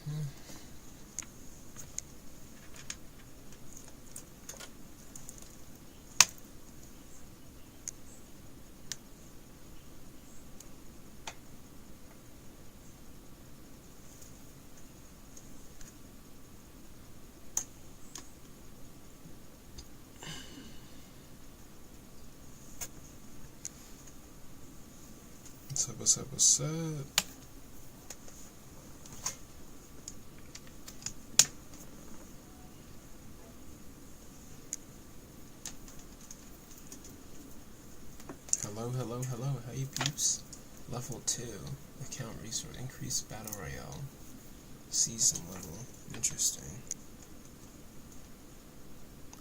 What's up? Hello. How you peeps? Level 2. Account resource. Increased battle royale. Season level. Interesting.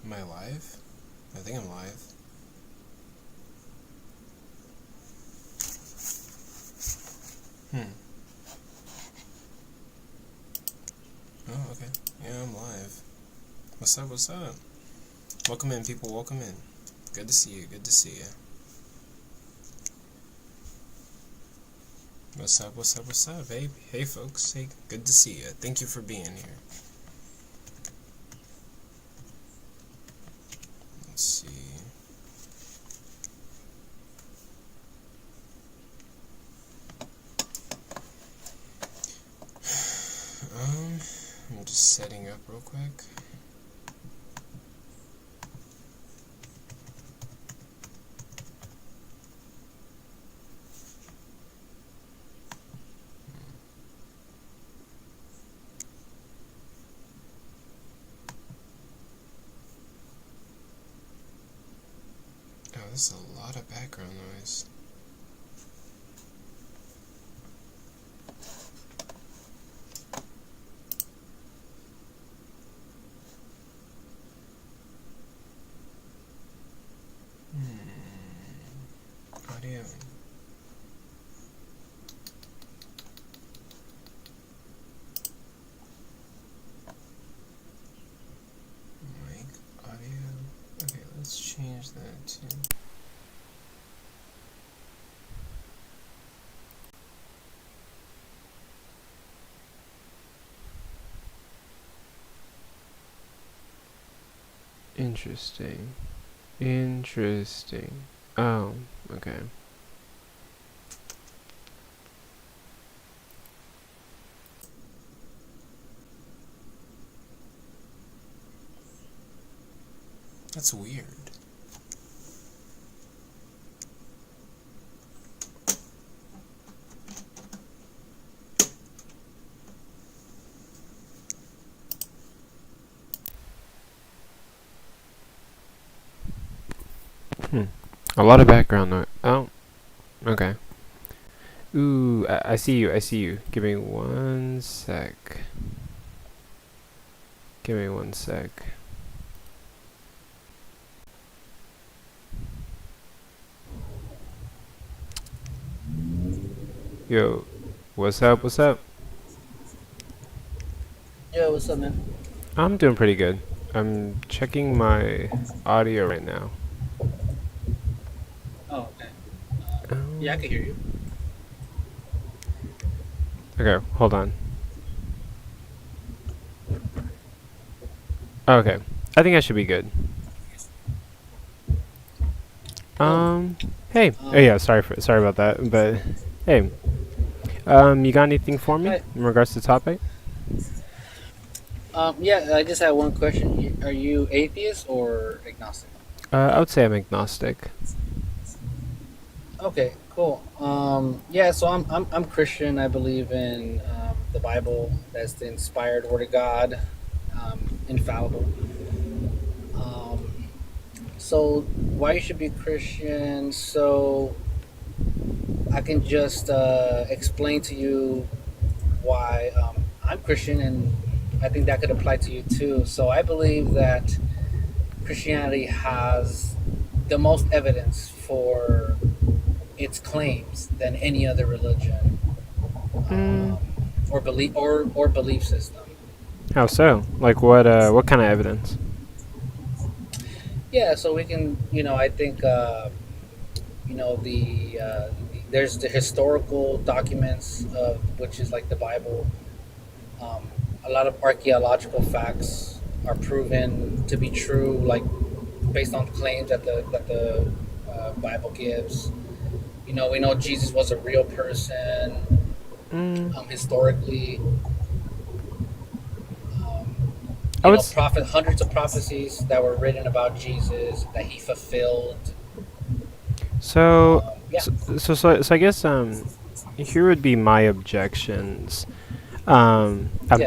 Am I live? I think I'm live. Oh, okay. Yeah, I'm live. What's up? Welcome in, people. Welcome in. Good to see you. What's up, babe? Hey, folks. Hey, good to see you. Thank you for being here. Let's see. I'm just setting up real quick. Oh, there's a lot of background noise. Audio. Mic, audio. Okay, let's change that to... Interesting. Oh, okay. That's weird. A lot of background noise. Oh, okay. Ooh, I see you. Give me one sec. Yo, what's up? Yo, what's up, man? I'm doing pretty good. I'm checking my audio right now. Oh, okay. Yeah, I can hear you. Okay, hold on. Okay, I think I should be good. Hey. Oh yeah, sorry about that. But hey, you got anything for me in regards to the topic? Yeah, I just had one question. Are you atheist or agnostic? I would say I'm agnostic. Okay, cool. Yeah, so I'm Christian. I believe in the Bible. That's the inspired word of God, infallible. Um, so why you should be Christian? So I can just explain to you why I'm Christian, and I think that could apply to you too. So I believe that Christianity has the most evidence for its claims than any other religion or belief system. How so? Like what kind of evidence? Yeah, so we can, I think, there's the historical documents of which is like the Bible. Um, a lot of archaeological facts are proven to be true, like based on claims that the Bible gives. We know Jesus was a real person. Mm, Historically, um, I would. hundreds of prophecies that were written about Jesus that he fulfilled. So, Yeah, so I guess here would be my objections. I'm yeah,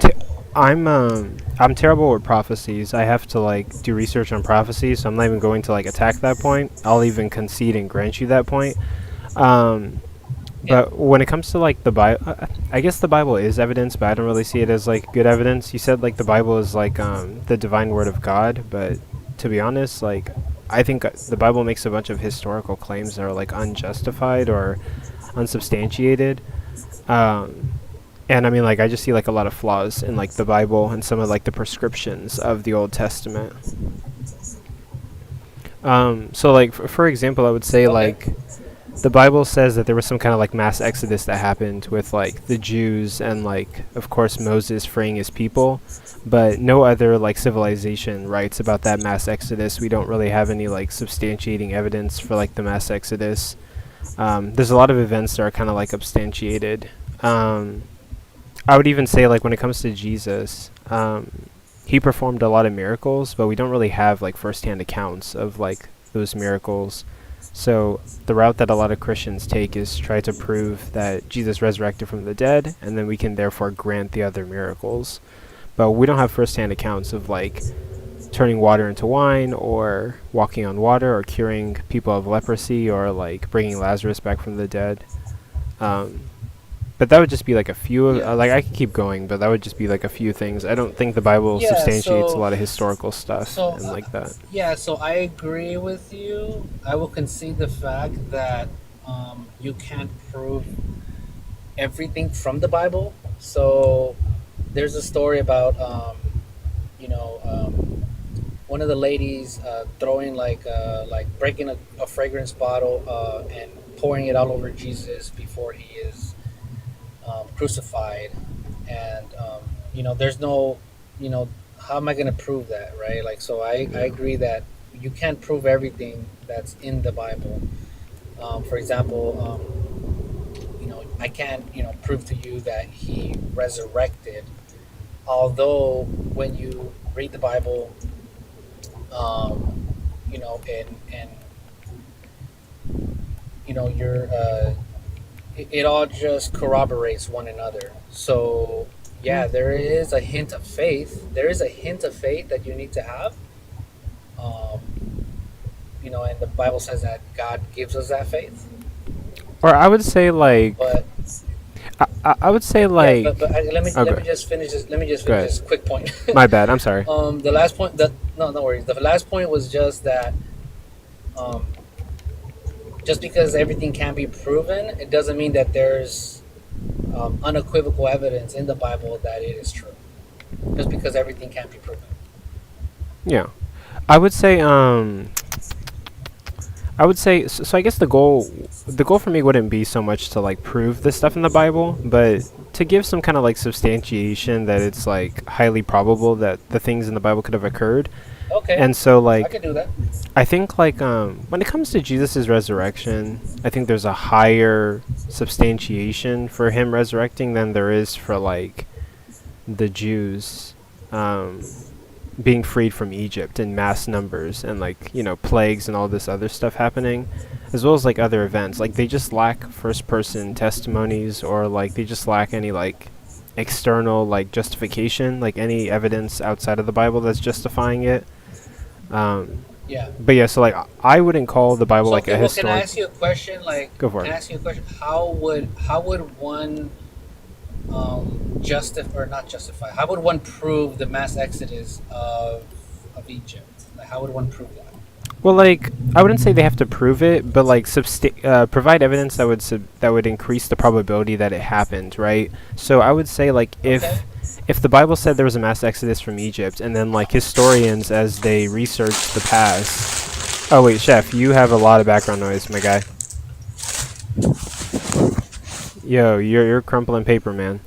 I'm terrible with prophecies. I have to like do research on prophecies, so I'm not even going to like attack that point. I'll even concede and grant you that point. Um, yeah, but when it comes to like the Bible, I guess the Bible is evidence, but I don't really see it as like good evidence. You said like the Bible is like the divine word of God, but to be honest, like I think the Bible makes a bunch of historical claims that are like unjustified or unsubstantiated. Um, and I mean, like, I just see like a lot of flaws in like the Bible and some of like the prescriptions of the Old Testament. So like for example, I would say okay, like the Bible says that there was some kind of like mass exodus that happened with like the Jews and like of course Moses freeing his people, but no other like civilization writes about that mass exodus. We don't really have any like substantiating evidence for like the mass exodus. There's a lot of events that are kind of like substantiated. I would even say like when it comes to Jesus, he performed a lot of miracles, but we don't really have like firsthand accounts of like those miracles. So the route that a lot of Christians take is try to prove that Jesus resurrected from the dead, and then we can therefore grant the other miracles. But we don't have firsthand accounts of like turning water into wine, or walking on water, or curing people of leprosy, or like bringing Lazarus back from the dead. Um, but that would just be like a few of, yeah, like I could keep going, but that would just be like a few things. I don't think the Bible yeah. substantiates a So, lot of historical stuff so and like that. yeah, so I agree with you. I will concede the fact that you can't prove everything from the Bible. So there's a story about you know one of the ladies throwing like breaking a fragrance bottle and pouring it all over Jesus before he is crucified, and there's no, you know, how am I going to prove that, right? Like, so I Yeah. agree that you can't prove everything that's in the Bible. For example, I can't, prove to you that he resurrected. Although when you read the Bible, um, and you're it all just corroborates one another. So Mm. yeah, there is a hint of faith. There is a hint of faith that you need to have. Um, and the Bible says that God gives us that faith. Or I would say like, But I would say yeah, like, but let me okay, just finish this. Let me just go finish ahead. this quick point. My bad. I'm sorry. The last point. That no, no worries. The last point was just that um, just because everything can be proven, it doesn't mean that there's unequivocal evidence in the Bible that it is true. Just because everything can't be proven. Yeah, I would say so I guess the goal for me wouldn't be so much to like prove this stuff in the Bible, but to give some kind of like substantiation that it's like highly probable that the things in the Bible could have occurred. Okay, And so I like can do that. I think like when it comes to Jesus' resurrection, I think there's a higher substantiation for him resurrecting than there is for like the Jews being freed from Egypt in mass numbers and like plagues and all this other stuff happening, as well as like other events. Like they just lack first person testimonies, or like they just lack any like external like justification, like any evidence outside of the Bible that's justifying it. Um, Yeah. but yeah, so like I wouldn't call the Bible So like okay, a well, can I historic. ask you a question? Like, Go for can it. I ask you a question? How would one justify or not justify? How would one prove the mass exodus of Egypt? Like, how would one prove that? Well, like I wouldn't say they have to prove it, but like provide evidence that would increase the probability that it happened, right? So I would say like Okay. if the Bible said there was a mass exodus from Egypt, and then like historians as they research the past. Oh wait, chef, you have a lot of background noise, my guy. Yo, you're crumpling paper, man.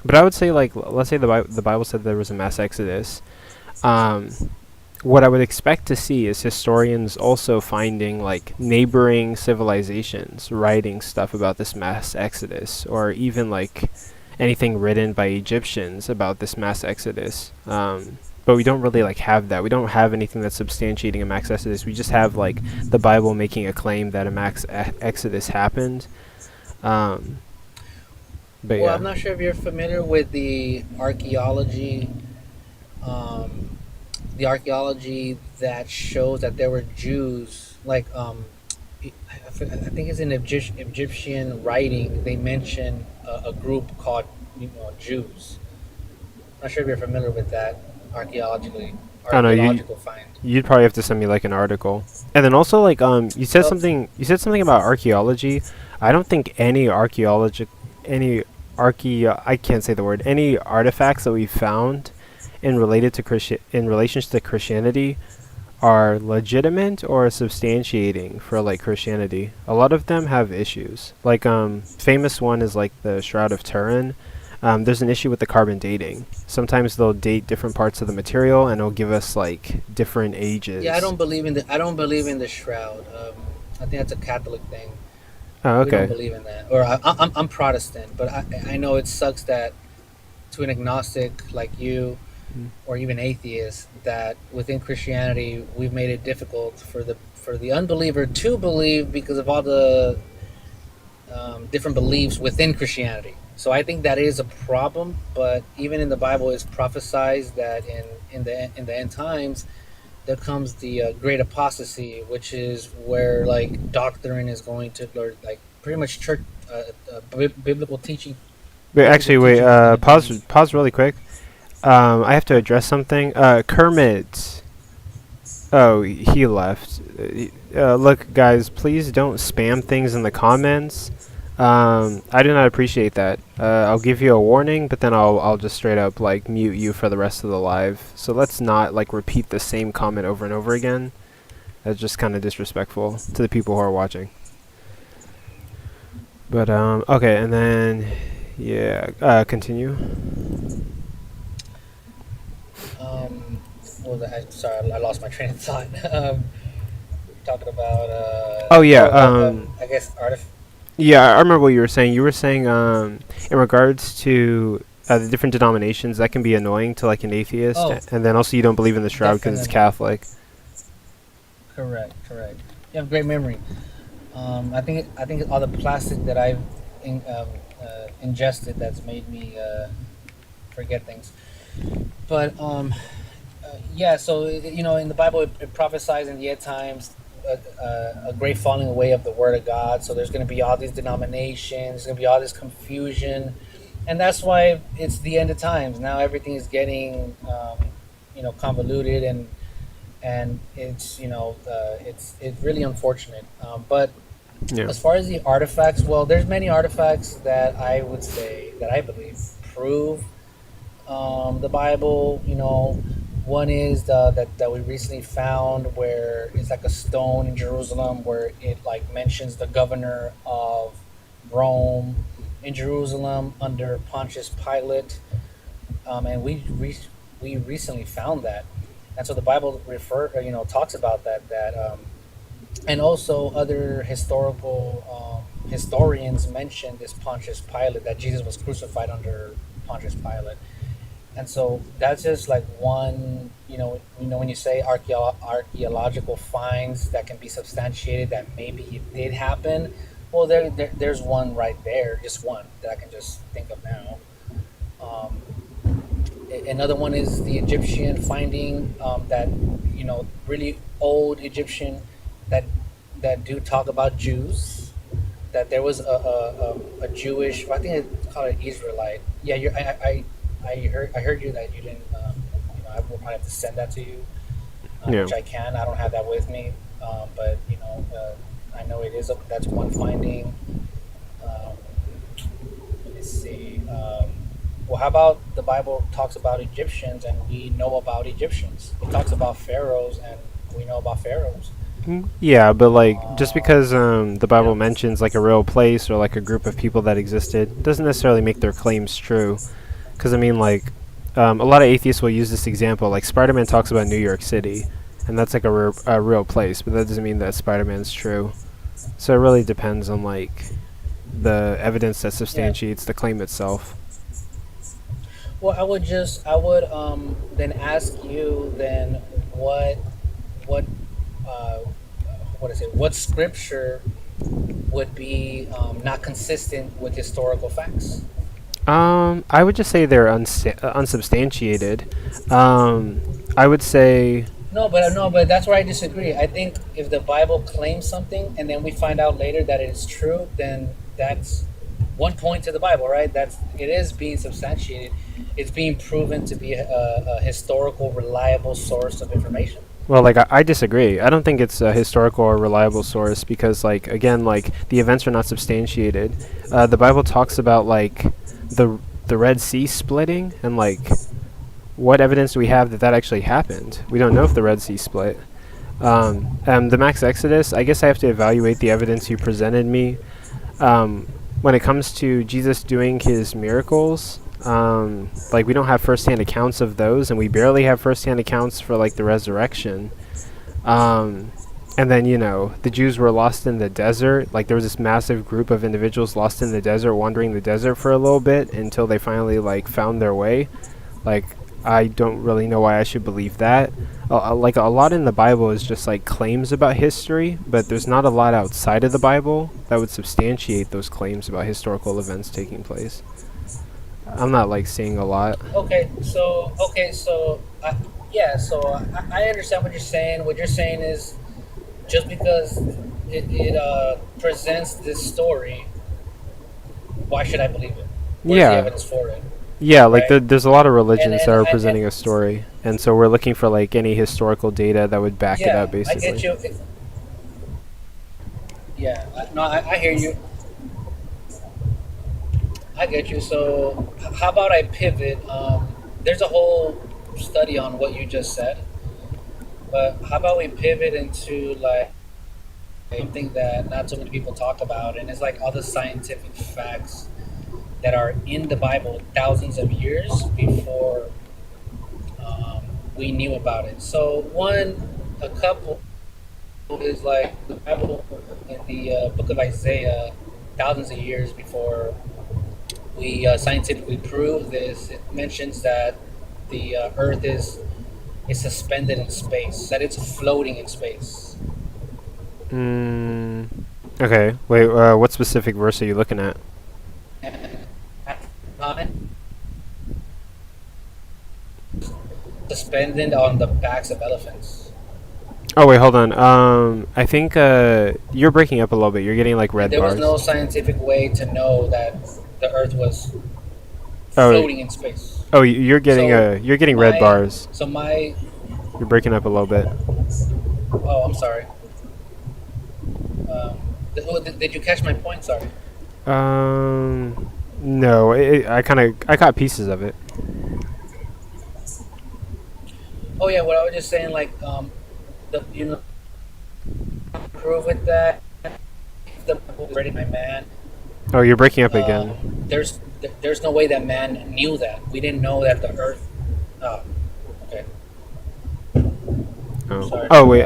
But I would say, like, let's say the Bible said there was a mass exodus. Um, what I would expect to see is historians also finding like neighboring civilizations writing stuff about this mass exodus, or even like anything written by Egyptians about this mass exodus. But we don't really like have that. We don't have anything that's substantiating a mass exodus. We just have like the Bible making a claim that a mass exodus happened. Um, but Well, yeah. I'm not sure if you're familiar with um, the archaeology that shows that there were Jews, like I think it's in Egyptian writing. They mention a group called Jews. I'm not sure if you're familiar with that I don't know. You archaeological find. you'd probably have to send me like an article. And then also like Oh, you said something about archaeology. I don't think any I can't say the word, any artifacts that we found in relation to Christianity are legitimate or substantiating for like Christianity. A lot of them have issues. Like famous one is like the Shroud of Turin. There's an issue with the carbon dating. Sometimes they'll date different parts of the material and it'll give us like different yeah, ages. I don't believe in the shroud. I think that's a Catholic thing. Oh, We don't okay. believe in that. Or I'm Protestant, but I know it sucks that to an agnostic like you Mm. or even atheists that within Christianity we've made it difficult for the unbeliever to believe because of all the different beliefs within Christianity. So I think that is a problem. But even in the Bible, it's prophesied that in the end times there comes the great apostasy, which is where like doctrine is going to, or like pretty much church Wait, biblical actually, wait. teaching is going to be. Pause really quick. I have to address something. Kermit. Oh, he left. Look, guys, please don't spam things in the comments. I do not appreciate that. I'll give you a warning, but then I'll just straight up like mute you for the rest of the live. So let's not like repeat the same comment over and over again. That's just kind of disrespectful to the people who are watching. But okay, and then yeah, continue. What was sorry, I lost my train of thought. Talking about Oh yeah, I guess yeah, I remember what you were saying. You were saying in regards to the different denominations that can be annoying to like an atheist, oh, and then also you don't believe in the shroud because it's definitely. Catholic. Correct. You have great memory. I think all the plastic that I've ingested that's made me forget things. But yeah, so in the Bible, it prophesies in the end times a great falling away of the Word of God. So there's going to be all these denominations, there's going to be all this confusion, and that's why it's the end of times. Now everything is getting convoluted, and it's it's really unfortunate. But Yeah. as far as the artifacts, well, there's many artifacts that I would say that I believe prove the Bible. One is that we recently found where it's like a stone in Jerusalem where it like mentions the governor of Rome in Jerusalem under Pontius Pilate, and we recently found that, and so the Bible talks about that. And also other historians mention this Pontius Pilate, that Jesus was crucified under Pontius Pilate. And so that's just like one, when you say archaeological finds that can be substantiated that maybe it did happen, well, there's one right there, just one that I can just think of now. Um, Another one is the Egyptian finding, that really old Egyptian that do talk about Jews. That there was a Jewish, I think it's called an Israelite. Yeah, I heard you that you didn't. I will probably have to send that to you, Yeah. which I can. I don't have that with me, but I know it is. That's one finding. Um, Let me see. Well, how about the Bible talks about Egyptians and we know about Egyptians? It talks about pharaohs and we know about pharaohs. Yeah, but like just Um, because the Bible yeah. mentions like a real place or like a group of people that existed doesn't necessarily make their claims true. Because I mean, like, a lot of atheists will use this example. Like Spider-Man talks about New York City, and that's like a real place, but that doesn't mean that Spider-Man's true. So it really depends on like the evidence that Yeah. substantiates the claim itself. Well, I would then ask you then what uh, what is it? What scripture would be not consistent with historical facts? I would just say they're unsubstantiated. I would say, No, but that's where I disagree. I think if the Bible claims something and then we find out later that it is true, then that's one point to the Bible, right? That's it is being substantiated. It's being proven to be a historical, reliable source of information. well, like I disagree. I don't think it's a historical or reliable source because, like, again, like the events are not substantiated. The Bible talks about like the the Red Sea splitting, and like what evidence do we have that that actually happened? We don't know if the Red Sea split. The Max Exodus, I guess I have to evaluate the evidence you presented me. When it comes to Jesus doing his miracles, like we don't have firsthand accounts of those, and we barely have firsthand accounts for like the resurrection. Um, and then the Jews were lost in the desert. Like there was this massive group of individuals lost in the desert, wandering the desert for a little bit until they finally like found their way. Like I don't really know why I should believe that. Like a lot in the Bible is just like claims about history, but there's not a lot outside of the Bible that would substantiate those claims about historical events taking place. I'm not like seeing a lot. Yeah, so I understand what you're saying. What you're saying is just because it presents this story, why should I believe it? Where's the Yeah, evidence for it, yeah. Like right? there's a lot of And religions that and are I presenting a story, and so we're looking for like any historical data that would back it up, yeah, I get basically. you. Yeah, no, I hear you. I get you. So how about I pivot? There's a whole study on what you just said, but how about we pivot into like something that not so many people talk about, and it's like all the scientific facts that are in the Bible thousands of years before we knew about it. So a couple is like the Bible in the book of Isaiah, thousands of years before we scientifically prove this. It mentions that the Earth is suspended in space, that it's floating in space. Mm, okay. Wait. What specific verse are you looking at? And at the time, suspended on the backs of elephants. Oh wait, hold on. I think you're breaking up a little bit. You're getting like And red there was bars. no scientific way to know that the Earth was Oh, floating in space. you're getting So you're getting red my bars. so my You're breaking up a little bit. oh, I'm sorry. Did you catch my point? Sorry. No, I caught pieces of it. Oh yeah, what I was just saying, like the prove with that the Bible was written by man. Oh, you're breaking up Uh, again. there's no way that man knew that. We didn't know that the Earth. Oh, okay. Oh, Sorry. oh wait.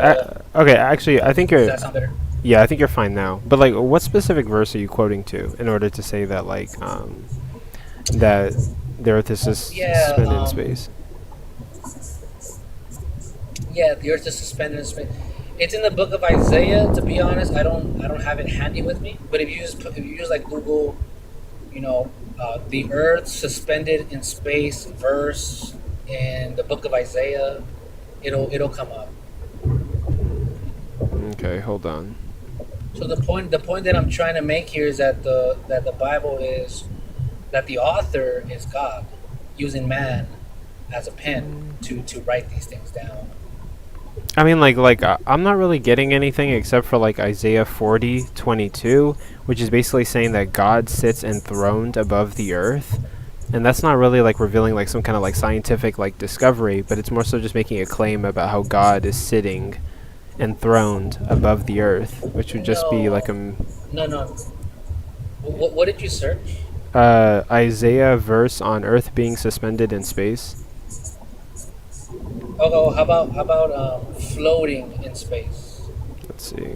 Okay, actually, I think Does you're. that sound better? Yeah, I think you're fine now. But like, what specific verse are you quoting to in order to say that like that the Earth is just Yeah. suspended in space? Yeah. The Earth is suspended in space. It's in the book of Isaiah. To be honest, I don't have it handy with me. But if you use like Google, the Earth suspended in space verse in the book of Isaiah, it'll come up. Okay, hold on. So the point that I'm trying to make here is that the Bible is that the author is God using man as a pen to write these things down. I mean, I'm not really getting anything except for like Isaiah 40:22, which is basically saying that God sits enthroned above the earth, and that's not really like revealing like some kind of like scientific like discovery, but it's more so just making a claim about how God is sitting enthroned above the earth, which would just be like No, no. What did you search? Isaiah verse on Earth being suspended in space. Oh, how about floating in space? Let's see.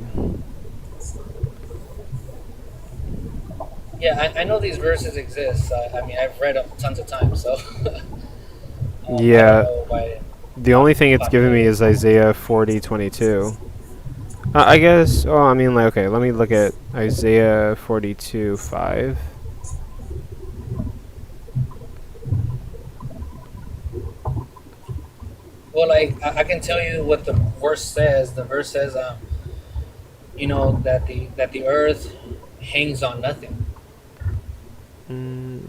Yeah, I know these verses exist. I mean, I've read them tons of times, so I don't Yeah, know why it the only thing it's giving me populated. is Isaiah 40:22. I guess. Oh, I mean, like, okay. Let me look at Isaiah 42:5. Well, like I can tell you what the verse says. The verse says, that the earth hangs on nothing. Mm,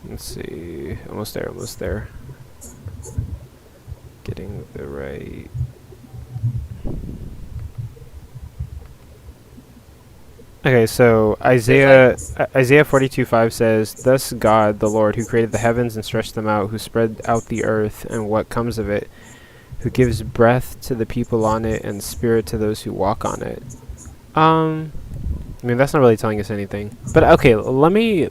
let's see. Almost there. Almost there. Getting the right. Okay, so There's like, Isaiah 42:5 says, "Thus God, the Lord, who created the heavens and stretched them out, who spread out the earth and what comes of it, who gives breath to the people on it and spirit to those who walk on it." Um, I mean that's not really telling us anything. But okay, let me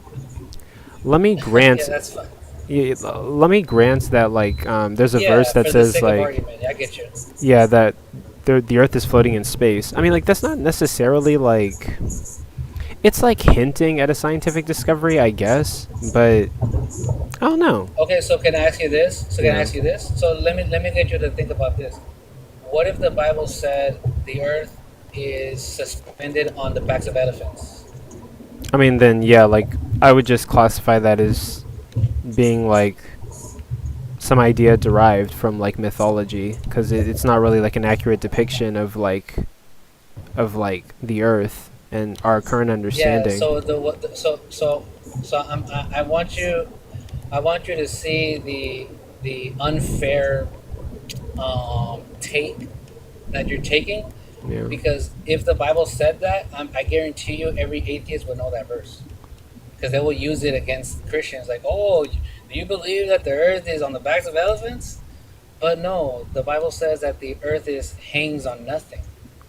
yeah, grant that's fine. let me grant that like there's a verse Yeah, that for the says sake of like argument, yeah, I get you. yeah that the earth is floating in space. I mean like that's not necessarily like it's like hinting at a scientific discovery, I guess, but I don't know. Okay, so can I ask you this? So can I Yeah. ask you this? So let me get you to think about this. What if the Bible said the earth is suspended on the backs of elephants? I mean then yeah, like I would just classify that as being like some idea derived from like mythology because it's not really like an accurate depiction of like the earth and our current Yeah. understanding. So the what? So I want you to see the unfair take that you're taking, Yeah. because if the Bible said that, I guarantee you every atheist would know that verse, because they will use it against Christians. Like, oh, do you believe that the earth is on the backs of elephants? But no, the Bible says that the earth is hangs on nothing.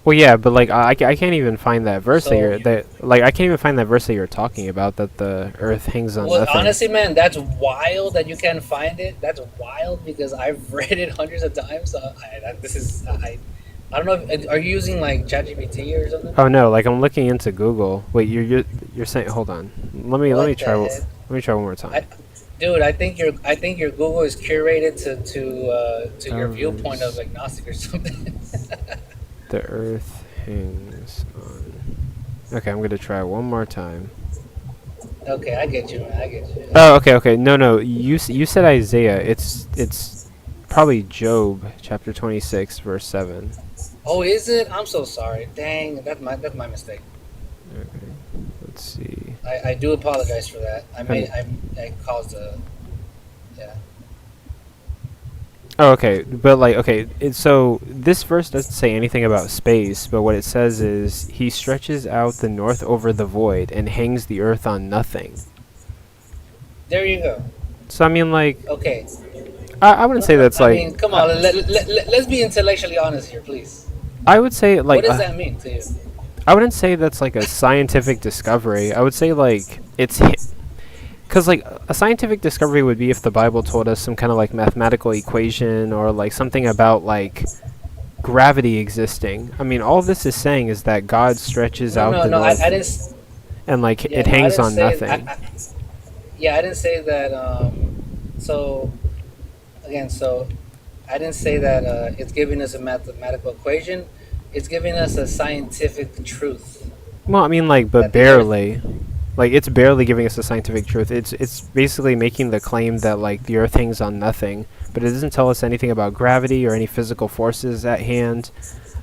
Well, yeah, but like I can't even find that verse that So, you're that like I can't even find that verse that you're talking about that the earth hangs on well, nothing. honestly, man, that's wild that you can't find it. That's wild because I've read it hundreds of times. So this is I don't know. Are you using like ChatGPT or something? Oh no, like I'm looking into Google. Wait, you're saying hold on. Let me What try the heck? let me try one more time. I, dude, I think your Google is curated to your viewpoint of Verse agnostic or something. the earth hangs on. Okay, I'm gonna try one more time. Okay, I get you, man. I get you. Oh, okay, okay. No, no. You said Isaiah. It's probably Job chapter 26 verse 7. Oh, is it? I'm so sorry. Dang, that's my mistake. Okay. Let's see. I do apologize for that. I And may I caused a yeah. oh, okay. But like okay, so this verse doesn't say anything about space, but what it says is he stretches out the north over the void and hangs the earth on nothing. There you go. So I mean like Okay. I wouldn't say that's I like mean, come on. Let's be intellectually honest here, please. I would say What like does that mean to you? I wouldn't say that's like a scientific discovery. I would say like it's because like a scientific discovery would be if the Bible told us some kind of like mathematical equation or like something about like gravity existing. I mean, all this is saying is that God stretches No, out no, the no. I north didn't. and like Yeah, it no, I hangs didn't on say. nothing. Yeah, I didn't say that. So again, so I didn't say that it's giving us a mathematical equation. It's giving us a scientific truth Well, I mean, like, but that the Earth. barely. Like, it's barely giving us the scientific truth. It's basically making the claim that like the Earth hangs on nothing, but it doesn't tell us anything about gravity or any physical forces at hand.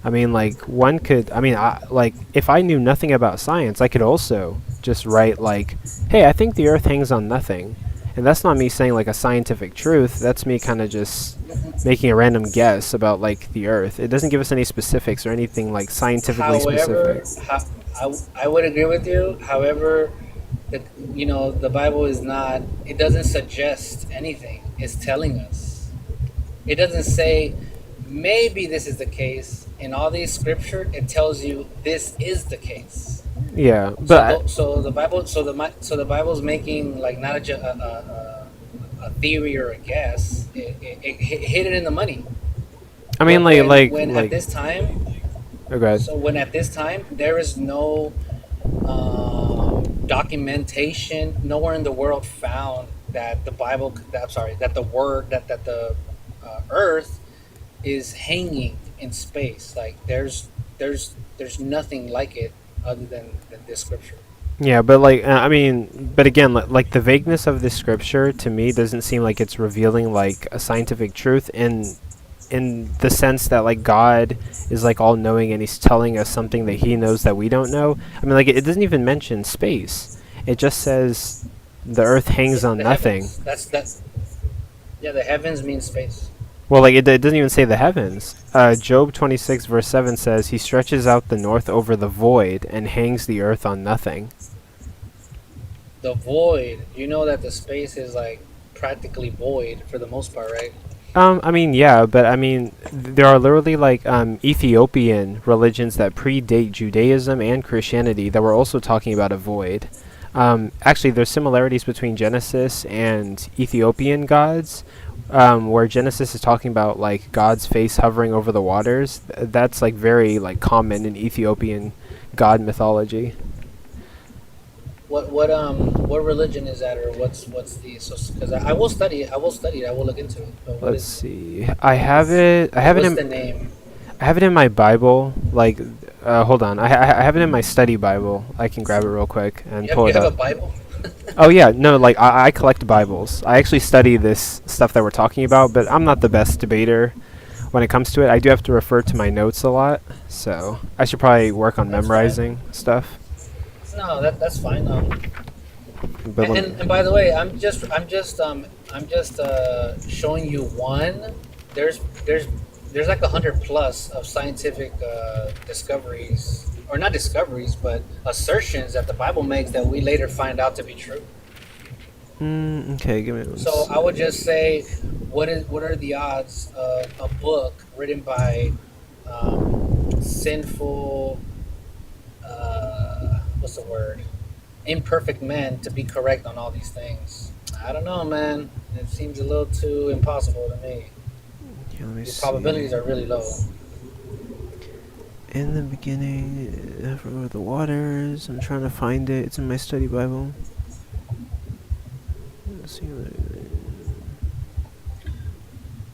I mean, like one could. I mean, like if I knew nothing about science, I could also just write like, "Hey, I think the Earth hangs on nothing," and that's not me saying like a scientific truth. That's me kind of just making a random guess about like the Earth. It doesn't give us any specifics or anything like scientifically However, specific. I would agree with you. However, the Bible is not. It doesn't suggest anything. It's telling us. It doesn't say maybe this is the case. in all these scripture, it tells you this is the case. Yeah, So but so the Bible, so the Bible's making like not a theory or a guess. It hit it in the money. I mean, When at this time, oh, go ahead. so when at this time there is no documentation, nowhere in the world found that the Bible. I'm sorry, that the word that the Earth is hanging in space. Like there's nothing like it other than this scripture. Yeah, but I mean, but again, like the vagueness of this scripture to me doesn't seem like it's revealing like a scientific truth in the sense that like God is like all knowing and he's telling us something that he knows that we don't know. I mean, like it doesn't even mention space. It just says the earth hangs on The nothing. heavens. That. Yeah, the heavens means space. Well, like it doesn't even say the heavens. Job 26 verse 7 says he stretches out the north over the void and hangs the earth on nothing. The void. You know that the space is like practically void for the most part, right? I mean, yeah, but I mean, there are literally like Ethiopian religions that predate Judaism and Christianity that were also talking about a void. Actually, there's similarities between Genesis and Ethiopian gods, where Genesis is talking about like God's face hovering over the waters. That's like very like common in Ethiopian god mythology. What religion is that, or what's the, so because I will study it. I will study it. I will look into it. But what Let's is see. I have it. I have it what's in. the name? I have it in my Bible. Like, hold on. I have it in my study Bible. I can grab it real quick and pull You it have a up. Bible? Oh yeah, no, like I collect Bibles. I actually study this stuff that we're talking about, but I'm not the best debater when it comes to it. I do have to refer to my notes a lot, so I should probably work on That's fine. memorizing stuff. No, that's fine. But let me, And by the way, I'm just showing you one. There's there's there's like 100 plus of scientific discoveries, or not discoveries, but assertions that the Bible makes that we later find out to be true. okay, give me one So I sec. would just say, what are the odds of a book written by sinful, what's the word, imperfect men to be correct on all these things? I don't know, man. It seems a little too impossible to me. Here, let me The see. probabilities are really low. In the beginning, over the waters. I'm trying to find it. It's in my study Bible. Let's see.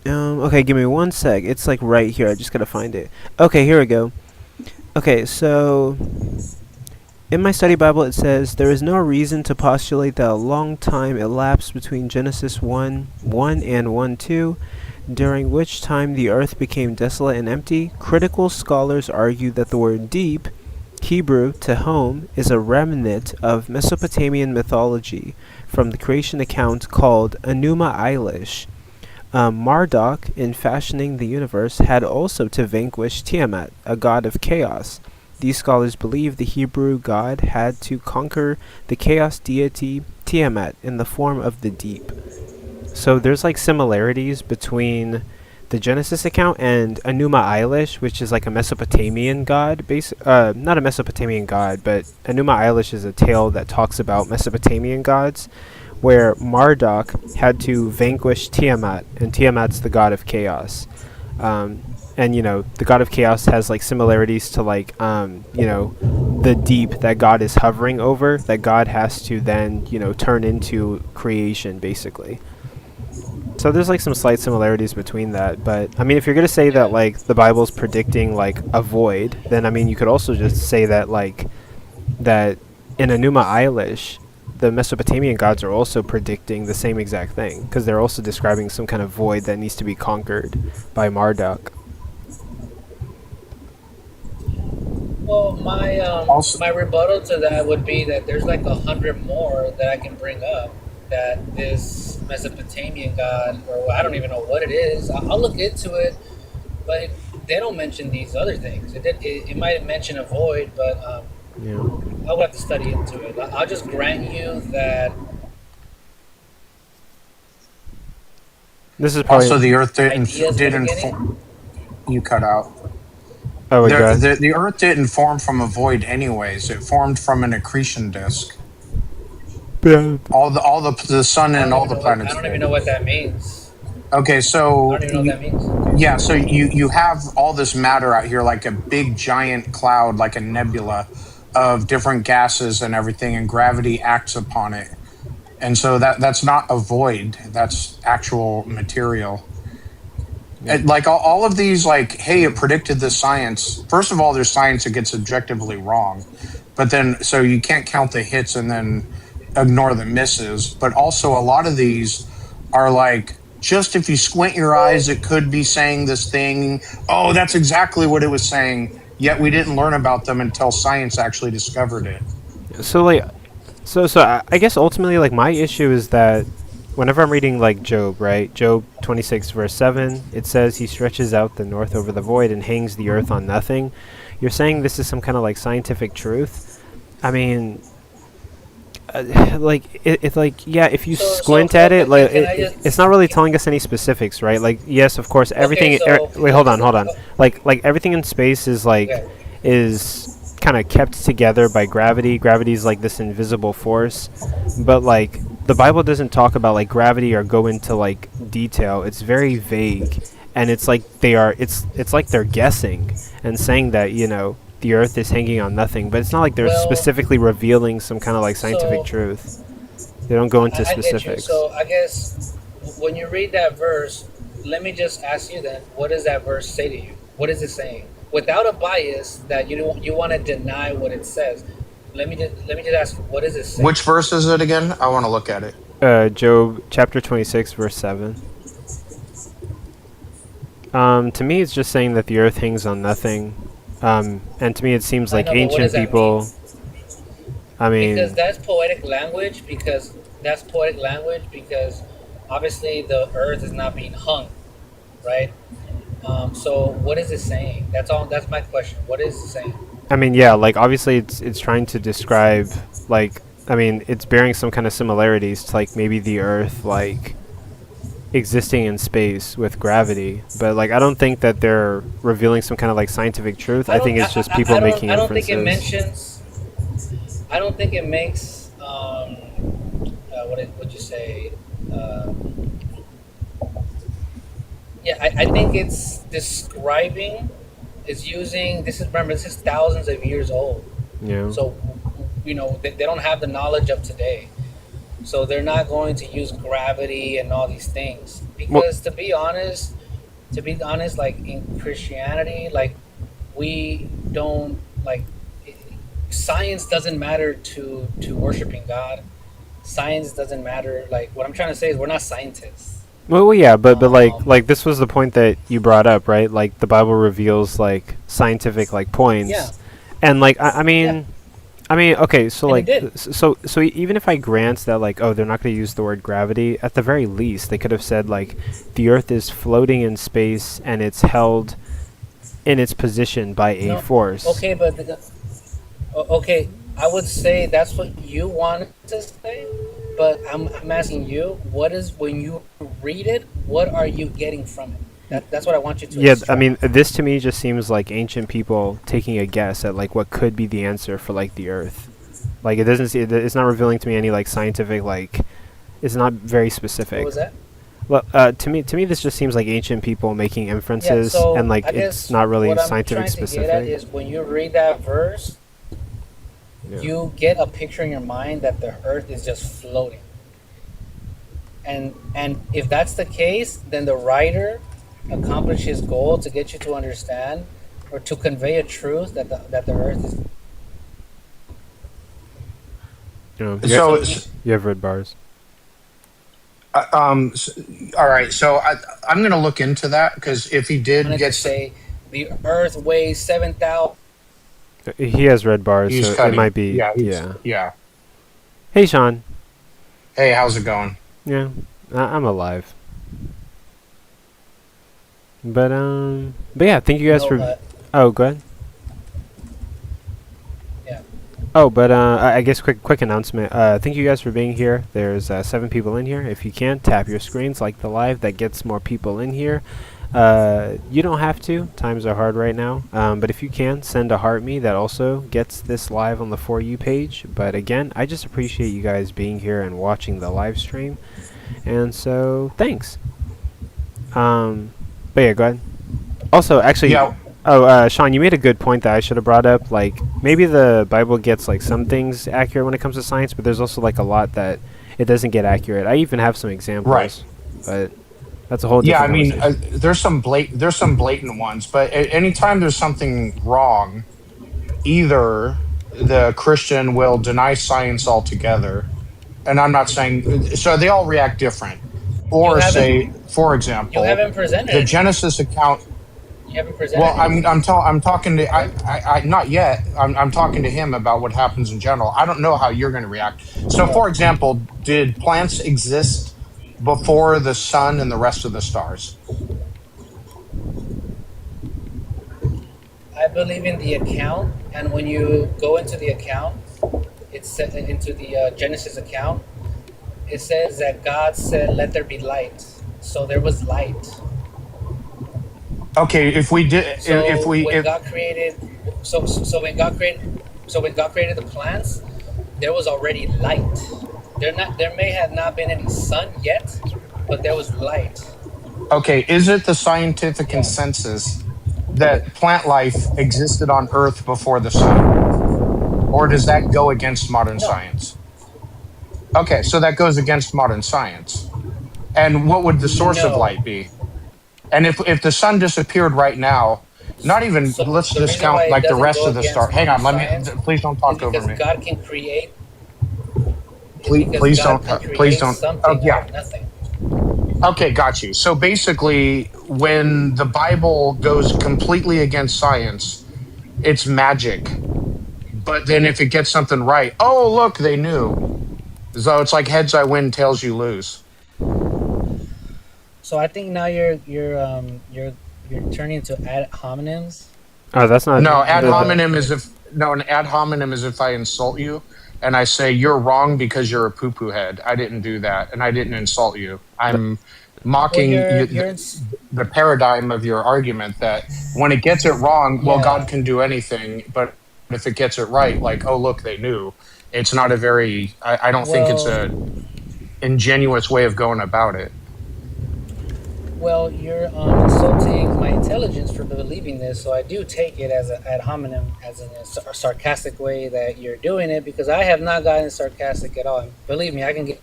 Okay, give me one sec. It's like right here. I just gotta find it. Okay, here we go. Okay, so in my study Bible it says there is no reason to postulate that a long time elapsed between Genesis 1:1 and 1:2, during which time the earth became desolate and empty. Critical scholars argue that the word deep, Hebrew tehom, is a remnant of Mesopotamian mythology from the creation account called Enuma Elish. Marduk, in fashioning the universe, had also to vanquish Tiamat, a god of chaos. These scholars believe the Hebrew god had to conquer the chaos deity Tiamat in the form of the deep. So there's like similarities between the Genesis account and Enuma Elish, which is like a Mesopotamian god. Not a Mesopotamian god, but Enuma Elish is a tale that talks about Mesopotamian gods, where Marduk had to vanquish Tiamat, and Tiamat's the god of chaos. And the god of chaos has like similarities to like the deep that God is hovering over, that God has to then turn into creation basically. So there's like some slight similarities between that, but I mean, if you're gonna say that Yeah. like the Bible's predicting like a void, then I mean you could also just say that like that in Enuma Elish, the Mesopotamian gods are also predicting the same exact thing because they're also describing some kind of void that needs to be conquered by Marduk. Well, Also, my rebuttal to that would be that there's like 100 more that I can bring up that this Mesopotamian god, or I don't even know what it is. I'll look into it, but they don't mention these other things. It might mention a void, but Yeah. I would have to study into it. I'll just grant you that This is probably also the Earth ideas in the didn't beginning. you cut out. Oh, wait, go ahead. The Earth didn't form from a void, anyways. It formed from an accretion disk. Yeah. The sun and all the I planets don't even did. know what that means. Okay, I so don't even know what that means. yeah, so you have all this matter out here, like a big giant cloud, like a nebula of different gases and everything, and gravity acts upon it. And so that's not a void, that's actual material. Yeah. Like all of these, like, hey, it predicted this science. First of all, there's science that gets objectively wrong, but then so you can't count the hits and then ignore the misses. But also, a lot of these are like, just if you squint your eyes, it could be saying this thing. Oh, that's exactly what it was saying. Yet we didn't learn about them until science actually discovered it. So like, I guess ultimately like my issue is that whenever I'm reading like Job, right? Job 26 verse 7, it says he stretches out the north over the void and hangs the earth on nothing. You're saying this is some kind of like scientific truth? I mean, like it's like yeah, if you squint at it, like can I it's not really just telling us any specifics, right? Like yes, of course, okay? everything. So Wait, hold on. Like everything in space is like okay. is kind of kept together by gravity. Gravity is like this invisible force, but like the Bible doesn't talk about like gravity or go into like detail. It's very vague, and it's like they are. It's like they're guessing and saying that the Earth is hanging on nothing, but it's not like they're Well, specifically revealing some kind of like scientific so truth. They don't go into I get you. specifics. So I guess when you read that verse, let me just ask you then, what does that verse say to you? What is it saying? Without a bias that you want to deny what it says. Let me just ask you, what does it say? Which verse is it again? I want to look at it. Job chapter 26 verse 7. To me, it's just saying that the Earth hangs on nothing. And to me, it seems I like know, but what does ancient that mean? people. I Because mean, that's poetic language. Because that's poetic language. Because obviously the earth is not being hung, right? So what is it saying? That's all. That's my question. What is it saying? yeah, like obviously it's trying to describe like it's bearing some kind of similarities to like maybe the Earth like existing in space with gravity, but like I don't think that they're revealing some kind of like scientific truth. I I don't. think it's just people making I don't think it inferences. mentions. I don't think it makes. Would you say? Yeah, I think it's describing. Is using. This is remember. This is thousands of years old. Yeah. So, they don't have the knowledge of today. So they're not going to use gravity and all these things Well, because to be honest, like in Christianity, like we don't like science doesn't matter to worshiping God. Science doesn't matter. Like what I'm trying to say is we're not scientists. yeah, but like Um, this was the point that you brought up, right? Like the Bible reveals like scientific like yeah, points, and like yeah, okay, so and it like did. even if I grant that like oh they're not going to use the word gravity, at the very least they could have said like the Earth is floating in space and it's held in its position by a No, force. okay, but okay, I would say that's what you wanted to say, but I'm asking you, what is when you read it, what are you getting from it? That's what I want you to Yeah, extract. this to me just seems like ancient people taking a guess at like what could be the answer for like the Earth. Like it doesn't. It's not revealing to me any like scientific like. It's not very What specific. was that? Well, to me, this just seems like ancient people making Yeah, inferences, and so like I it's guess not really what I'm scientific trying to get at specific. is when you read that verse, Yeah. you get a picture in your mind that the earth is just floating. And if that's the case, then the writer accomplished his goal to get you to understand or to convey a truth that the earth is. Yeah, So, So he, you have red bars. uh, um, s- all right. So I'm going to look into that because if he did wanted to get, say the earth weighs 7,000. He has red bars, he's so it cutting. might be Yeah, yeah. yeah. Hey, Sean. Hey, how's it going? Yeah, I'm alive. But yeah, thank you You guys know, for. Oh, go ahead. yeah. Oh, but I guess quick announcement. Thank you guys for being here. There's 7 people in here. If you can, tap your screens like the live. That gets more people in here. You don't have to. Times are hard right now. But if you can, send a heart me. That also gets this live on the For You page. But again, I just appreciate you guys being here and watching the live stream. And so, thanks. But yeah, go ahead. Also, actually, Yeah, Sean, you made a good point that I should have brought up. Like, maybe the Bible gets like some things accurate when it comes to science, but there's also like a lot that it doesn't get accurate. I even have some right. examples, but that's a whole Yeah, I different mean, conversation. there's some blatant ones, but anytime there's something wrong, either the Christian will deny science altogether, and I'm not saying so they all react different, You or say, haven't for you example, haven't presented the anything. Genesis account. You haven't presented Well, anything, I'm talking to right? I not yet. I'm talking to him about what happens in general. I don't know how you're going to react. So, Oh, for example, did plants exist before the sun and the rest of the stars? I believe in the account, and when you go into the account, it's set into the Genesis account. It says that God said, "Let there be light." So there was light. Okay, if we did, if So we, when if God created, so when God created the plants, there was already light. There may have not been any sun yet, but there was light. okay, is it the scientific Yeah. consensus that plant life existed on Earth before the sun, or does that go against modern No. science? Okay, so that goes against modern science. And what would the source of No. light be? And if the sun disappeared right now, not even So let's the reason why discount it like the doesn't rest go of the star. against Hang modern on, let me. science Please don't is talk over because me. God can create is Please, because please God don't. can Please create don't. Oh, something out yeah. of nothing. Okay, got you. So basically, when the Bible goes completely against science, it's magic. But then if it gets something right, oh look, they knew. So it's like heads I win, tails you lose. So I think now you're turning to ad hominems. Oh, that's not No, ad the. hominem is if no, an ad hominem is if I insult you and I say you're wrong because you're a poo poo head. I didn't do that, and I didn't insult you. I'm Well, mocking you, you're the paradigm of your argument that when it gets it wrong, well, God yeah. can do anything, but if it gets it right, like oh look, they knew. It's not a very. I don't think it's Well, a ingenuous way of going about it. you're insulting my intelligence for believing this, so I do take it as an ad hominem, as in a sarcastic way that you're doing it, because I have not gotten sarcastic at all. And believe me, I can get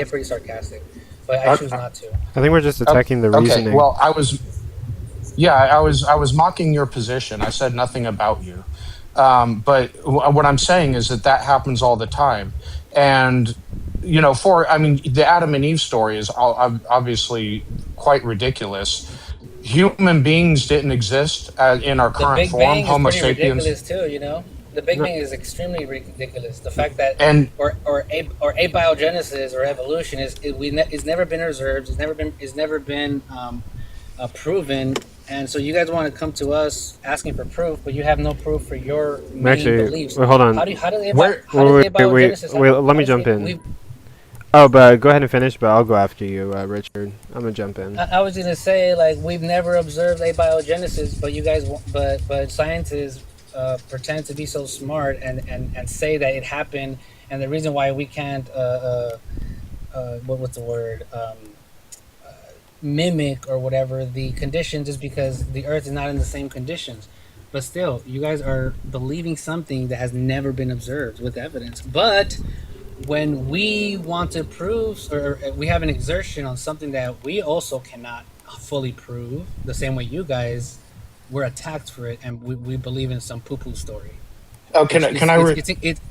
pretty sarcastic, but I choose Okay, not to. I think we're just attacking the okay. reasoning. Well, I was mocking your position. I said nothing about you. But what I'm saying is that happens all the time. And, I mean, the Adam and Eve story is obviously quite ridiculous. Human beings didn't exist in our The current Big form, Bang is Homo pretty sapiens. ridiculous too. The Big Bang is extremely ridiculous. The fact that And or abiogenesis or evolution is never been observed. It's never been proven. And so you guys want to come to us asking for proof, but you have no proof for your main Actually, beliefs. wait, hold on. where, How does Wait, wait, wait, abiogenesis wait. happen? Let How me does jump it in. we Oh, but go ahead and finish. But I'll go after you, Richard. I'm gonna jump in. I was gonna say like we've never observed abiogenesis, but you guys, but scientists pretend to be so smart and say that it happened, and the reason why we can't what's the word mimic or whatever the conditions is because the Earth is not in the same conditions. But still, you guys are believing something that has never been observed with evidence. But when we want to prove or we have an exertion on something that we also cannot fully prove the same way you guys were attacked for it and we believe in some poo-poo story. oh, it's can it's I, it's it's, it's,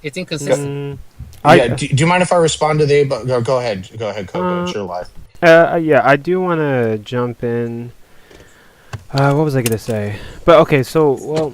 it's inconsistent. Mm, yeah, I do you mind if I respond to the, go ahead. Go ahead, Coco. uh, It's your life. yeah, I do want to jump in. What was I gonna say? But okay, so well,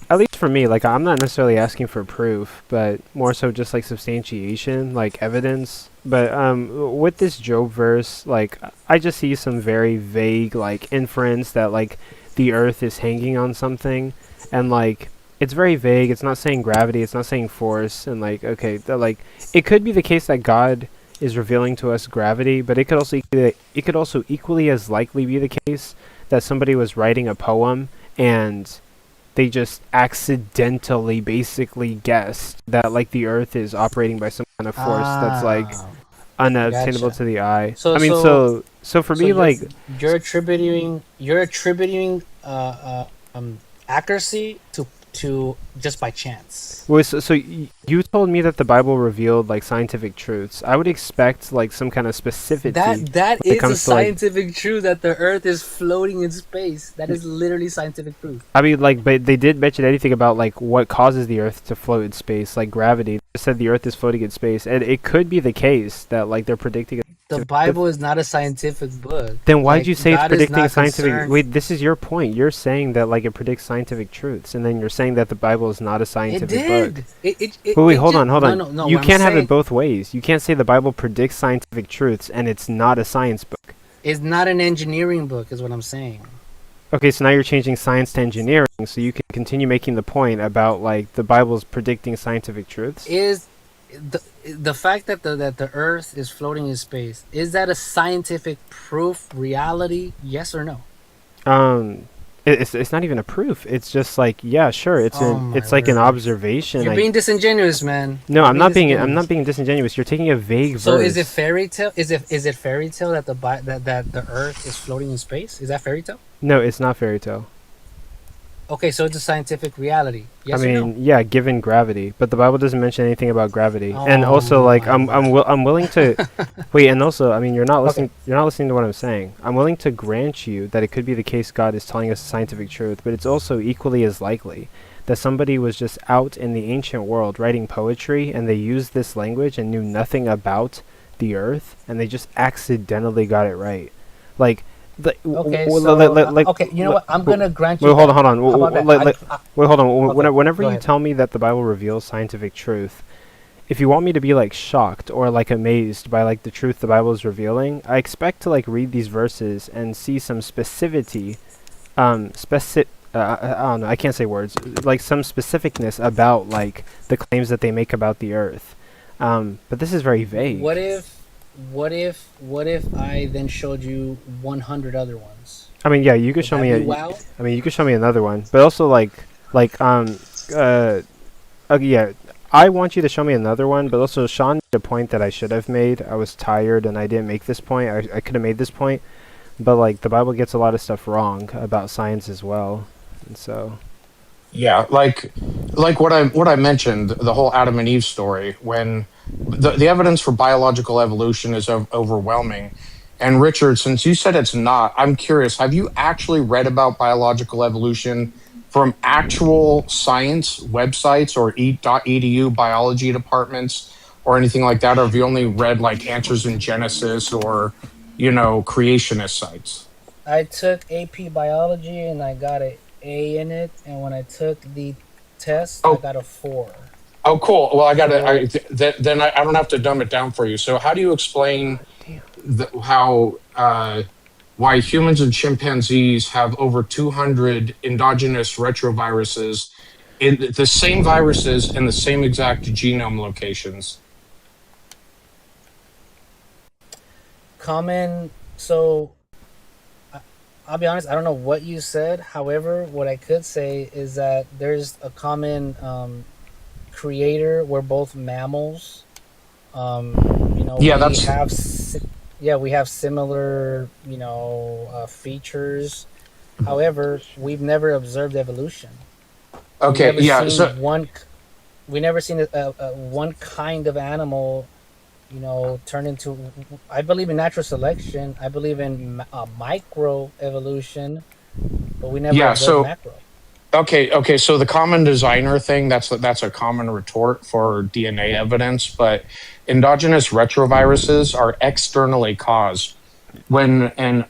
at least for me, like I'm not necessarily asking for proof, but more so just like substantiation, like evidence. But with this Job verse, like I just see some very vague like inference that like the Earth is hanging on something, and like it's very vague. It's not saying gravity. It's not saying force, and like okay, like it could be the case that God is revealing to us gravity, but it could also equally as likely be the case that somebody was writing a poem and they just accidentally basically guessed that like the earth is operating by some kind of force that's like Ah, unattainable gotcha. to the eye. So I mean, so so for so me, like, you're attributing accuracy to just by chance. you told me that the Bible revealed like scientific truths. I would expect like some kind of specificity That when it is a comes to like. scientific truth that the Earth is floating in space. That is literally scientific proof. I mean, like, but they did mention anything about like what causes the Earth to float in space, like gravity. They said the Earth is floating in space, and it could be the case that like they're predicting. The Bible is not a scientific book. Then why'd Like you say it's God is predicting not scientific? concerned. Wait, this is your point. You're saying that like it predicts scientific truths, and then you're saying that the Bible is not a It scientific book. did. It Hold just on, hold no on. no no. You What I'm can't have it saying both ways. You can't say the Bible predicts scientific truths and it's not a science book. is not an engineering book. Is what I'm saying. Okay, so now you're changing science to engineering, so you can continue making the point about like the Bible's predicting scientific truths. Is the fact that the Earth is floating in space, is that a scientific proof, reality? Yes or no? Um, it's not even a proof. It's just like, yeah, sure. Oh my It's like an word! observation. You're being disingenuous, man. No, You're I'm being not being I'm disingenuous. not being disingenuous. You're taking a vague So is it verse. fairy tale? Is it fairy tale that that the Earth is floating in space? Is that fairy tale? No, it's not fairy tale. Okay, so it's a scientific reality. I Yes or no? mean, yeah, given gravity, but the Bible doesn't mention anything about gravity. And Oh also, like, my word. I'm willing to wait. And also, I mean, you're not Okay. listening. You're not listening to what I'm saying. I'm willing to grant you that it could be the case God is telling us scientific truth, but it's also equally as likely that somebody was just out in the ancient world writing poetry, and they used this language and knew nothing about the Earth, and they just accidentally got it right. Like, Okay, so okay, you know what? I'm gonna grant you wait, hold on, that. hold on. How about that? Wait, hold on. Okay, Whenever go you ahead. tell me that the Bible reveals scientific truth, if you want me to be like shocked or like amazed by like the truth the Bible is revealing, I expect to like read these verses and see some specificity, I don't know, I can't say words, like some specificness about like the claims that they make about the Earth. But this is very What vague. if, what if I then showed you 100 other ones? I mean, yeah, you could Would show that me be a. wow? I mean, you could show me another one, but also like uh okay, yeah. I want you to show me another one, but also Sean made a point that I should have made. I was tired and I didn't make this point. I could have made this point, but like the Bible gets a lot of stuff wrong about science as well, and so Yeah, like what I mentioned, the whole Adam and Eve story, when the evidence for biological evolution is overwhelming. And Richard, since you said it's not, I'm curious, have you actually read about biological evolution from actual science websites or edu biology departments or anything like that? Or have you only read like Answers in Genesis or, creationist sites? I took AP biology and I got an A in it, and when I took the test, I Oh, got a 4. oh, cool. Well, I got to. So Then I don't have to dumb it down for you. So, how do you explain God damn. how why humans and chimpanzees have over 200 endogenous retroviruses in the same viruses in the same exact genome locations? common. So I- I'll be honest. I don't know what you said. However, what I could say is that there's a common creator. We're both mammals. Yeah, We that's have yeah, we have similar features. However, we've never observed evolution. We've okay. never Yeah, so seen we never seen one kind of animal, turn into. I believe in natural selection. I believe in micro evolution, but we never yeah, observed so macro. okay. So the common designer thing, that's a common retort for DNA evidence, but endogenous retroviruses are externally caused when and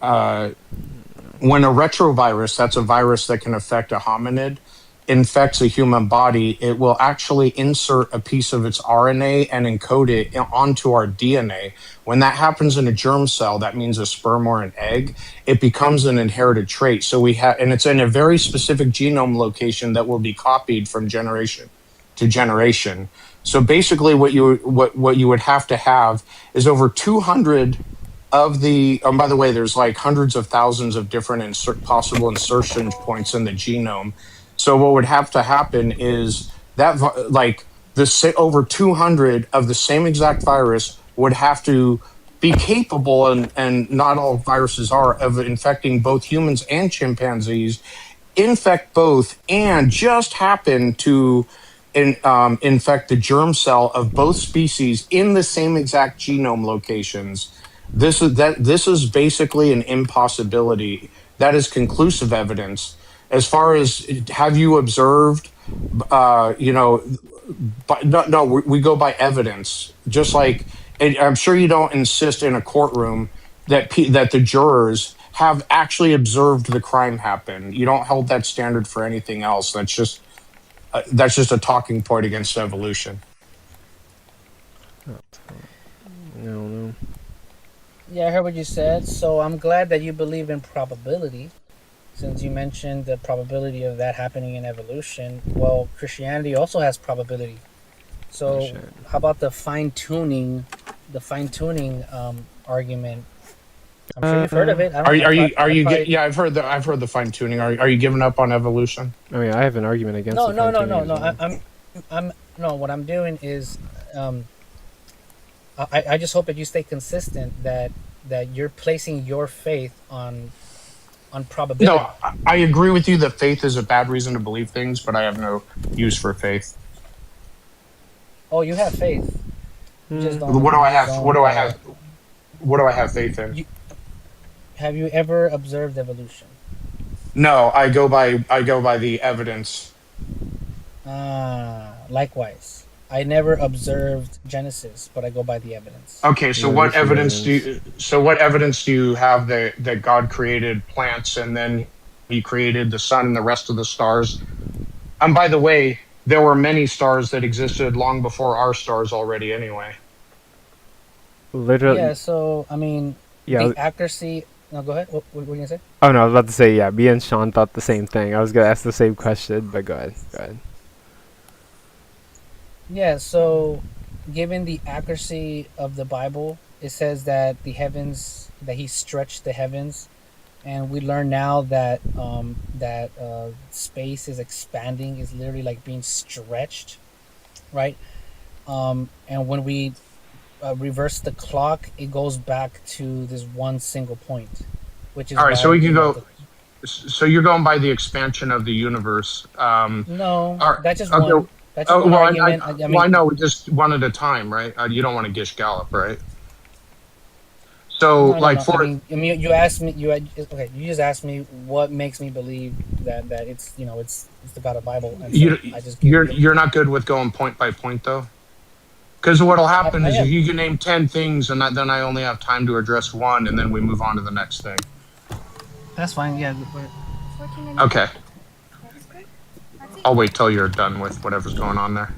when a retrovirus, that's a virus that can affect a hominid, infects a human body, it will actually insert a piece of its RNA and encode it onto our DNA. When that happens in a germ cell, that means a sperm or an egg, it becomes an inherited trait. So we have, and it's in a very specific genome location that will be copied from generation to generation. So basically, what you would have to have is over 200 of the. By the way, there's like hundreds of thousands of different possible insertion points in the genome. So what would have to happen is that like over 200 of the same exact virus would have to be capable, and not all viruses are, of infecting both humans and chimpanzees, infect both, and just happen to infect the germ cell of both species in the same exact genome locations. This is basically an impossibility. That is conclusive evidence. As far as have you observed, you know, but no, we go by evidence. Just like, and I'm sure you don't insist in a courtroom that the jurors have actually observed the crime happen. You don't hold that standard for anything else. That's just a talking point against evolution. No. Yeah, I heard what you said. So I'm glad that you believe in probability, since you mentioned the probability of that happening in evolution. Well, Christianity also has probability. Oh, So shit. how about the fine tuning argument? I'm sure you've heard of it. I don't. Are I you probably yeah, I've heard the fine tuning. Are you giving up on evolution? I mean, I have an argument against no the no fine no tuning no as no. well. I'm no. What I'm doing is, um, I just hope that you stay consistent. That you're placing your faith on probability. No, I agree with you that faith is a bad reason to believe things, but I have no use for faith. Oh, you have faith. You just Hmm. don't. What do You I just have? What don't. do I have? What do I have faith in? You, have you ever observed evolution? No, I go by the evidence. Ah, likewise. I never observed Genesis, but I go by the evidence. Okay, so Yeah, there's the evidence. what evidence do you have that God created plants and then he created the sun and the rest of the stars? And by the way, there were many stars that existed long before our stars already anyway. Yeah, Literally, so I mean, yeah. the accuracy. No, go ahead. What were you gonna say? Oh no, I was about to say yeah. Me and Sean thought the same thing. I was gonna ask the same question, but go ahead. Go ahead. Yeah, so given the accuracy of the Bible, it says that that He stretched the heavens, and we learn now that space is expanding, is literally like being stretched, right? And when we reverse the clock, it goes back to this one single point, which is All right, so why we can you know go. So you're going by the expansion of the universe. no, All right, that's just okay. one. That's just Oh one well, argument. I well, I mean, know just one at a time, right? You don't want to gish gallop, right? So, no, no, like no. for I mean, you asked me. Okay. You just asked me what makes me believe that it's it's the God of Bible, and so you, I just give you. you're not good with going point by point though, because what'll happen I is am. you can name 10 things, and then I only have time to address one, and then we move on to the next thing. That's fine. Yeah. Okay, I'll wait till you're done with whatever's going on there.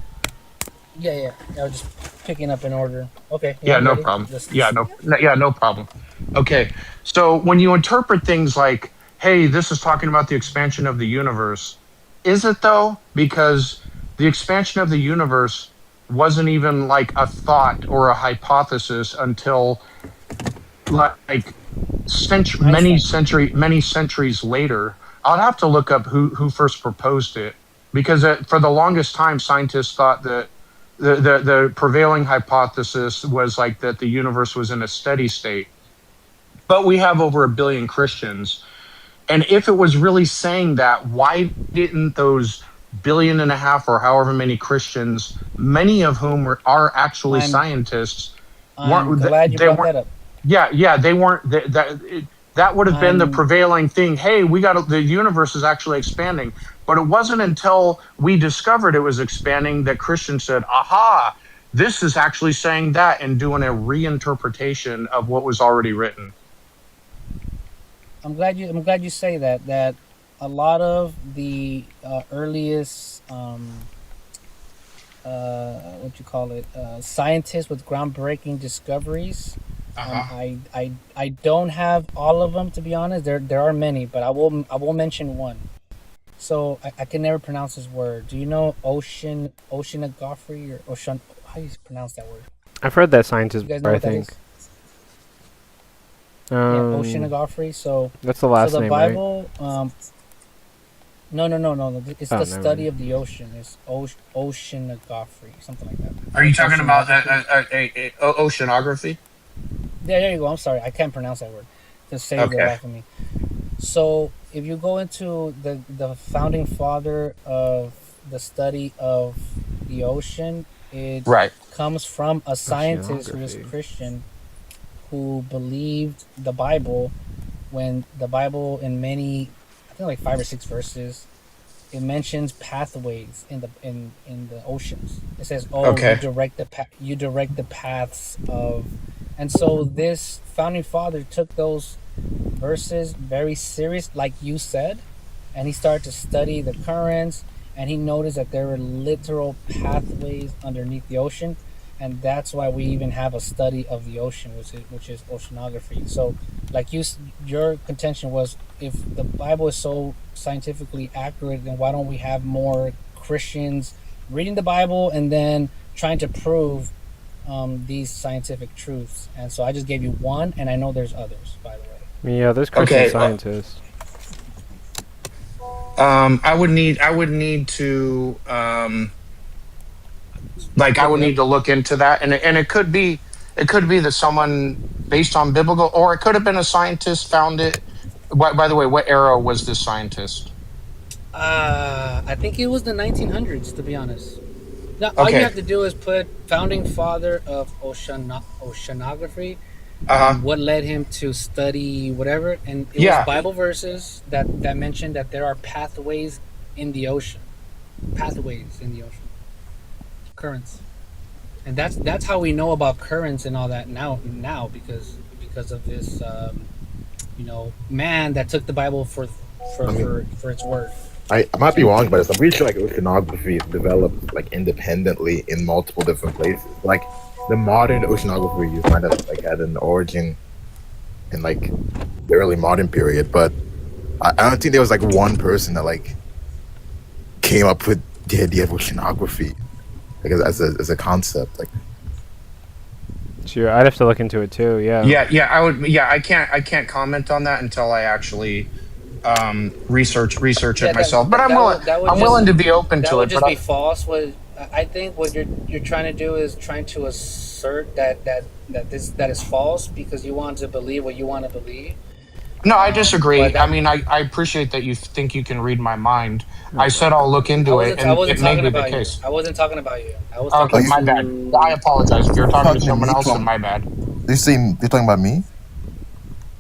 Yeah. I was just picking up an order. Okay. Yeah, Yeah, I'm no ready. problem. Yeah, no problem. Okay, so when you interpret things like, "Hey, this is talking about the expansion of the universe," is it though? Because the expansion of the universe wasn't even like a thought or a hypothesis until like Einstein. many centuries later. I'd have to look up who first proposed it, because for the longest time scientists thought that the prevailing hypothesis was like that the universe was in a steady state. But we have over a billion Christians, and if it was really saying that, why didn't those billion and a half or however many Christians, many of whom are actually I'm scientists, I'm weren't glad you they brought weren't that up. yeah, they weren't that would have been the I'm prevailing thing. Hey, the universe is actually expanding. But it wasn't until we discovered it was expanding that Christians said, aha, this is actually saying that, and doing a reinterpretation of what was already written. I'm glad you say that a lot of the earliest what you call it scientists with groundbreaking discoveries. Uh-huh. I don't have all of them, to be honest. There are many, but I will mention one. So I can never pronounce this word. Do you know oceanography or ocean? How do you pronounce that word? I've heard that scientist You guys know before, I what that think. is? Yeah, Um, oceanography. So that's the so last the name, right? Bible. No. It's Oh, the never study mind. of the ocean. It's oceanography, something like that. Are you talking about Oceanography. oceanography? There you go. I'm sorry, I can't pronounce that word to save the Okay. life of me. So if you go into the founding father of the study of the ocean, it Right. comes from a scientist who was Oceanography. Christian who believed the Bible when the Bible in many, I think like 5 or 6 verses, it mentions pathways in the oceans. It says, "Oh, Okay. you direct the paths of," and so this founding father took those verses very serious, like you said, and he started to study the currents, and he noticed that there were literal pathways underneath the ocean, and that's why we even have a study of the ocean, which is oceanography. So, like your contention was, if the Bible is so scientifically accurate, then why don't we have more Christians reading the Bible and then trying to prove these scientific truths? And so I just gave you one, and I know there's others, by the way. Yeah, there's Christian Okay. scientists. I would need to like I Look would it up. need to look into that, and it could be that someone based on biblical, or it could have been a scientist found it. By the way, what era was this scientist? I think it was the 1900s, to be honest. Now, all you Okay. have to do is put founding father of oceanography Uh and huh. what led him to study whatever, and it was Yeah. Bible verses that mentioned that there are pathways in the ocean, pathways in the ocean, currents, and that's how we know about currents and all that now because of this man that took the Bible I mean, for its word. I might be wrong about this. I'm pretty sure like oceanography is developed like independently in multiple different places. Like the modern oceanography you find that like had an origin in like the early modern period, but I don't think there was like one person that like came up with the idea of oceanography like as a concept. Like Sure, I'd have to look into it too. Yeah. Yeah. I would. Yeah. I can't comment on that until I actually research it Yeah, myself. But I'm willing. that would I'm just willing to be open that to would it. But just be false. What I think what you're trying to do is trying to assert that is false because you want to believe what you want to believe. no, I But disagree. I that mean, I appreciate that you think you can read my mind. I Okay. said I'll look into it, I and wasn't it may talking be the about you. case. I wasn't talking about you. I was Okay, talking are you my bad. I to apologize. If you're talking to talking to someone me else, then from? my bad. You're talking about me?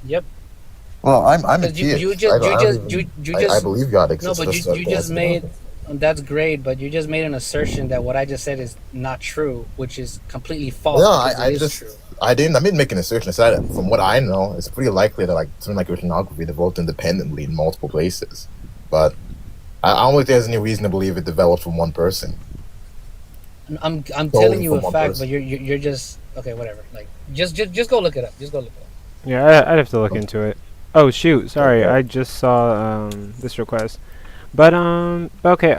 yep. Well, I'm a Because theist. I don't even I believe God no, exists. but That's what you they just asked about. made that's great, but you just made an assertion that what I just said is not true, which is completely No, false because it I is just true. I didn't make an assertion. I said that from what I know, it's pretty likely that like something like oceanography developed independently in multiple places. But I don't think there's any reason to believe it developed from one person, I'm telling solely you a from one fact, but person. you're just okay. Whatever. Like just go look it up. Just go look it up. Yeah, I'd have to look into it. Oh shoot, sorry, Okay. I just saw this request. But okay,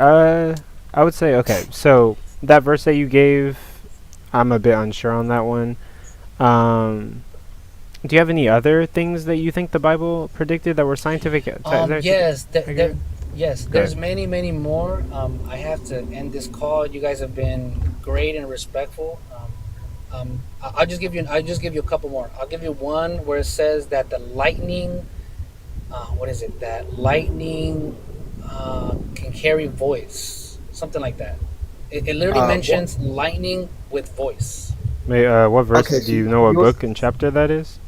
I would say okay. So that verse that you gave, I'm a bit unsure on that one. Um, do you have any other things that you think the Bible predicted that were Yes, accurate? yes. Okay. There's many more. I have to end this call. You guys have been great and respectful. I'll just give you a couple more. I'll give you one where it says that the lightning. What is it? That lightning can carry voice, something like that. It literally What? mentions lightning with voice. What verse? Okay, Do so you know what you're book and chapter that is?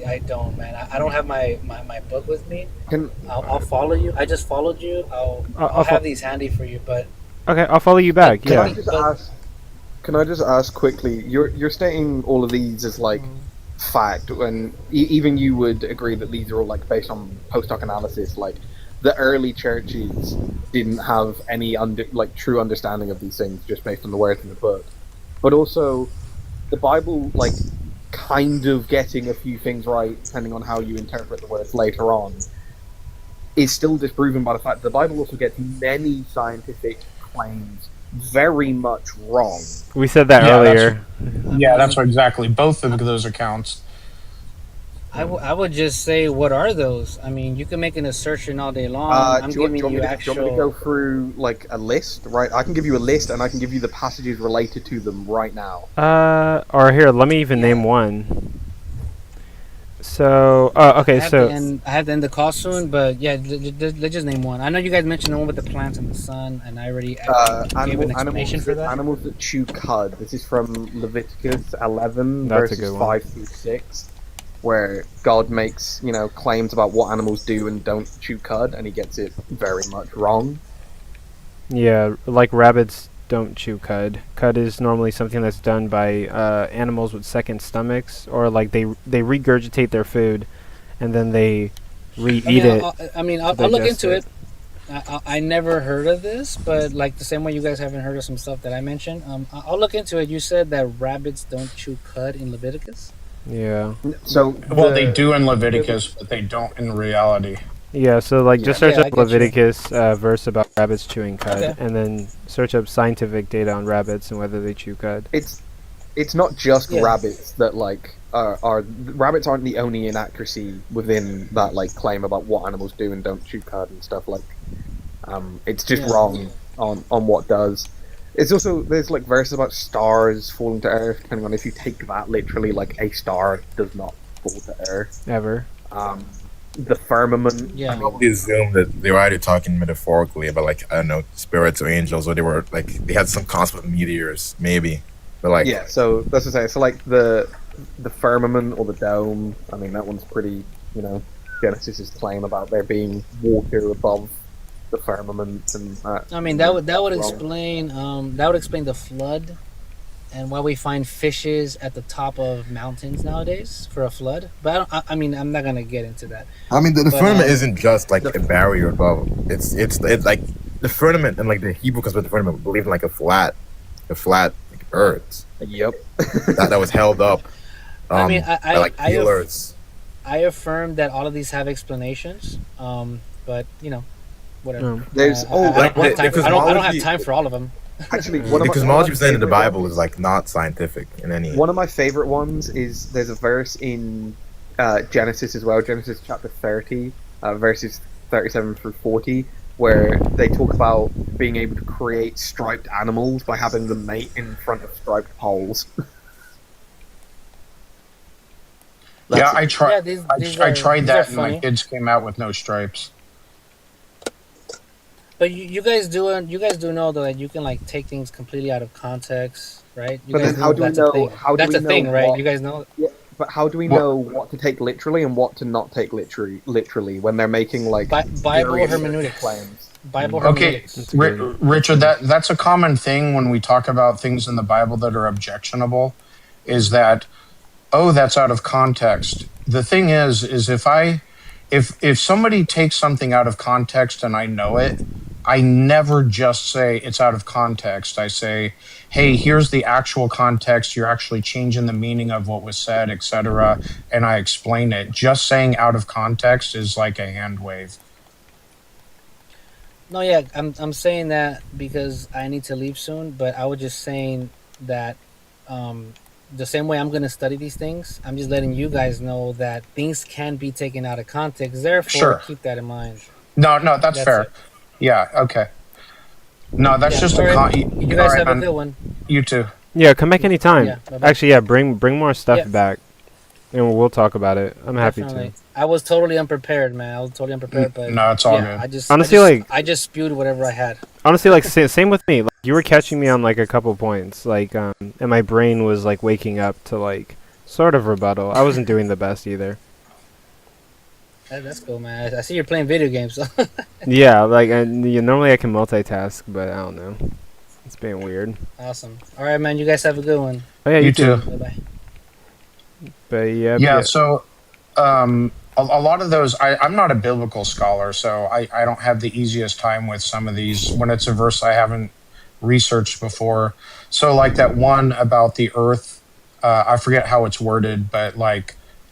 I don't, man. I don't have my book with me. can I'll follow you. I just followed you. I'll I'll have these handy for you. okay, I'll follow you But back. can but I Yeah. the just but ask? Can I just ask quickly? You're stating all of these as like fact, and even you would agree that these are all like based on post hoc analysis. Like the early churches didn't have any like true understanding of these things just based on the words in the book, but also the Bible like kind of getting a few things right depending on how you interpret the words later on. is still disproven by the fact that the Bible also gets many scientific claims very much wrong. We said that Yeah, earlier. Yeah, that's what exactly. Both of those accounts. I would just say, what are those? I mean, you can make an assertion all day long. I'm Do you, giving want you me to, do you want me to go actual. through like a list? Right, I can give you a list, and I can give you the passages related to them right now. Or here, let me even name Yeah. one. So, okay, so I have to end the call soon, but yeah, let's just name one. I know you guys mentioned the one with the plants and the sun, and I already gave an explanation for that. Animals that chew cud. This is from Leviticus 11 That's a verses good one. 5-6, where God makes claims about what animals do and don't chew cud, and he gets it very much wrong. yeah, like rabbits don't chew cud. Cud is normally something that's done by animals with second stomachs, or like they regurgitate their food, and then they re-eat it. I'll look digest into it. I never heard of this, but like the same way you guys haven't heard of some stuff that I mentioned, I'll look into it. You said that rabbits don't chew cud in Leviticus. Yeah. So Well, they do in Leviticus, but they don't in reality. Yeah, so like just search Yeah, I up get you. Leviticus verse about rabbits chewing cud, Okay. and then search up scientific data on rabbits and whether they chew cud. it's not just Yeah. rabbits that are rabbits aren't the only inaccuracy within that claim about what animals do and don't chew cud and stuff it's just Yeah. wrong on what does. It's also there's verses about stars falling to earth, depending on if you take that literally, a star does not fall to earth. Ever. The firmament. Yeah. I mean, Probably assume that they were either talking metaphorically about I don't know, spirits or angels, or they were they had some concept of meteors, maybe. But yeah, so that's what I'm saying. So the firmament or the dome. I mean, that one's pretty. Genesis's claim about there being water above the firmament, and I mean that would wrong. explain the flood, and why we find fishes at the top of mountains nowadays for a flood. But I mean, I'm not gonna get into that. I mean, the But, firmament isn't just a barrier above. It's like the firmament, and the Hebrew concept of the firmament believed in a flat earth Yep. that was held up. I mean, by pillars. I affirm that all of these have explanations. But whatever. There's I don't have time the I don't have cosmology- time for all of them. actually The cosmology presented in the Bible is not scientific in any. One of my favorite ones is there's a verse in Genesis as well, Genesis chapter 30, verses 37 through 40, where they talk about being able to create striped animals by having them mate in front of striped poles. Yeah, I tried. Yeah, these I are- tried these that, are and my funny. kids came out with no stripes. But you guys do know though that you can take things completely out of context, right? You But guys then how do we that's a know? thing. How do That's we a know thing, right? what- You guys know. Yeah, but how do we What- know what to take literally and what to not take literally when they're making Bible various hermeneutics. claims? Bible Okay, hermeneutics. That's good. Richard, that's a common thing when we talk about things in the Bible that are objectionable, is that, oh, that's out of context. The thing is if somebody takes something out of context and I know it, I never just say it's out of context. I say, hey, here's the actual context. You're actually changing the meaning of what was said, etc. And I explain it. Just saying out of context is like a hand wave. No, yeah, I'm saying that because I need to leave soon. But I was just saying that the same way I'm going to study these things, I'm just letting you guys know that things can be taken out of context. Therefore, Sure. keep that in mind. No, that's fair. it. Yeah, okay. No, that's Yeah, just all a right. con. You guys have a Alright, good one. You too. Yeah, come back anytime. Yeah, bye-bye. Actually, yeah, bring more stuff Yeah. back, and we'll talk about it. I'm happy Definitely. to. I was totally unprepared, man. I was totally unprepared, but No, it's all yeah, good. Honestly, I just spewed whatever I had. Honestly, same with me. Like, you were catching me on a couple points, and my brain was waking up to sort of rebuttal. I wasn't doing the best either. That's cool, man. I see you're playing video games. So. Yeah, normally I can multitask, but I don't know. It's being weird. Awesome. All right, man. You guys have a good one. Oh yeah, You too. Bye bye. But yeah, Yeah, so a lot of those, I'm not a biblical scholar, so I don't have the easiest time with some of these when it's a verse I haven't researched before. So like that one about the earth, I forget how it's worded, but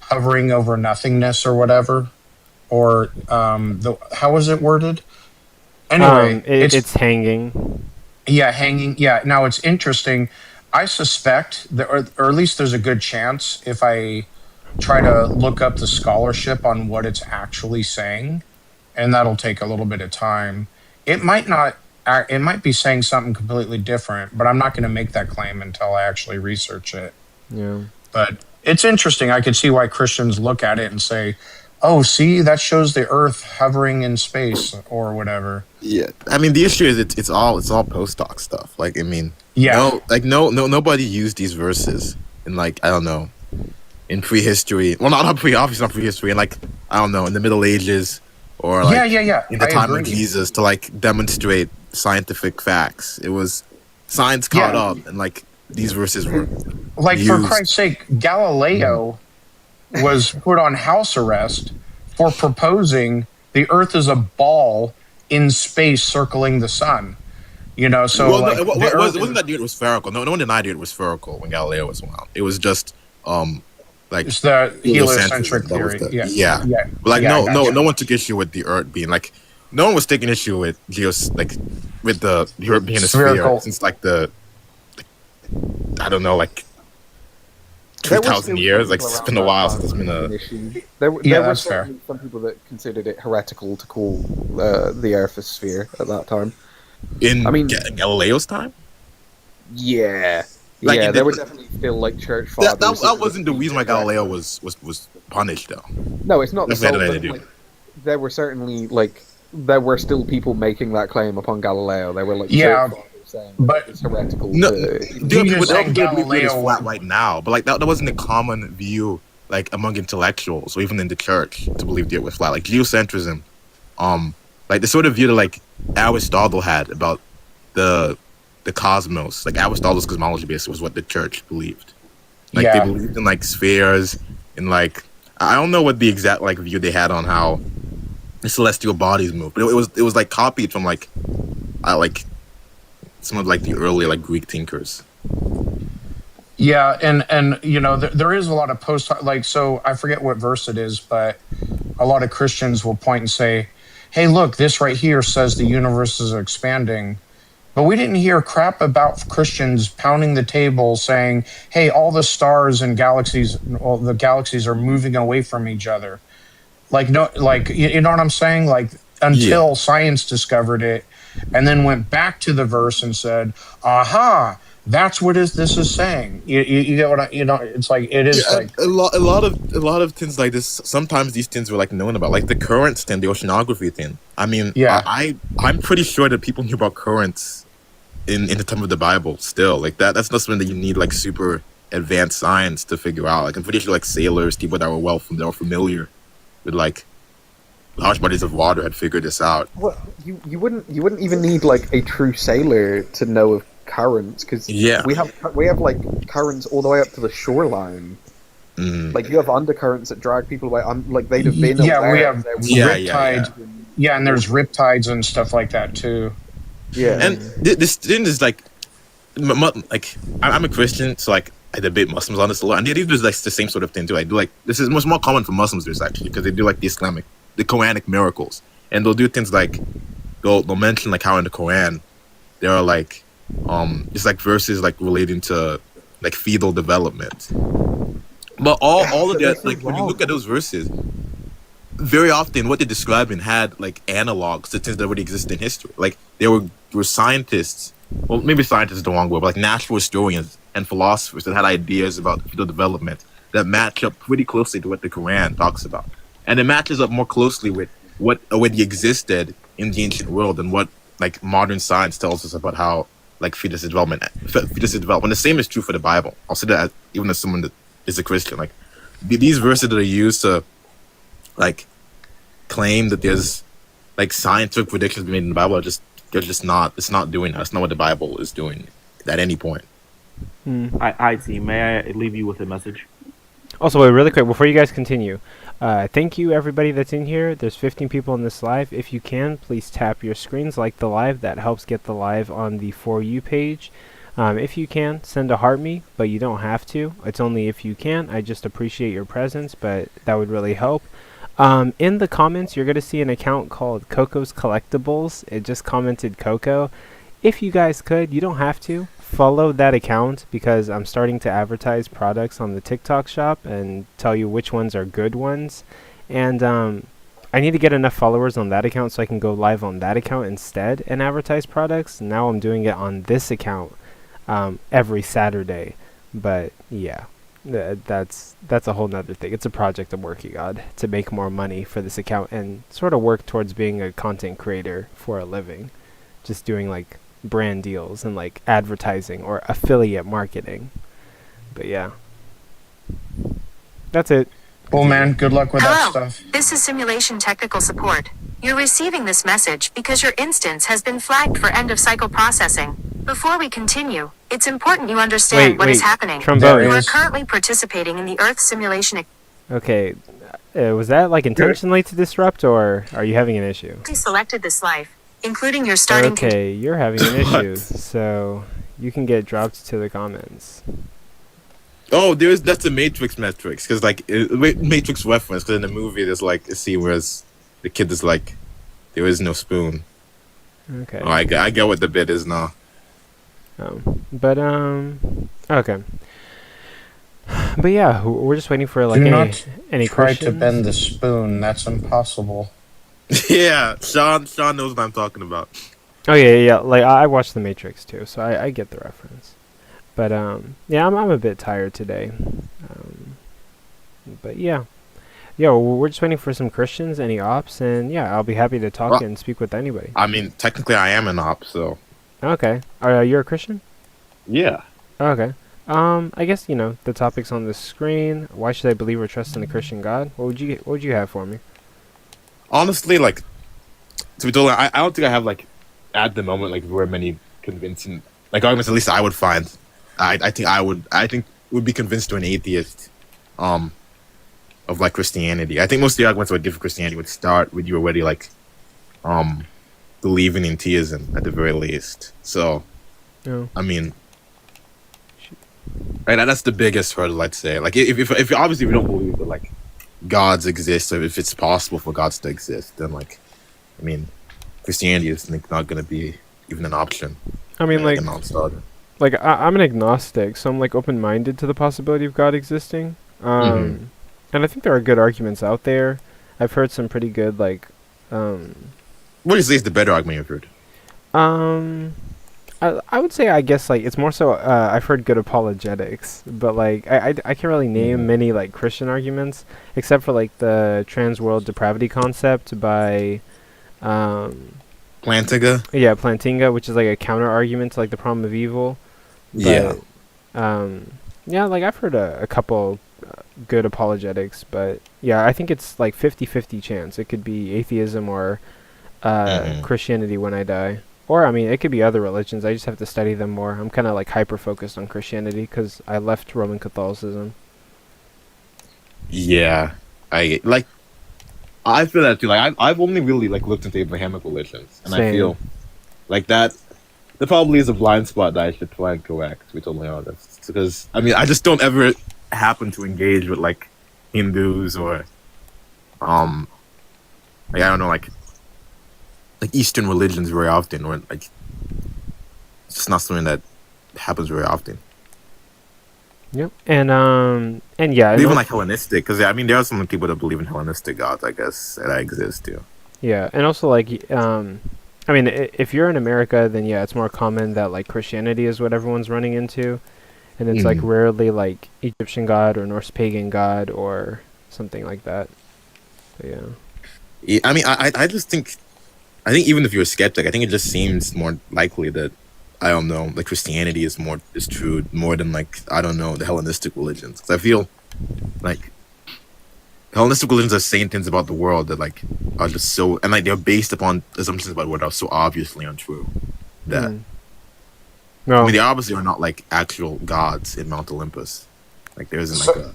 hovering over nothingness or whatever, or the how was it worded? Anyway, It's hanging. yeah, hanging. Yeah. Now it's interesting. I suspect that, or at least there's a good chance if I try to look up the scholarship on what it's actually saying, and that'll take a little bit of time. It might not. It might be saying something completely different, but I'm not going to make that claim until I actually research it. Yeah. But it's interesting. I could see why Christians look at it and say, "Oh, see, that shows the Earth hovering in space or whatever." Yeah, I mean the issue is it's all post-doc stuff. Like I mean, Yeah, nobody used these verses in like I don't know in prehistory. Well, obviously not prehistory. In like I don't know in the Middle Ages or like yeah. in the I time agree. of Jesus to like demonstrate scientific facts. It was science caught Yeah. up, and like these verses were Like for used. Christ's sake, Galileo was put on house arrest for proposing the Earth is a ball in space circling the sun. You know, so Well, no, like the it Earth wasn't that dude was spherical. No one denied it was spherical when Galileo was around. It was just like it's the heliocentric heliocentrism. That was theory. the Yeah, yeah. But like yeah. I gotcha. no one took issue with the Earth being like no one was taking issue with with the Earth being a sphere Spherical. since like the I don't know like There were 2,000 still years. Like people it's around been a that while time since there's been with a an issue. There Yeah, were that's fair. certainly some people that considered it heretical to call the Earth a sphere at that time. in I mean- Galileo's time. Yeah, Like, yeah, it there were didn't- definitely still like church fathers. That wasn't the reason why Galileo was punished though. No, it's not the That's what sole. they had But, to do. like, there were certainly there were still people making that claim upon Galileo. There were like Yeah, church fathers saying but- it's heretical. No, to, dude, just people saying don't believe it is Galileo- flat right now, but like that wasn't a common view like among intellectuals or even in the church to believe the Earth was flat. Like geocentrism, like the sort of view that like Aristotle had about the cosmos, like Aristotle's cosmology basically was what the church believed. Like Yeah. they believed in like spheres and like I don't know what the exact like view they had on how the celestial bodies move, but it was like copied from like some of like the early like Greek thinkers. Yeah, and you know there is a lot of post like so I forget what verse it is, but a lot of Christians will point and say, "Hey, look, this right here says the universe is expanding." But we didn't hear crap about Christians pounding the table saying, "Hey, all the stars and galaxies, all the galaxies are moving away from each other." Like no, like you know what I'm saying? Like until science discovered it, and then went back to the verse and said, "Aha, that's what this is saying." You get what I It's like it is like a lot of things like this. Sometimes these things were like known about, like the currents thing, the oceanography thing. I mean, Yeah. I'm pretty sure that people knew about currents in the time of the Bible. Still, like that's not something that you need like super advanced science to figure out. Like I'm pretty sure like sailors, people that were familiar with like large bodies of water had figured this out. well, you wouldn't even need like a true sailor to know of currents because Yeah. we have like currents all the way up to the shoreline. Mm. Like you have undercurrents that drag people away. Like they'd have been. Yeah, aware we have there was- riptide. Yeah, and there's riptides and stuff like that too. Yeah, And this thing is like, like I'm a Christian, so like I debate Muslims on this a lot, and they do like the same sort of thing too. I do like this is much more common for Muslims this actually because they do like the Quranic miracles, and they'll do things like they'll mention like how in the Quran there are like just like verses like relating to like fetal development, but all of that like when you look at those verses. Very often, what they're describing had like analogs to things that already exist in history. Like there were scientists, well, maybe scientists is the wrong word, but like natural historians and philosophers that had ideas about fetal development that match up pretty closely to what the Quran talks about, and it matches up more closely with what already existed in the ancient world and what like modern science tells us about how like fetus development. And the same is true for the Bible. I'll say that even as someone that is a Christian, like these verses that are used to like claim that there's like scientific predictions made in the Bible they're just not. It's not doing that. It's not what the Bible is doing at any point. I see. May I leave you with a message? Also, wait, really quick, before you guys continue, thank you everybody that's in here. There's 15 people in this live. If you can, please tap your screens like the live. That helps get the live on the For You page. If you can, send a heart me, but you don't have to. It's only if you can. I just appreciate your presence, but that would really help. In the comments, you're gonna see an account called Coco's Collectibles. It just commented Coco. If you guys could, you don't have to follow that account because I'm starting to advertise products on the TikTok shop and tell you which ones are good ones. And I need to get enough followers on that account so I can go live on that account instead and advertise products. Now I'm doing it on this account every Saturday. But yeah, that's a whole nother thing. It's a project I'm working on to make more money for this account and sort of work towards being a content creator for a living. Just doing like brand deals and like advertising or affiliate marketing. But yeah, that's it. Cool, man. Good luck with that Hello, stuff. this is Simulation Technical Support. You're receiving this message because your instance has been flagged for end-of-cycle processing. Before we continue, it's important you understand what is happening. Trombone. You are currently participating in the Earth simulation. Okay, was that like intentionally to disrupt, or are you having an issue? You selected this life, including your starting. Okay, you're having an issue, so you can get dropped to the comments. Oh, that's the Matrix metrics, because like Matrix reference. Because in the movie, there's like a scene where the kid is like, there is no spoon. Okay. Oh, I get what the bit is now. But okay. But yeah, we're just waiting for like any Try questions. to bend the spoon. That's impossible. Yeah, Sean knows what I'm talking about. Oh yeah. Like I watched The Matrix too, so I get the reference. But yeah, I'm a bit tired today. But yeah, we're just waiting for some Christians, any ops, and yeah, I'll be happy to talk and speak with anybody. I mean, technically, I am an op, so. Okay, you're a Christian? Yeah. Okay. I guess the topic's on the screen. Why should I believe or trust in a Christian God? What would you have for me? Honestly, like, to be totally, I don't think I have like, at the moment, like, very many convincing like arguments. At least I would find. I think would be convinced to an atheist, of like Christianity. I think most of the arguments I would give for Christianity would start with you already like, believing in theism at the very least. So, I mean, right, that's the biggest hurdle, I'd say. Like, if obviously we don't believe that like gods exist, or if it's possible for gods to exist, then like, I mean, Christianity is like, not going to be even an option. I mean, like, a non-starter. Like I'm an agnostic, so I'm like open-minded to the possibility of God existing. And I think there are good arguments out there. I've heard some pretty good like. What do you say is the better argument you've heard? I would say I guess like it's more so I've heard good apologetics, but like I can't really name many like Christian arguments except for like the trans world depravity concept by Plantinga? Yeah, Plantinga, which is like a counter argument to like the problem of evil. But, yeah, like I've heard a couple good apologetics, but yeah, I think it's like 50-50 chance. It could be atheism or Christianity when I die. Or, I mean, it could be other religions. I just have to study them more. I'm kind of like hyper-focused on Christianity because I left Roman Catholicism. Yeah. I feel that too. Like, I've only really like looked into Abrahamic religions, and Same. I feel like that probably is a blind spot that I should try and correct, to be totally honest. Because, I mean, I just don't ever happen to engage with, like, Hindus or, like, I don't know, like Eastern religions very often, or, like, it's just not something that happens very often. Yep. And yeah. Even, like, Hellenistic, because, I mean, there are some people that believe in Hellenistic gods, I guess, that exist, too. Yeah, and also, like, I mean, if you're in America, then yeah, it's more common that like Christianity is what everyone's running into, and it's like rarely like Egyptian god or Norse pagan god or something like that. But, yeah. I mean, I just think, even if you're a skeptic, I think it just seems more likely that, I don't know, like Christianity is true more than like, I don't know, the Hellenistic religions. 'Cause I feel like Hellenistic religions are saying things about the world that like are just so, and like they're based upon assumptions about what are so obviously untrue that No. I mean they obviously are not like actual gods in Mount Olympus. Like there isn't like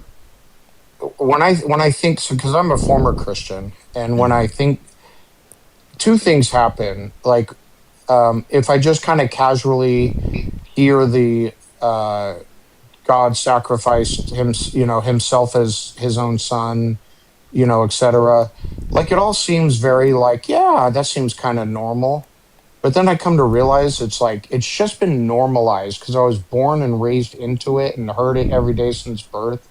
when I think, so because I'm a former Christian, and when I think, two things happen. Like if I just kind of casually hear the God sacrificed himself as his own son, etc. Like it all seems very like, yeah, that seems kind of normal. But then I come to realize it's like it's just been normalized because I was born and raised into it and heard it every day since birth.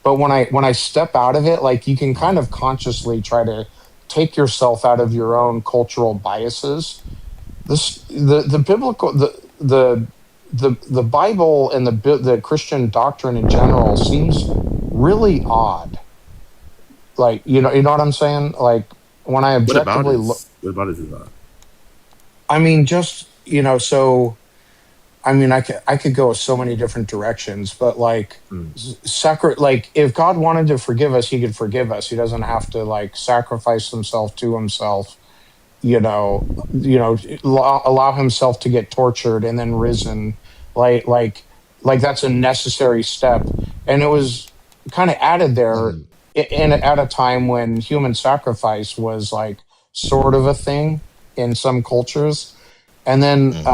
But when I step out of it, like you can kind of consciously try to take yourself out of your own cultural biases. The biblical the Bible and the Christian doctrine in general seems really odd. Like you know what I'm saying? Like when I What about objectively look, is what about is that? I mean, just so I mean, I could go so many different directions, but like Hmm. like if God wanted to forgive us, he could forgive us. He doesn't have to like sacrifice himself to himself, allow himself to get tortured and then risen. Like like like that's a necessary step. And it was kind of added there Hmm. at a time when human sacrifice was like sort of a thing in some cultures. And then Hmm.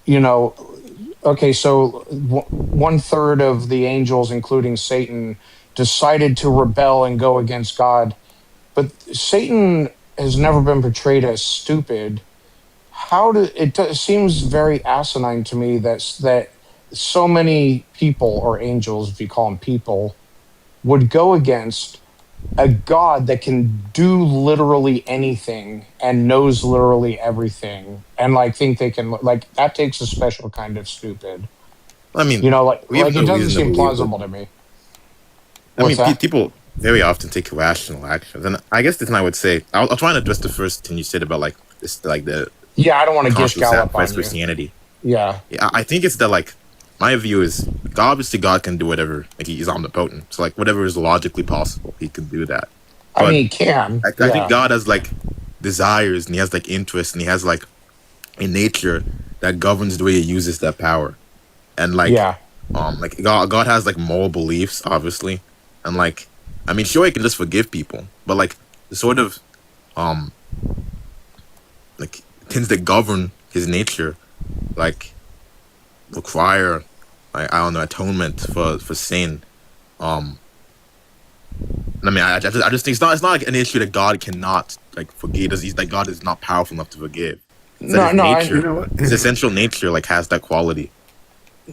you know okay, so one third of the angels, including Satan, decided to rebel and go against God. But Satan has never been portrayed as stupid. It seems very asinine to me that so many people or angels, if you call them people, would go against a God that can do literally anything and knows literally everything and like think they can like that takes a special kind of stupid. I mean, we have Like it no doesn't reason to seem believe that. plausible to me. I What's mean, that? people very often take irrational actions, and I guess the thing I would say, I'll try and address the first thing you said about like this, like Yeah, I don't want the to gish concept of gallop sacrifice on you. Christianity. Yeah. Yeah, I think it's that like my view is God, obviously God can do whatever, like he's omnipotent, so like whatever is logically possible, he can do that. I But mean, it can. I think Yeah. God has like desires and he has like interests and he has like a nature that governs the way he uses that power. And Yeah. like God has like moral beliefs, obviously. And like I mean sure he can just forgive people, but like the sort of um like things that govern his nature, like require like I don't know, atonement for sin. Um I mean I just think it's not like an issue that God cannot like forgive. He's like God is not powerful enough to forgive. It's that No, his no, You nature, know what? his essential nature, like has that quality.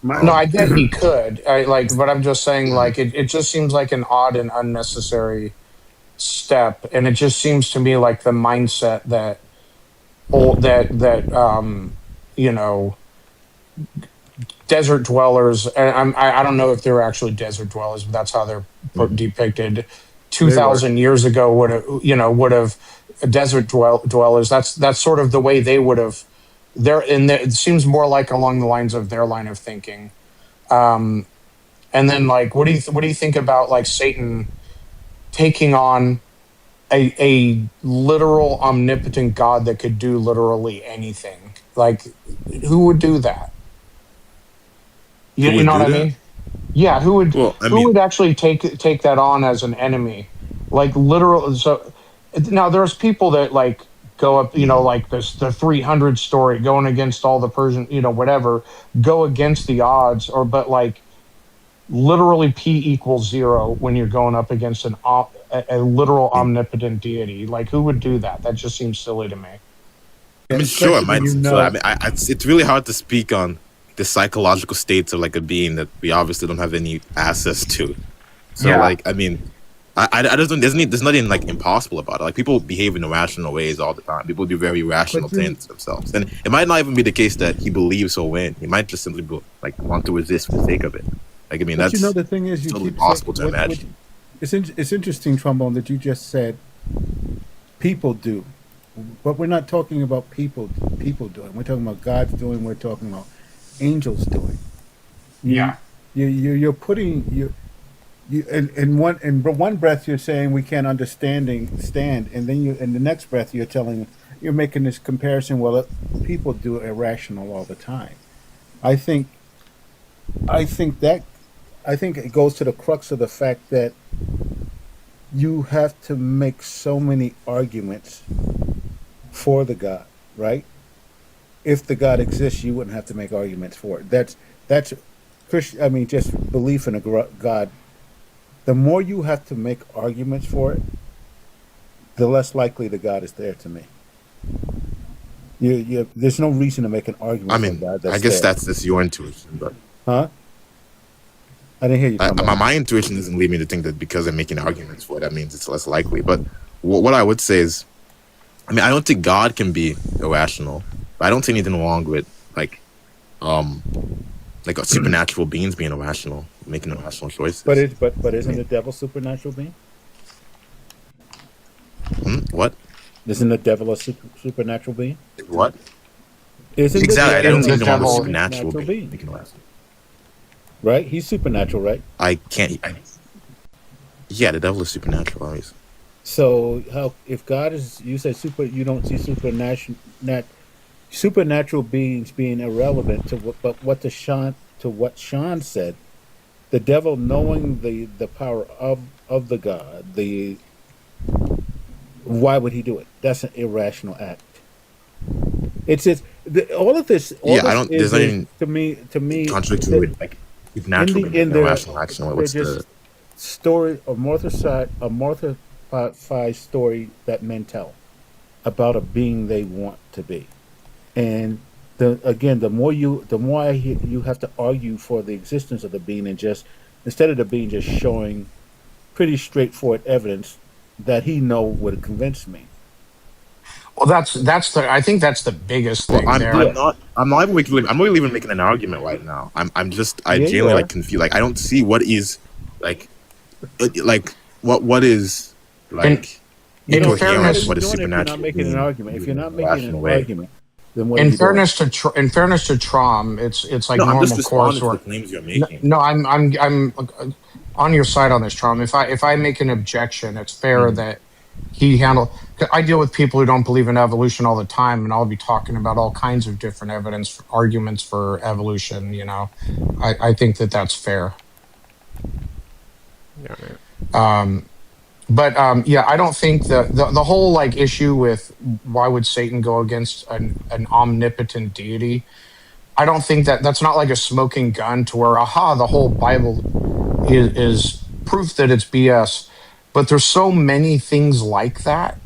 My no, I Um, get he could. I like, but I'm just saying, mhm. like, it just seems like an odd and unnecessary step, and it just seems to me like the mindset that you know desert dwellers. And I don't know if they're actually desert dwellers, but that's how they're Mhm. depicted. Two they were. thousand years ago would have desert dwellers. That's sort of the way they would have. It seems more like along the lines of their line of thinking. Um, and then like, what do you think about like Satan taking on a literal omnipotent God that could do literally anything? Like, who would do that? Who You would know what do I that? mean? Yeah, Well, I who mean, would actually take that on as an enemy? Like literal. So now there's people that like go up, like this the 300 story going against all the Persian, whatever, go against the odds, or but like literally p equals zero when you're going up against a literal I mean, omnipotent deity. Like who would do that? That just seems silly to me. I Yeah, mean, sure, it especially when might you seem so. I know. mean, it's really hard to speak on the psychological states of like a being that we obviously don't have any access to. So, Yeah. like, I mean, I just don't. There's nothing like impossible about it. Like, people behave in irrational ways all the time. People do very irrational But you, things themselves, and it might not even be the case that he believes he'll win. He might just simply be, like want to resist for the sake of it. Like, I mean, but you know, that's the thing is, you totally keep saying possible to what imagine. it's interesting, Trombone, that you just said people do, but we're not talking about people doing. We're talking about God's doing. We're talking about angels doing. You Yeah. you're putting you in one breath you're saying we can't understanding stand, and then you in the next breath you're making this comparison. Well, people do irrational all the time. I think I think that I think it goes to the crux of the fact that you have to make so many arguments for the God, right? If the God exists, you wouldn't have to make arguments for it. That's Christian. I mean, just belief in a God the more you have to make arguments for it, the less likely the God is there to me. There's no reason to make an argument I for a mean, God I that's guess there. that's your intuition, but Huh? I didn't hear you come back. my intuition doesn't lead me to think that because I'm making arguments for it, that means it's less likely. But what I would say is, I mean, I don't think God can be irrational. I don't see anything wrong with um a supernatural beings being irrational, making irrational choices. But isn't the devil supernatural being? What? Isn't the devil a supernatural being? What? Isn't Exactly. I don't And see the anything wrong with devil- supernatural being making irrational. Right? He's supernatural, right? I can't. Yeah, the devil is supernatural, obviously. So how if God is you say you don't see supernatural beings being irrelevant to what Sean said, the devil knowing the power of the God, why would he do it? That's an irrational act. It's just all of this. All Yeah, this I don't. is, There's nothing to me contradictory with supernatural being making irrational action. What's they're just story a mortified story that men tell about a being they want to be, and the more I hear, you have to argue for the existence of the being, and just instead of the being just showing pretty straightforward evidence that he know would convince me. Well, I think that's the biggest Well, thing I'm there. not I'm not even making an argument right now. I Yeah, you genuinely are. confused. Like I don't see what is like what is like In incoherent. fairness- What is If you're not supernatural? making an being argument, if you're in not a making rational an way. argument, then what are you doing? In fairness to Trom, it's like No, I'm normal just course. responding to Or the claims you're no, making. no, I'm on your side on this, Trom. If I make an objection, it's fair that he handle. 'Cause I deal with people who don't believe in evolution all the time, and I'll be talking about all kinds of different arguments for evolution. I think that's fair. Yeah, man. But I don't think the whole like issue with why would Satan go against an omnipotent deity. I don't think that's not like a smoking gun to where the whole Bible is proof that it's BS. But there's so many things like that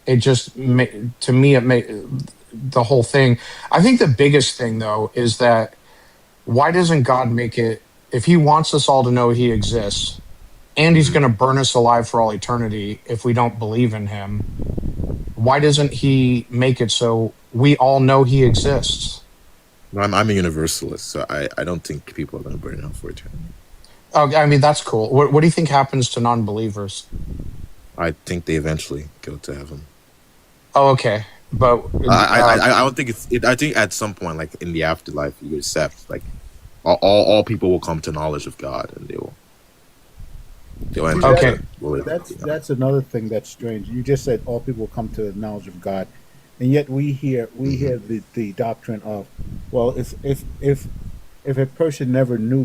it just to me it made the whole thing. I think the biggest thing though is that why doesn't God make it if He wants us all to know He exists? And He's going to burn us alive for all eternity if we don't believe in Him. Why doesn't He make it so we all know He exists? No, I'm a universalist, so I don't think people are going to burn out for eternity. Oh, I mean, that's cool. What do you think happens to non-believers? I think they eventually go to heaven. Oh, okay. But I don't think I think at some point, like in the afterlife, you accept like all people will come to knowledge of God, and they'll enter. Okay. That's another thing that's strange. You just said all people come to the knowledge of God, and yet we hear the doctrine of, well, if a person never knew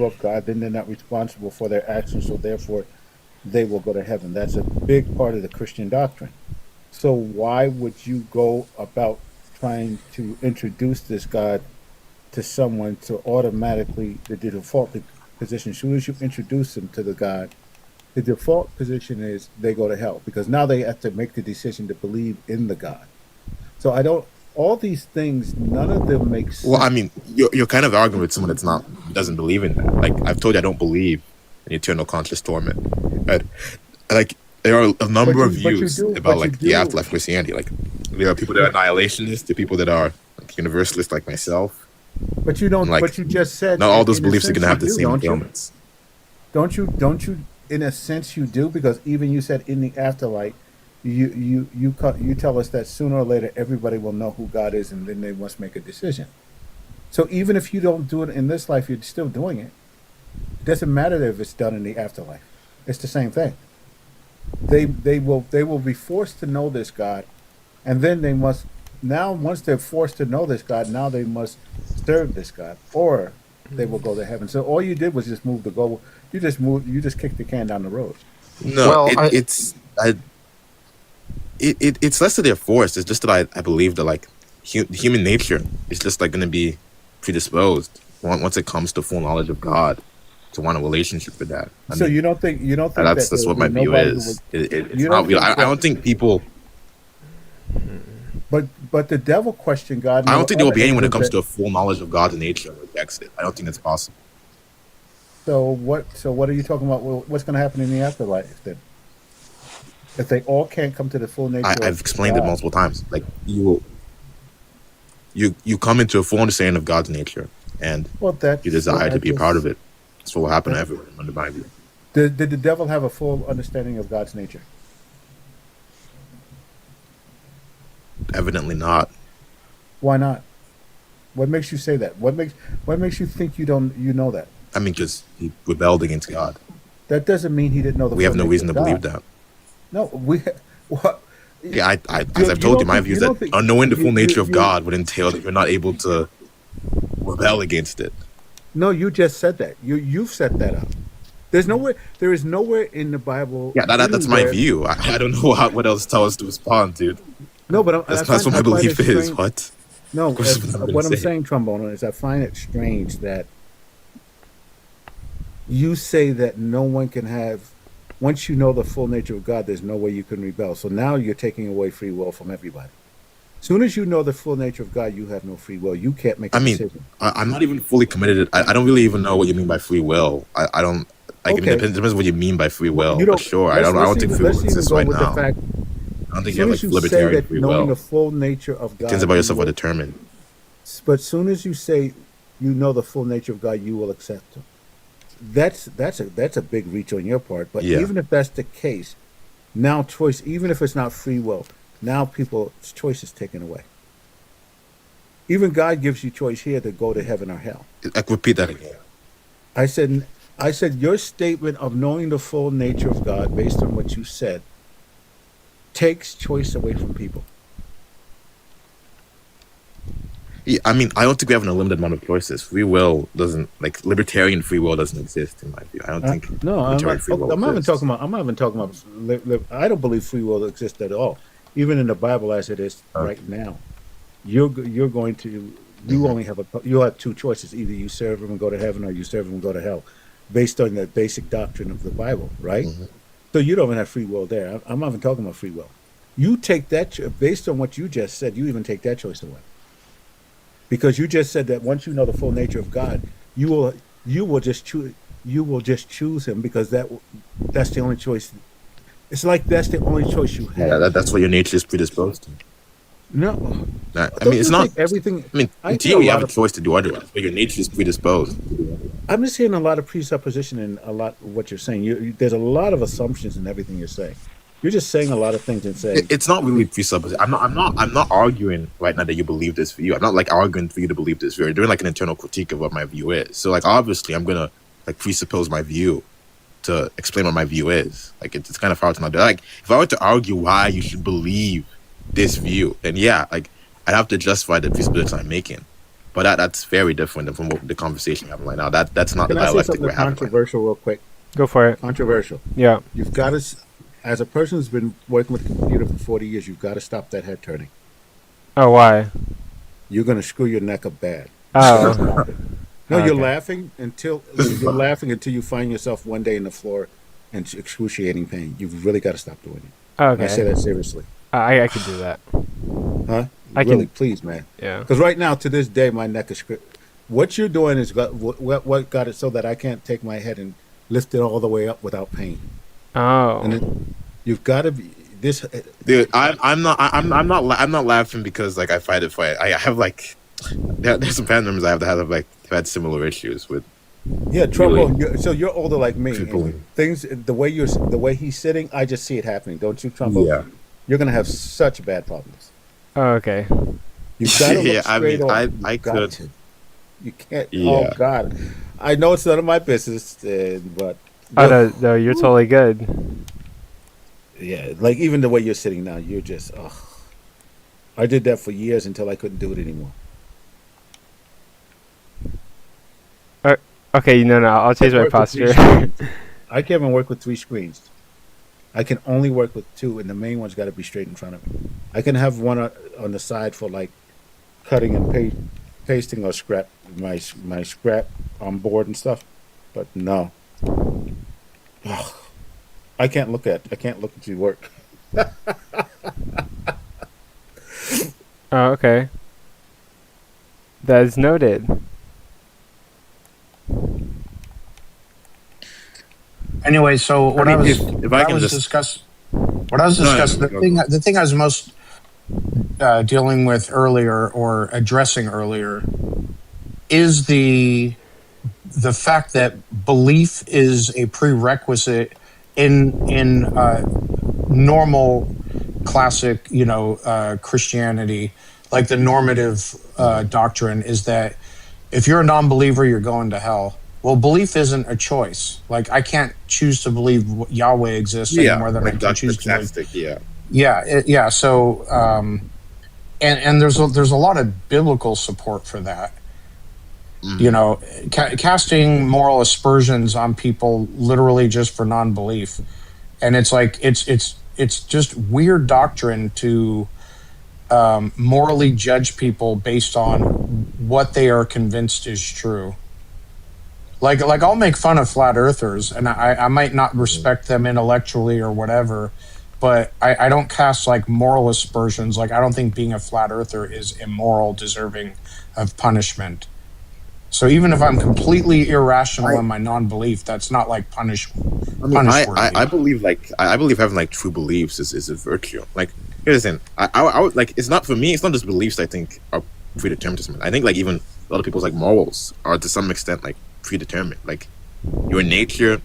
of God, then they're not responsible for their actions, so therefore they will go to heaven. That's a big part of the Christian doctrine. So why would you go about trying to introduce this God to someone to automatically the default position? As soon as you introduce them to the God, the default position is they go to hell because now they have to make the decision to believe in the God. So all these things, none of them make sense. Well, I mean, you're kind of arguing with someone doesn't believe in that. Like I've told you, I don't believe in eternal conscious torment. And like there are a number of views about like the afterlife Christianity. Like there are people that are annihilationists, there are people that are like, universalists like myself. But you don't. Like, but you just said not all those in a beliefs are sense going to have you the do, same don't you? elements. Don't you? In a sense, you do, because even you said in the afterlife, you tell us that sooner or later everybody will know who God is, and then they must make a decision. So even if you don't do it in this life, you're still doing it. It doesn't matter if it's done in the afterlife. It's the same thing. They will be forced to know this God, and then they must now once they're forced to know this God, now they must serve this God, or they will go to heaven. So all you did was just move the goal. You just kicked the can down the road. No, it's less that they're forced. It's just that I believe that like human nature is just like going to be predisposed once it comes to full knowledge of God. to want a relationship with that. I So mean, you don't think that's that there what would my be view nobody who would? is. It's You don't not real. think I that? don't think people. But the devil questioned God. I And don't the think there will other be anyone that angels comes that. to a full knowledge of God's nature and rejects it. I don't think that's possible. So what? So what are you talking about? Well, what's going to happen in the afterlife then? If they all can't come to the full nature I've of explained it God, multiple times. Like you come into a full understanding of God's nature, and well, you that's what desire I to be a part of just. it. That's what will happen to That, everyone under my view. did the devil have a full understanding of God's nature? Evidently not. Why not? What makes you say that? What makes you think you know that? I mean, because he rebelled against God. That doesn't mean he didn't know the We full have no nature reason of to believe God. that. No, we what? Yeah, You, as I've you told you, don't my think view is you don't that think unknowing the full nature of you God would entail that you're not able to rebel against it. no, you just said that. You've set that up. There is nowhere in the Bible Yeah, that's my anywhere. view. I don't know what else to tell us to respond, dude. No, but That's what I my find it belief is. strange. What? No, Of course, what I'm gonna what I'm say. saying, Trombone, is I find it strange that you say that no one can have. Once you know the full nature of God, there's no way you can rebel. So now you're taking away free will from everybody. As soon as you know the full nature of God, you have no free will. You can't make a I mean, decision. I'm not even fully committed. I don't really even know what you mean by free will. I don't like. I mean, it Okay, depends what you mean by free will. you But don't. sure, I don't think free will Let's even exists go right with the now. fact. I don't As think you have soon like as you say libertarian that free knowing the will. full nature of Things God, about you yourself are will. determined. But as soon as you say you know the full nature of God, you will accept Him. That's a big reach on your part. But Yeah. even if that's the case, now choice, even if it's not free will, now people's choice is taken away. Even God gives you choice here to go to heaven or hell. Like repeat that again. I said, your statement of knowing the full nature of God, based on what you said, takes choice away from people. Yeah, I mean, I don't think we have an unlimited amount of choices. Free will doesn't like libertarian free will doesn't exist in my view. I don't think No, libertarian free will I'm not even exists. talking about. I'm not even talking about. I don't believe free will exists at all, even in the Bible as it is right now. You're going to. You only have you'll have two choices: either you serve Him and go to heaven, or you serve Him and go to hell, based on the basic doctrine of the Bible, right? So you don't even have free will there. I'm not even talking about free will. You take that based on what you just said. You even take that choice away. Because you just said that once you know the full nature of God, you will just choose Him because that's the only choice. It's like that's the only choice you Yeah, have. that's what your nature is predisposed to. No, I don't mean, it's you not. think everything? I mean, I in hear a theory, you lot have a of. choice to do otherwise, but your nature is predisposed. I'm just hearing a lot of presupposition in a lot of what you're saying. There's a lot of assumptions in everything you're saying. You're just saying a lot of things and saying, It's not really presupposition. I'm not arguing right now that you believe this view. I'm not like arguing for you to believe this view. You're doing like an internal critique of what my view is. So like obviously I'm gonna like presuppose my view to explain what my view is. Like it's kind of hard to not do. Like if I were to argue why you should believe this view, then yeah, like I'd have to justify the presupposition I'm making. But that's very different than from what the conversation we're having right now. That's not the can I say dialectic something we're having right now. controversial real quick? Go for it. Controversial. Yeah. You've got to, as a person who's been working with a computer for 40 years, you've got to stop that head turning. Oh, why? You're going to screw your neck up bad. Oh. Stop it. No, Okay. you're laughing until you find yourself one day in the floor in excruciating pain. You've really got to stop doing it. And I say Okay. that seriously. I can do that. Huh? I Really, can. please, man. Yeah. Because right now, to this day, my neck is. What you're doing is what got it so that I can't take my head and lift it all the way up without pain. Oh. And then you've got to be this. Dude, I'm not laughing because like I fight it for it. I have like there's some family members I have like had similar issues with. Yeah, trouble. Really? So you're older like me. People- And things the way he's sitting, I just see it happening. Don't you, Trumbo? Yeah. You're gonna have such bad problems. Oh, okay. You've got to look Yeah, I straight mean, on. I You've got could. to. You can't. Yeah. Oh God, I know it's none of my business, but Oh, no, you're totally good. yeah, like even the way you're sitting now, you're just. Oh, I did that for years until I couldn't do it anymore. Okay, no, I'll change my Work with three posture. screens. I can't even work with 3 screens. I can only work with 2, and the main one's got to be straight in front of me. I can have one on the side for like cutting and pasting or scrap my scrap on board and stuff. But no, I can't look at you work. Oh, okay. That is noted. Anyway, so I mean, if I can just what I was no, discussing, no, go. the thing I was most dealing with earlier or addressing earlier is the fact that belief is a prerequisite in normal classic, Christianity. Like the normative doctrine is that if you're a non-believer, you're going to hell. Well, belief isn't a choice. Like I can't choose to believe Yahweh exists any Yeah, more than I like can that's choose to believe. fantastic. Yeah. Yeah. So, and there's a lot of biblical support for that. Mhm. Casting moral aspersions on people literally just for non-belief, and it's like it's just weird doctrine to morally judge people based on what they are convinced is true. Like I'll make fun of flat earthers, and I might not respect them intellectually or whatever, but I don't cast like moral aspersions. Like I don't think being a flat earther is immoral, deserving of punishment. So even if I'm completely irrational in my non-belief, that's not like I mean, I punishworthy. believe I believe having like true beliefs is a virtue. Like here's the thing, I would like it's not for me. It's not just beliefs I think are predetermined. I think like even a lot of people's like morals are to some extent like predetermined. Like your nature,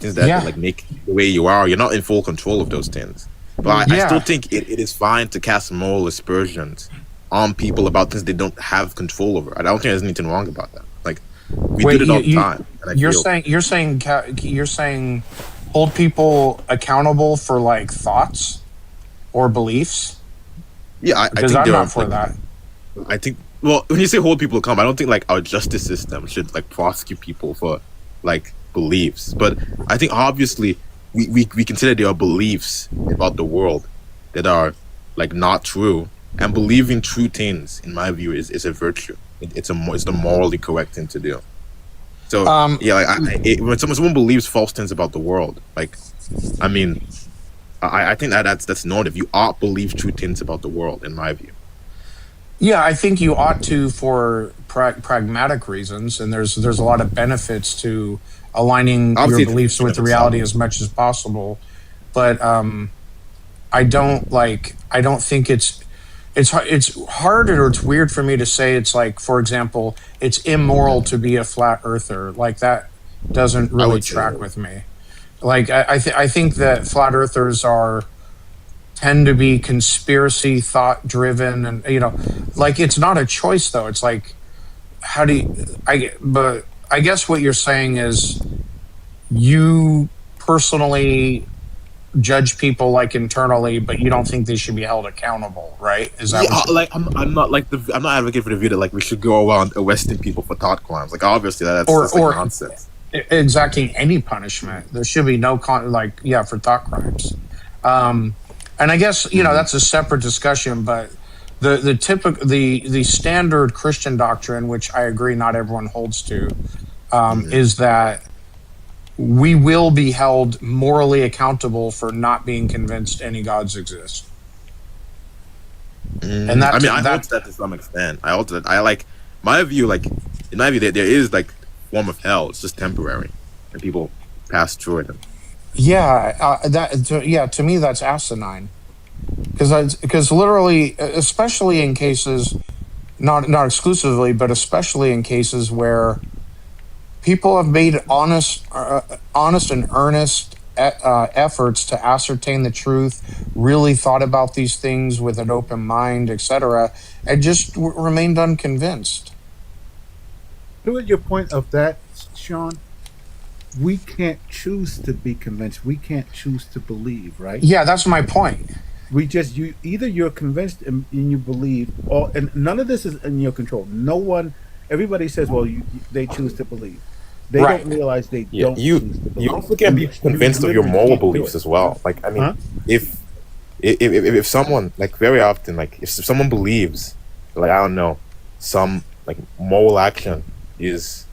things that like make you the way you are. You're not in full control of those things. But I still Yeah, think it is fine to cast moral aspersions on people about things they don't have control over. I don't think there's anything wrong about that. Like we do wait, it all the time, and I you're feel saying you're saying hold people accountable for like thoughts or beliefs? yeah, I Because think I'm there are not for like that. I think well, when you say hold people accountable, I don't think like our justice system should like prosecute people for like beliefs. But I think obviously we consider there are beliefs about the world that are like not true. And believing true things, in my view, is a virtue. It's the morally correct thing to do. So Um, yeah, like when someone believes false things about the world, like I mean, I think that's normative. You ought believe true things about the world, in my view. yeah, I think you ought to for pragmatic reasons, and there's a lot of benefits to aligning your Obviously, it's a beliefs virtue with in itself. reality as much as possible. But I don't think it's hard or it's weird for me to say it's like, for example, it's immoral to be a flat earther. Like that doesn't I really would say track with me. Like I think that flat earthers are tend to be conspiracy thought driven, and like it's not a choice though. It's like how do you, but I guess what you're saying is you personally judge people like internally, but you don't think they should be held accountable, right? Is that yeah, what you like I'm not like I'm not advocating for the view that like we should go around arresting people for thought crimes. Like obviously that's like or nonsense. exacting any punishment? There should be no for thought crimes. Um, and I guess that's a separate discussion, but the typical the standard Christian doctrine, which I agree not everyone holds to, is that we will be held morally accountable for not being convinced any gods exist. And I that mean, I hold that to that to some extent. I hold to that. I like my view. Like in my view, there is like form of hell. It's just temporary, and people pass through it. to me that's asinine, because literally, especially in cases, not exclusively, but especially in cases where people have made honest and earnest efforts to ascertain the truth, really thought about these things with an open mind, etc., and just remained unconvinced. To your point of that, Sean, we can't choose to be convinced. We can't choose to believe, right? Yeah, that's my point. We just you either you're convinced and you believe, or and none of this is in your control. No one, everybody says, well, they choose to believe. They Right. don't realize they Yeah, don't choose to believe. you also can be convinced of your literally moral can't do beliefs it. as well. Like I mean, Huh? if someone like very often like if someone believes like I don't know some like moral action is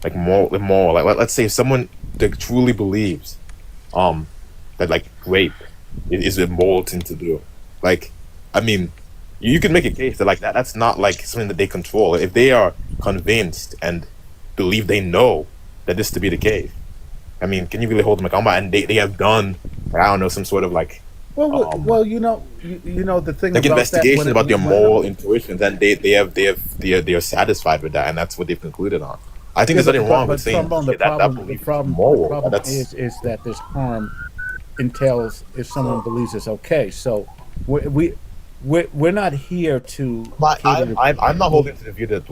like moral. Like let's say if someone that truly believes, that like rape is a moral thing to do. Like, I mean, you can make a case that like that's not like something that they control. If they are convinced and believe they know that this to be the case, I mean, can you really hold them accountable? And they have done, like, I don't know, some sort of like Well, you know the thing like about investigation that about their moral intuitions, and they are satisfied with that, and that's what they've concluded on. I think there's nothing wrong with saying Trombone, that belief is moral. the problem That's is that this harm entails if someone believes it's okay. So we're not here to. But cater to- I'm not holding to the view that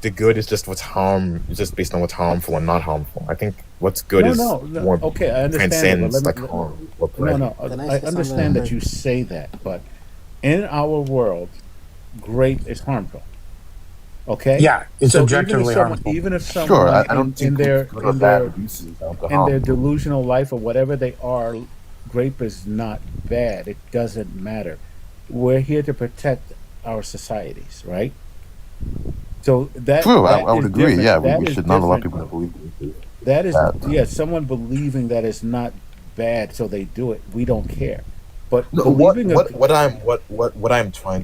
the good is just what's harm, is just based on what's harmful and not harmful. I think what's good is more okay, I understand. transcends like harm. Or pleasure. Can I I say understand something? that you say that, but in our world, grape is harmful. Okay. Yeah, it's So objectively harmful. even if someone Sure, I don't in think their good or bad reduces down to in their harm. delusional life or whatever they are, grape is not bad. It doesn't matter. We're here to protect our societies, right? So that True, that I would is agree. different. Yeah, That we is should not allow different. people to believe this. That is, bad. yeah, someone believing that it's not bad, so they do it. We don't care. But No, believing what I'm trying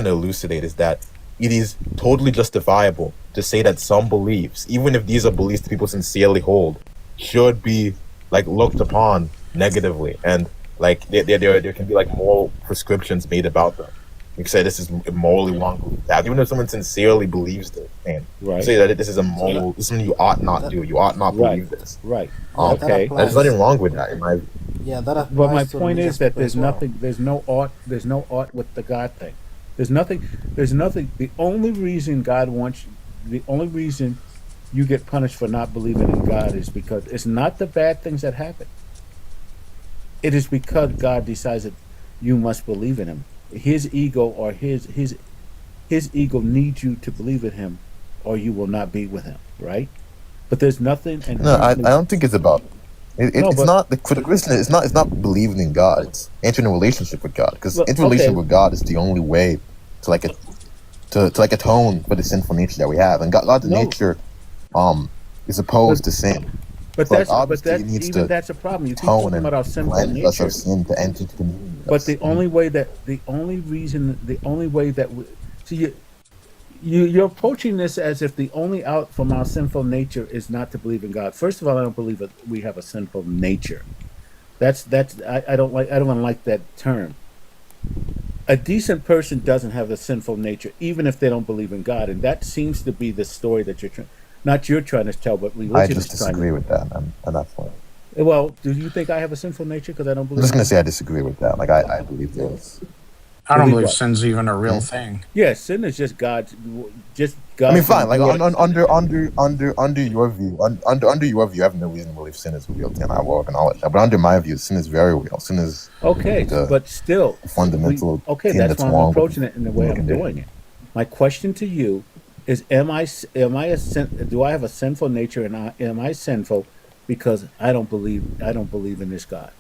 to elucidate is that it is totally justifiable to say that some beliefs, even if these are beliefs that people sincerely hold, should be like looked upon negatively, and like there can be like moral prescriptions made about them. You can say this is morally wrong. That even if someone sincerely believes this, and Right. say that this is a moral, this is something you ought not do. You ought not Right. believe this. right, Um, that okay. applies. There's nothing wrong with that in my view. Yeah, that applies But my to point religious is that people there's as well. nothing, there's no art with the God thing. There's nothing. The only reason the only reason you get punished for not believing in God is because it's not the bad things that happen. It is because God decides that you must believe in Him. His ego or his ego needs you to believe in Him, or you will not be with Him. Right? But there's nothing. No, I don't think it's about. No, It's but- not for the Christian. It's not believing in God. It's entering a relationship with God, because Look, entering a relationship okay. with God is the only way to like atone for the sinful nature that we have. And God's No. nature, is opposed to sin. But So, like, that's obviously he needs even to that's a problem. You keep Tone talking and about our sinful cleanse us nature. of sin to enter into communion with But us. the only way that we see you're approaching this as if the only out from our sinful nature is not to believe in God. First of all, I don't believe that we have a sinful nature. I don't like that term. A decent person doesn't have a sinful nature, even if they don't believe in God, and that seems to be the story that you're trying to tell, but religion I just is trying disagree to. with that at that point. Well, do you think I have a sinful nature because I don't I'm believe? just in gonna God? say I disagree with that. Like I believe there's. I don't Believe believe what? sin's even a real thing. Yeah, sin is just God. I mean, fine. Like doing what- under your view, under your view, I have no reason to believe sin is a real thing. I will acknowledge that. But under my view, sin is very real. Sin is Okay, the but still, fundamental okay, thing that's that's why I'm wrong with approaching it in the way I'm human doing it. My question to you is: do I have a sinful nature, and am I sinful because I don't believe in this God?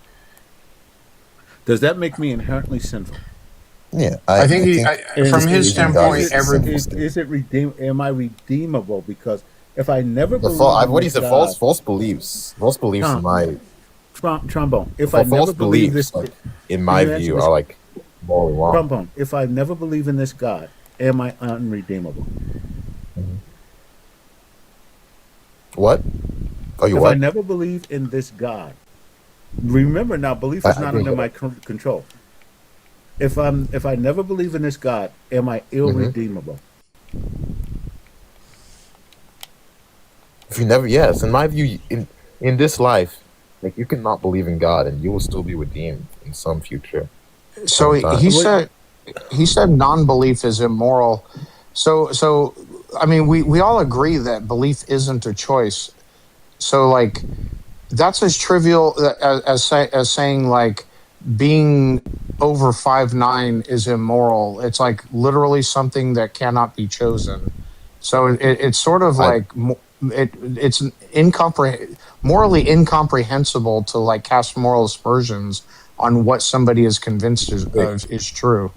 Does that make me inherently sinful? Yeah, I think from his believing God standpoint, is every sinful is, state. is it redeem? Am I redeemable? Because if I never The believe false, in what he this said, God, false beliefs Tom, in my trombone. If I false never believe beliefs, this, like, in can my you answer view, this? are like morally wrong. Trombone. If I never believe in this God, am I unredeemable? What? Oh, you If I what? never believe in this God, remember now, belief is I not agree under with my control. If I never believe in this God, am I irredeemable? If you never, yes, in my view, in this life, like you cannot believe in God, and you will still be redeemed in some future. so sometime. he said non-belief is immoral. So I mean, we all agree that belief isn't a choice. So like that's as trivial as saying like being over 5'9" is immoral. It's like literally something that cannot be chosen. So it's sort of like it's morally incomprehensible to like cast moral aspersions on what somebody is convinced of is true.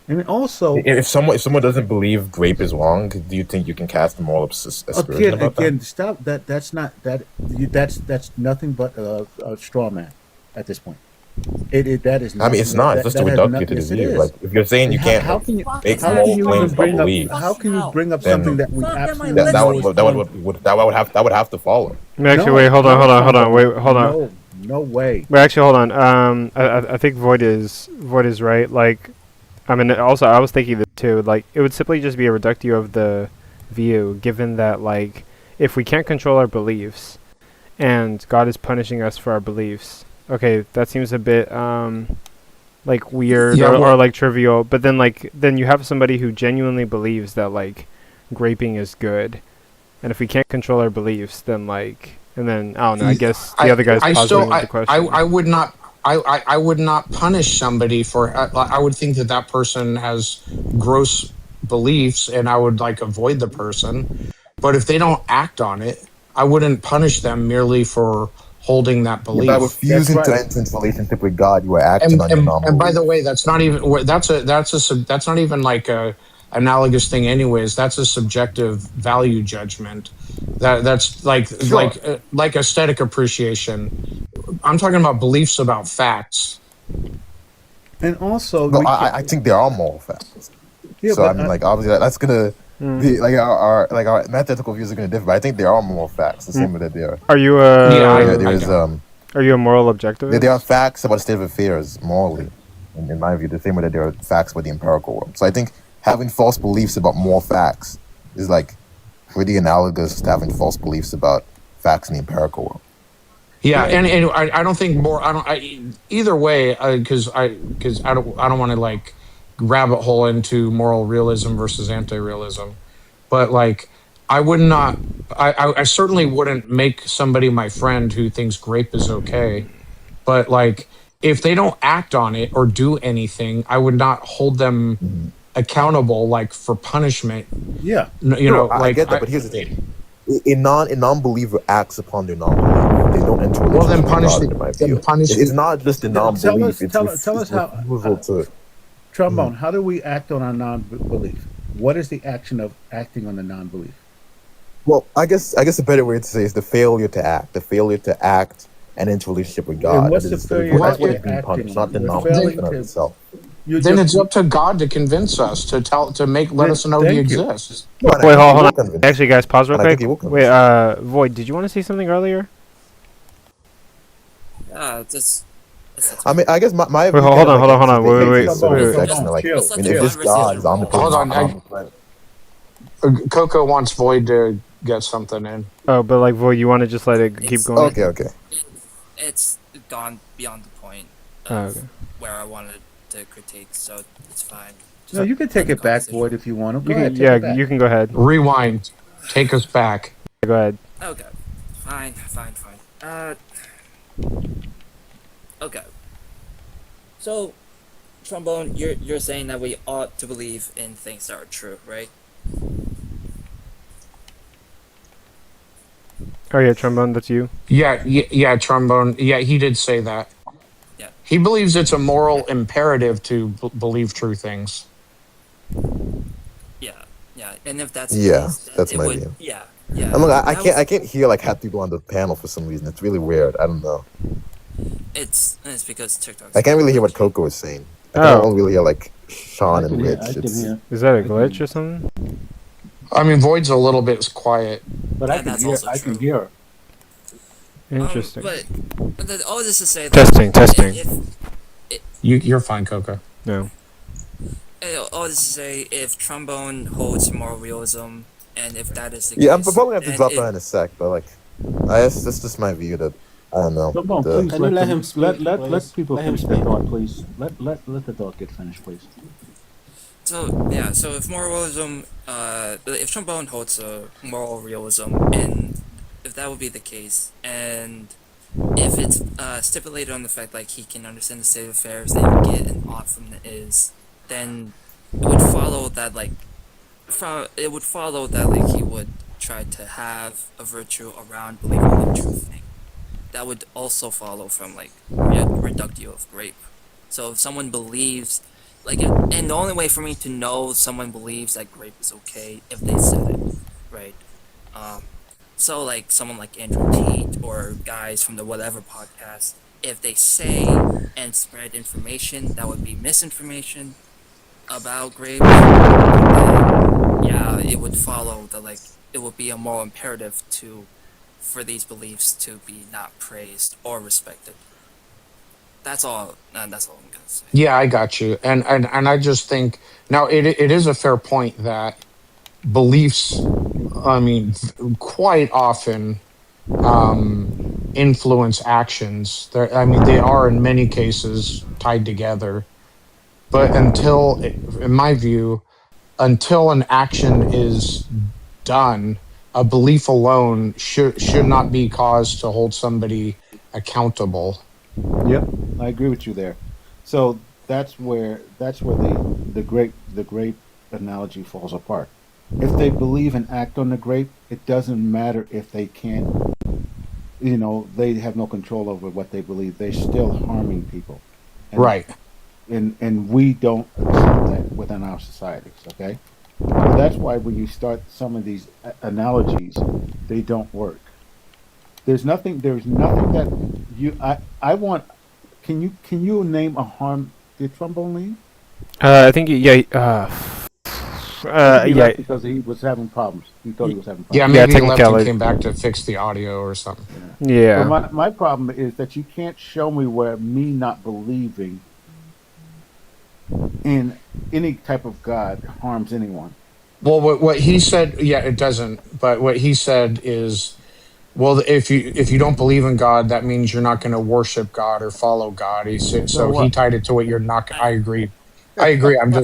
And also, If someone doesn't believe grape is wrong, do you think you can cast a moral aspersion about that? stop that. That's not that. That's nothing but a straw man at this point. That is I mean, nothing. it's not. It's just to That has reduct you not. to the Yes, it view. is. Like, if you're saying And you can't how like can you make how can moral you claims even about bring up beliefs, how can you bring up then something that we Fuck, am I absolutely know is wrong? that would have to follow. Actually, No, wait, hold on, no, hold on, hold on, Trombone. wait, hold on. No, no way. Wait, actually, hold on. I think Void is right. Like, I mean, also I was thinking this too. Like, it would simply just be a reductio of the view, given that like, if we can't control our beliefs, and God is punishing us for our beliefs. Okay, that seems a bit like weird Yeah, or like trivial. But then you have somebody who genuinely believes that like graping is good, and if we can't control our beliefs, then like, and then I don't know. I guess the other guy's positing the question. I would not. I would not punish somebody for. I would think that that person has gross beliefs, and I would like avoid the person. But if they don't act on it, I wouldn't punish them merely for holding that Yeah, by belief. That's refusing to right. enter into relationship with God, you are acting on your And by non-belief. the way, that's not even that's not even like a analogous thing. Anyways, that's a subjective value judgment. That's Sure. like aesthetic appreciation. I'm talking about beliefs about facts. And also, No, we can't. I think there are moral facts. Yeah, So I but mean, like obviously that's gonna be like our mathematical views are gonna differ. But I think there are moral facts, the same way that there Are you Yeah, there is are you a moral there are objectivist? facts about the state of affairs morally, in my view, the same way that there are facts about the empirical world. So I think having false beliefs about moral facts is like pretty analogous to having false beliefs about facts in the empirical world. yeah, yeah, and I don't think more. Either way, because I don't want to like rabbit hole into moral realism versus anti-realism, but like I would not. I certainly wouldn't make somebody my friend who thinks grape is okay. But like if they don't act on it or do anything, I would not hold them Mhm. accountable like for punishment. yeah. You Sure, know, I like get that, but here's the thing: a non-believer acts upon their non-belief. They don't enter a well then relationship with punish God, the in my then view. punish It's the not just the Tell non-belief; us, it's, tell us it's how, refusal to. Mhm. Trombone. How do we act on our non-belief? What is the action of acting on the non-belief? Well, I guess a better way to say is the failure to act and enter a relationship with And God. what's the failure Well, That's what to is being acting punished, on not it? the We're then non-belief in failing of to. itself. You then just it's up to God to convince us to make let us know He thank you. exists. No, and I Wait, think He hold will on. convince, Actually, guys, pause real and I think quick. He will Wait, convince. Void, did you want to say something earlier? I mean, I guess my Wait, view kind hold of on, like hold on, hold on. Wait, anticipates wait, the wait, sort wait, of wait. effects. Trombone, Like, chill, I mean, if this chill. God is Hold omnipotent, on, omnipresent, Coco wants Void to get something in. Oh, but like, Void, you want to just let it keep going? okay. Oh, okay. No, you can take it back, Void, if you want to. Go You ahead, can, take yeah, it back. you can go ahead. Rewind. Take us back. Go ahead. Oh yeah, trombone, that's you. Yeah, Trombone. Yeah, he did say that. He believes it's a moral imperative to believe true things. Yeah, that's my view. And look, I can't hear like half people on the panel for some reason. It's really weird. I don't know. I can't really hear what Coco is saying. I can Oh, only really hear like Sean I and can hear. Rich. I can It's hear. is that a I can glitch hear. or something? I mean, Void's a little bit quiet. But I can hear. I can hear. Interesting. Testing, testing. You're fine, Coco. No. yeah. I'm probably gonna have to drop by in a sec, but like, that's just my view. That I don't know. Trombone, The, please Can you let him speak, let please? people Let him finish their speak. thought, please. Let the thought get finished, please. like, and the only way for me to know someone believes that grape is okay if they said it, right? Um, so like someone like Andrew Tate or guys from the whatever podcast, if they say and spread information that would be misinformation about grapes, yeah, it would follow the like it would be a moral imperative to for these beliefs to be not praised or respected. That's all. That's all I'm gonna say. Yeah, I got you. And I just think now it is a fair point that beliefs, I mean, quite often um, influence actions. I mean, they are in many cases tied together. But in my view, until an action is done, a belief alone should not be cause to hold somebody accountable. Yep, I agree with you there. So that's where the grape analogy falls apart. If they believe and act on the grape, it doesn't matter if they can't. They have no control over what they believe. They're still harming people, and Right. and we don't accept that within our societies. Okay, so that's why when you start some of these analogies, they don't work. There's nothing that I want. Can you name a harm? Did Trumbull leave? I think yeah. I think he Yeah. left because he was having problems. He thought he was having Yeah, problems. Yeah. maybe he left and Technicality. came back to fix the audio or something. Yeah. But Yeah. my problem is that you can't show me where me not believing in any type of God harms anyone. Well, what he said, yeah, it doesn't. But what he said is, well, if you don't believe in God, that means you're not going to worship God or follow God. So So he what? tied it to what you're not. I I agree. I agree. I'm Yeah.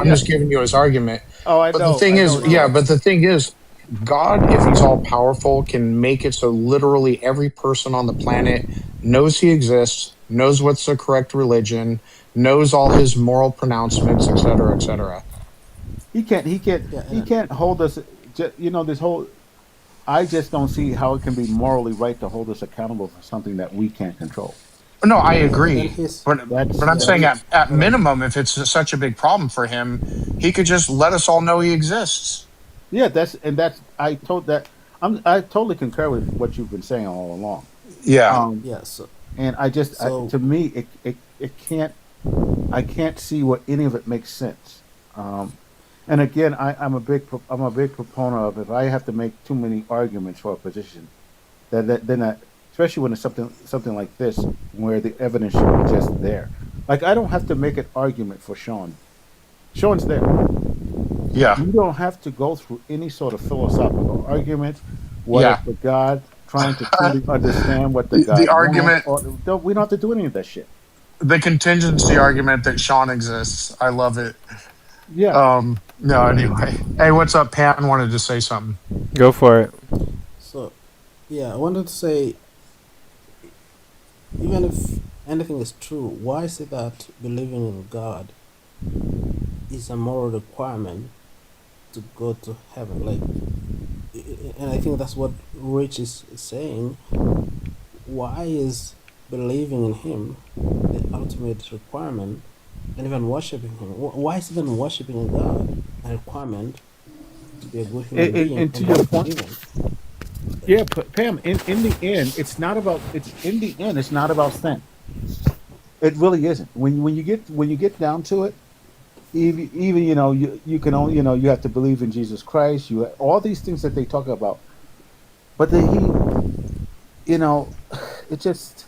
just giving you his argument. Oh, I But the know. thing I is, know, yeah. Joe. But the thing is, God, if He's all powerful, can make it so literally every person on the planet knows He exists, knows what's the correct religion, knows all His moral pronouncements, et cetera, et cetera. He can't. He can't. Yeah, He and can't hold us. This whole. I just don't see how it can be morally right to hold us accountable for something that we can't control. No, I and then agree. his But That's I'm yeah saying that's he at go ahead. minimum, if it's such a big problem for him, he could just let us all know he exists. Yeah, I totally concur with what you've been saying all along. Yeah. Um, yeah so and so to me, it can't. I can't see what any of it makes sense. And again, I'm a big proponent of if I have to make too many arguments for a position, then especially when it's something like this where the evidence should be just there. Like I don't have to make an argument for Sean. Sean's there. Yeah. You don't have to go through any sort of philosophical argument, whether Yeah. for God, trying to truly understand what the The God wants, argument, or we don't have to do any of that shit. the contingency argument that Sean exists. I love it. Yeah. No, anyway. Hey, what's up, Pat? I wanted to say something. Go for it. so yeah, I wanted to say, even if anything is true, why is it that believing in God is a moral requirement to go to heaven? Like, and I think that's what Rich is saying. Why is believing in Him the ultimate requirement, and even worshiping Him? Why is even worshiping a God a requirement to be a good human being And to and your be point, forgiven? yeah, Pam. In the end, it's not about sin. It really isn't. When you get down to it, even you can only you have to believe in Jesus Christ. All these things that they talk about, but you know, it just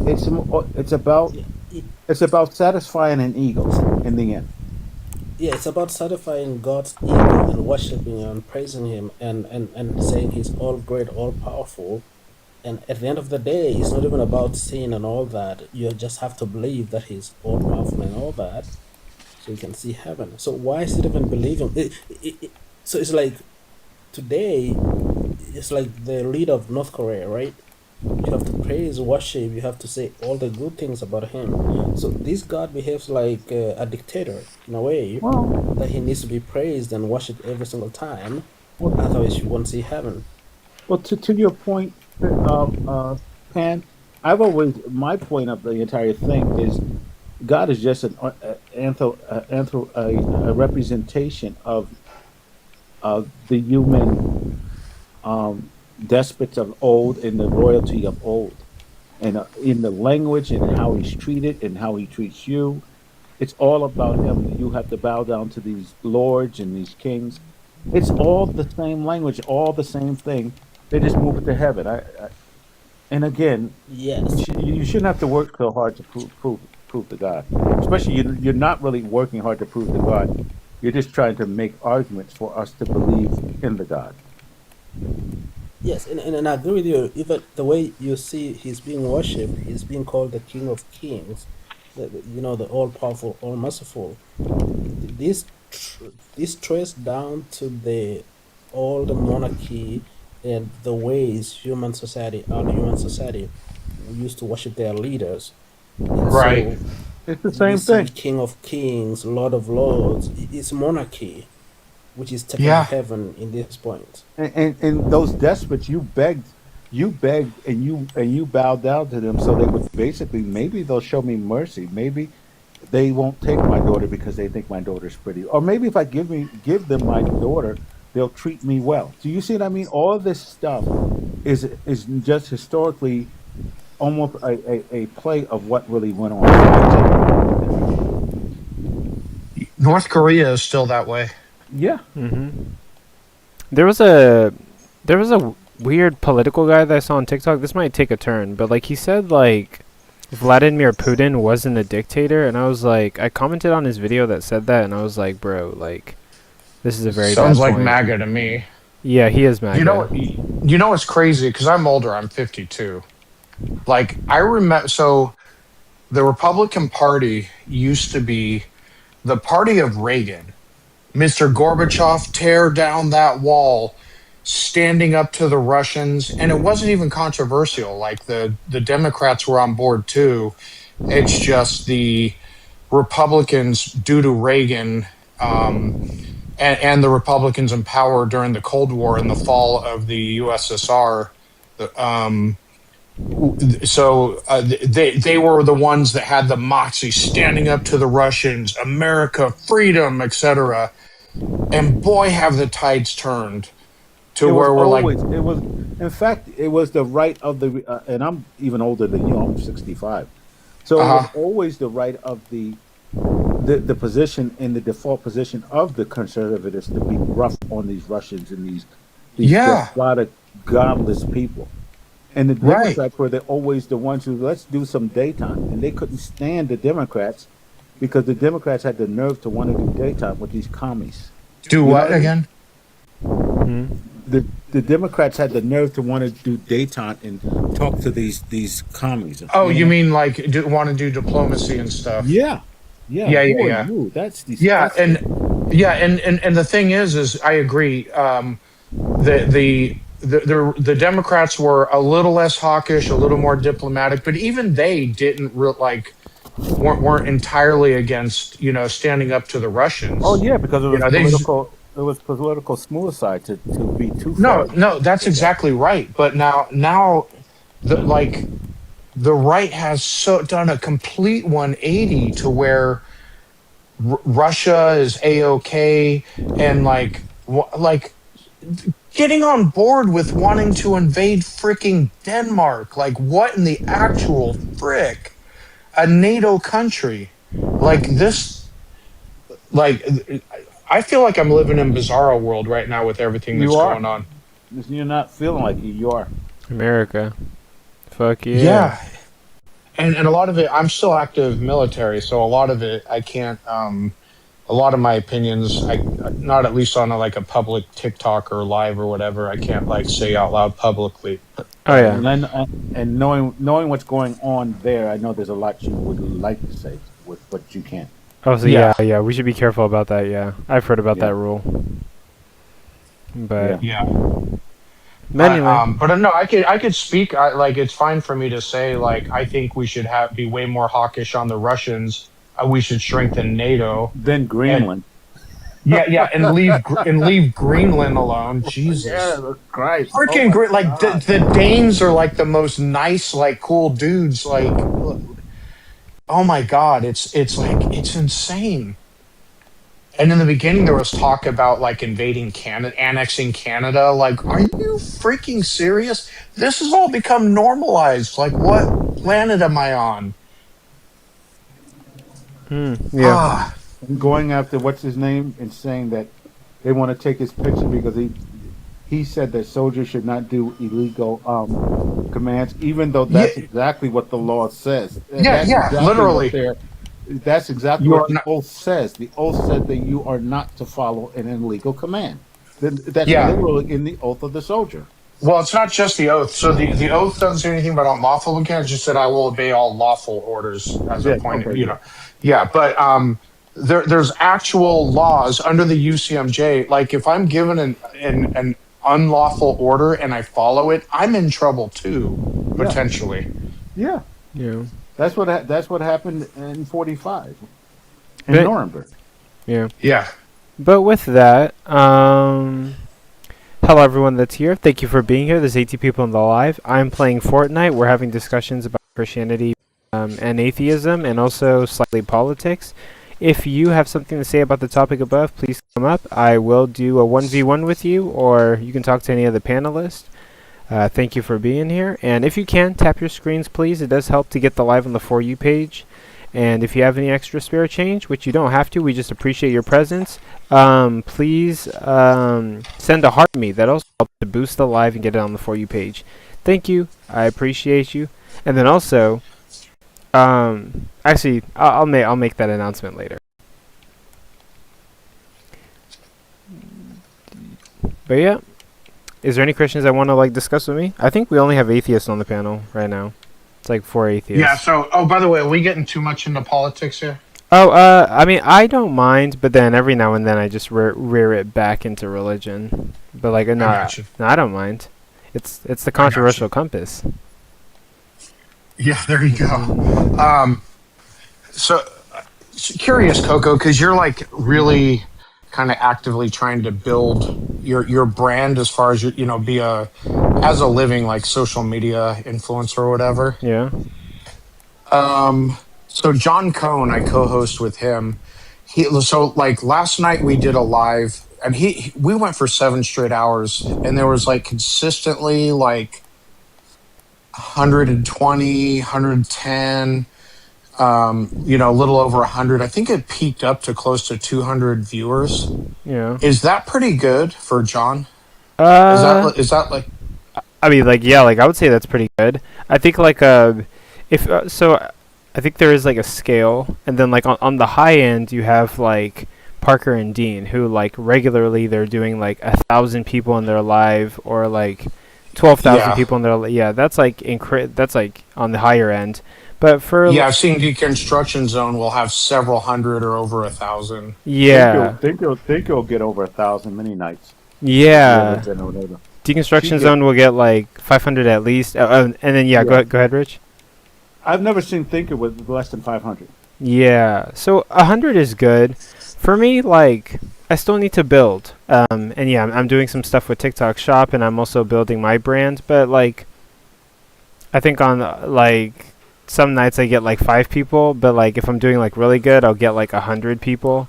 it's about Yeah, it, it's about satisfying an ego in the end. yeah, it's about satisfying God's ego and worshiping and praising Him and saying He's all great, all powerful. And at the end of the day, it's not even about sin and all that. You just have to believe that He's all powerful and all that, so you can see heaven. So why is it even believing? So it's like today, it's like the leader of North Korea, right? You have to praise, worship. You have to say all the good things about him. So this God behaves like a dictator in a way Well, that he needs to be praised and worshipped every single time. well, Otherwise, you won't see heaven. well. To your point, Pan. My point of the entire thing is God is just a representation of the human despots of old and the royalty of old, and in the language and how he's treated and how he treats you. It's all about him. You have to bow down to these lords and these kings. It's all the same language, all the same thing. They just move it to heaven. And again, Yes. you shouldn't have to work so hard to prove to God. Especially you're not really working hard to prove to God. You're just trying to make arguments for us to believe in the God. Yes, and I agree with you. Even the way you see he's being worshipped, he's being called the King of Kings, the all powerful, all merciful. This this traced down to the all the monarchy and the ways our human society used to worship their leaders, and Right. so It's the we same see thing. King of Kings, Lord of Lords. It's monarchy, which is taken to Yeah. heaven in this point. And those despots, you begged, and you bowed down to them, so they would basically, maybe they'll show me mercy. Maybe they won't take my daughter because they think my daughter's pretty, or maybe if I give them my daughter, they'll treat me well. Do you see what I mean? All this stuff is just historically almost a play of what really went on. North Korea is still that way. Yeah. There was a weird political guy that I saw on TikTok. This might take a turn, but like he said like Vladimir Putin wasn't a dictator, and I was like, I commented on his video that said that, and I was like, bro, like this is a very bad Sounds like point. MAGA to me. Yeah, he is MAGA. You know what's crazy? Because I'm older. I'm 52. Like I remember. So the Republican Party used to be the party of Reagan. Mr. Gorbachev, tear down that wall, standing up to the Russians, and it wasn't even controversial. Like the Democrats were on board too. It's just the Republicans, due to Reagan, and the Republicans in power during the Cold War and the fall of the USSR. Um, they were the ones that had the moxie, standing up to the Russians, America, freedom, etc. And boy, have the tides turned to It was where we're like, always it was in fact it was the right of the and I'm even older than you. I'm 65. So it was uh-huh, always the right of the position in the default position of the conservatives to be rough on these Russians and these yeah, despotic, godless people. And the right. Democrats were always the ones who, let's do some daytime, and they couldn't stand the Democrats because the Democrats had the nerve to want to do daytime with these commies. Do You know what what I mean? again? The Democrats had the nerve to want to do daytime and talk to these commies. Oh, You you know? mean like want to do diplomacy and stuff? Yeah, yeah. Yeah, yeah, Who are yeah, you? That's yeah. disgusting. And the thing is I agree. The, the the Democrats were a little less hawkish, a little more diplomatic, but even they didn't weren't entirely against standing up to the Oh Russians. yeah, because it You was know, they just political. It was political suicide to be too no, far no, that's with that. exactly right. But now the right has done a complete 180 to where Russia is a-okay, and like getting on board with wanting to invade freaking Denmark. Like, what in the actual frick? A NATO country. Like this, like, I feel like I'm living in bizarro world right now with everything You that's are. going on. You're not feeling like you are. America. Fuck yeah. Yeah. And a lot of it, I'm still active military, so a lot of it, I can't, a lot of my opinions, not at least on like a public TikTok or live or whatever, I can't like say out loud publicly. Oh Right, yeah. and knowing what's going on there, I know there's a lot you would like to say, but you can't. Oh, so Yeah. yeah, we should be careful about that. Yeah, I've heard about Yeah, that rule. But yeah. Yeah. anyway, But no, I could speak. Like, it's fine for me to say, like, I think we should be way more hawkish on the Russians. We should strengthen NATO. Then And Greenland. yeah, yeah, and leave Greenland alone. Jesus, Yeah, Christ. Oh freaking my great! Like God. the Danes are like the most nice, like cool dudes. Like oh my god, it's like it's insane. And in the beginning, there was talk about like invading Canada, annexing Canada. Like, are you freaking serious? This has all become normalized. Like, what planet am I on? Yeah. Ah, And going after what's his name and saying that they want to take his picture because he said that soldiers should not do illegal commands, even though yeah, that's exactly what the law says. yeah, That's yeah. exactly what Literally, they're. That's exactly what you're the not. oath says. The oath said that you are not to follow an illegal command. Then that's Yeah. literally in the oath of the soldier. Well, it's not just the oath. So the oath doesn't say anything about unlawful commands. It just said I will obey all lawful orders as a Yeah. point. Okay. You Yeah. know, yeah. But there's actual laws under the UCMJ. Like if I'm given an unlawful order and I follow it, I'm in trouble too, Yeah. potentially. Yeah. Yeah. That's what happened in 45 in But Nuremberg. yeah. Yeah. But with that, hello everyone that's here. Thank you for being here. There's 80 people in the live. I'm playing Fortnite. We're having discussions about Christianity and atheism, and also slightly politics. If you have something to say about the topic above, please come up. I will do a 1v1 with you, or you can talk to any of the panelists. Thank you for being here. And if you can, tap your screens, please. It does help to get the live on the For You page. And if you have any extra spare change, which you don't have to, we just appreciate your presence. Please send a heart to me. That also helps to boost the live and get it on the For You page. Thank you. I appreciate you. And then also, actually, I'll make that announcement later. But yeah, is there any Christians that want to like discuss with me? I think we only have atheists on the panel right now. It's like 4 atheists. Yeah. So, oh, by the way, are we getting too much into politics here? Oh, I mean, I don't mind, but then every now and then I just rear it back into religion. But like, no, got you. no, I don't mind. It's the got you. controversial compass. Yeah. There you go. So curious, Coco, because you're like really kind of actively trying to build your brand as far as be as a living like social media influencer or whatever. Yeah. So John Cohn, I co-host with him. So like last night we did a live, and we went for 7 straight hours, and there was like consistently like 120, 110. A little over 100. I think it peaked up to close to 200 viewers. Yeah. Is that pretty good for John? Is that like? I mean, like, yeah, like I would say that's pretty good. I think like if so, I think there is like a scale, and then like on the high end you have like Parker and Dean, who like regularly they're doing like 1,000 people in their live, or like 12,000 people in their yeah. That's like that's like on the higher end. But for I've seen Deconstruction Zone will have several hundred or over 1,000. Yeah, think you'll get over 1,000 many nights. Yeah, Deconstruction Zone will get like 500 at least. And then go ahead, Rich. I've never seen Thinker with less than 500. Yeah, so 100 is good. For me, like, I still need to build. And yeah, I'm doing some stuff with TikTok Shop, and I'm also building my brand. But like, I think on like some nights I get like 5 people, but like if I'm doing like really good, I'll get like 100 people.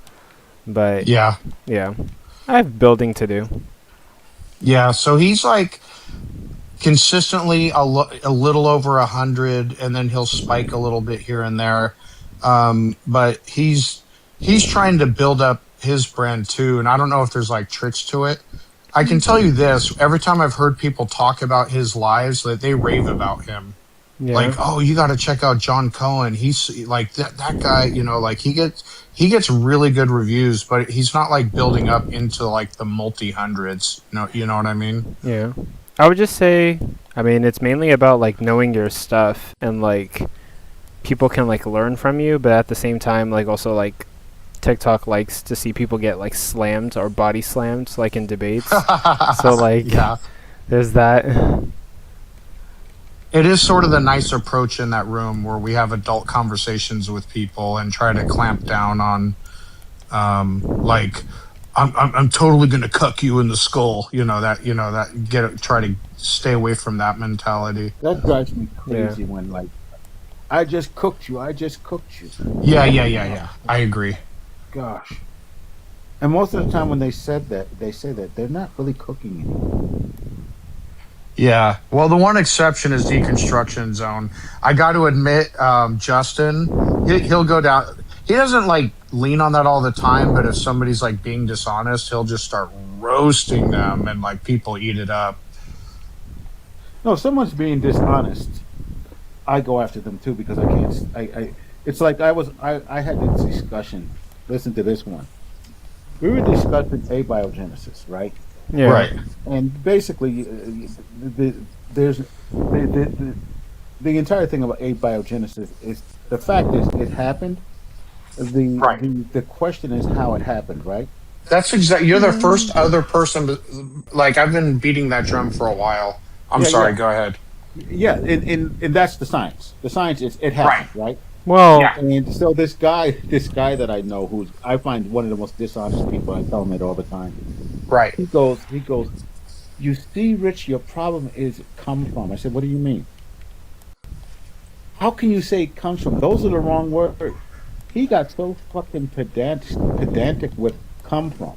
But yeah, I have building to do. Yeah, so he's like consistently a little over 100, and then he'll spike a little bit here and there. But he's trying to build up his brand too, and I don't know if there's like tricks to it. I can tell you this: every time I've heard people talk about his lives, that they rave about him. Yeah. Like, oh, you got to check out John Cohen. He's like that guy. Like he gets really good reviews, but he's not like building up into like the multi-hundreds. You know what I mean? Yeah, I would just say, I mean, it's mainly about like knowing your stuff, and like people can like learn from you, but at the same time, like also like TikTok likes to see people get like slammed or body slammed, like in debates. So like, there's that. It is sort of the nice approach in that room where we have adult conversations with people and try to clamp down on, like, I'm totally gonna cuck you in the skull. Try to stay away from that mentality. That drives me crazy when like I just cooked you. I just cooked you. Yeah. I agree. Gosh. And most of the time when they say that they're not really cooking anything. Yeah. Well, the one exception is Deconstruction Zone. I got to admit, Justin, he'll go down. He doesn't like lean on that all the time, but if somebody's like being dishonest, he'll just start roasting them, and like people eat it up. No, if someone's being dishonest, I go after them too because I can't. It's like I had this discussion. Listen to this one. We were discussing abiogenesis, right? Yeah. Right. And basically, there's the entire thing about abiogenesis is the fact is it happened. Right. The question is how it happened, right? That's exactly. You're the first other person. Like I've been beating that drum for a while. I'm Yeah, sorry. yeah. Go ahead. Yeah, and that's the science. The science is it happened, right? Well, Yeah. And so this guy that I know, who's I find one of the most dishonest people, I tell him it all the time. Right. He goes, you see, Rich, your problem is come from. I said, what do you mean? How can you say it comes from? Those are the wrong words. He got so fucking pedantic with come from.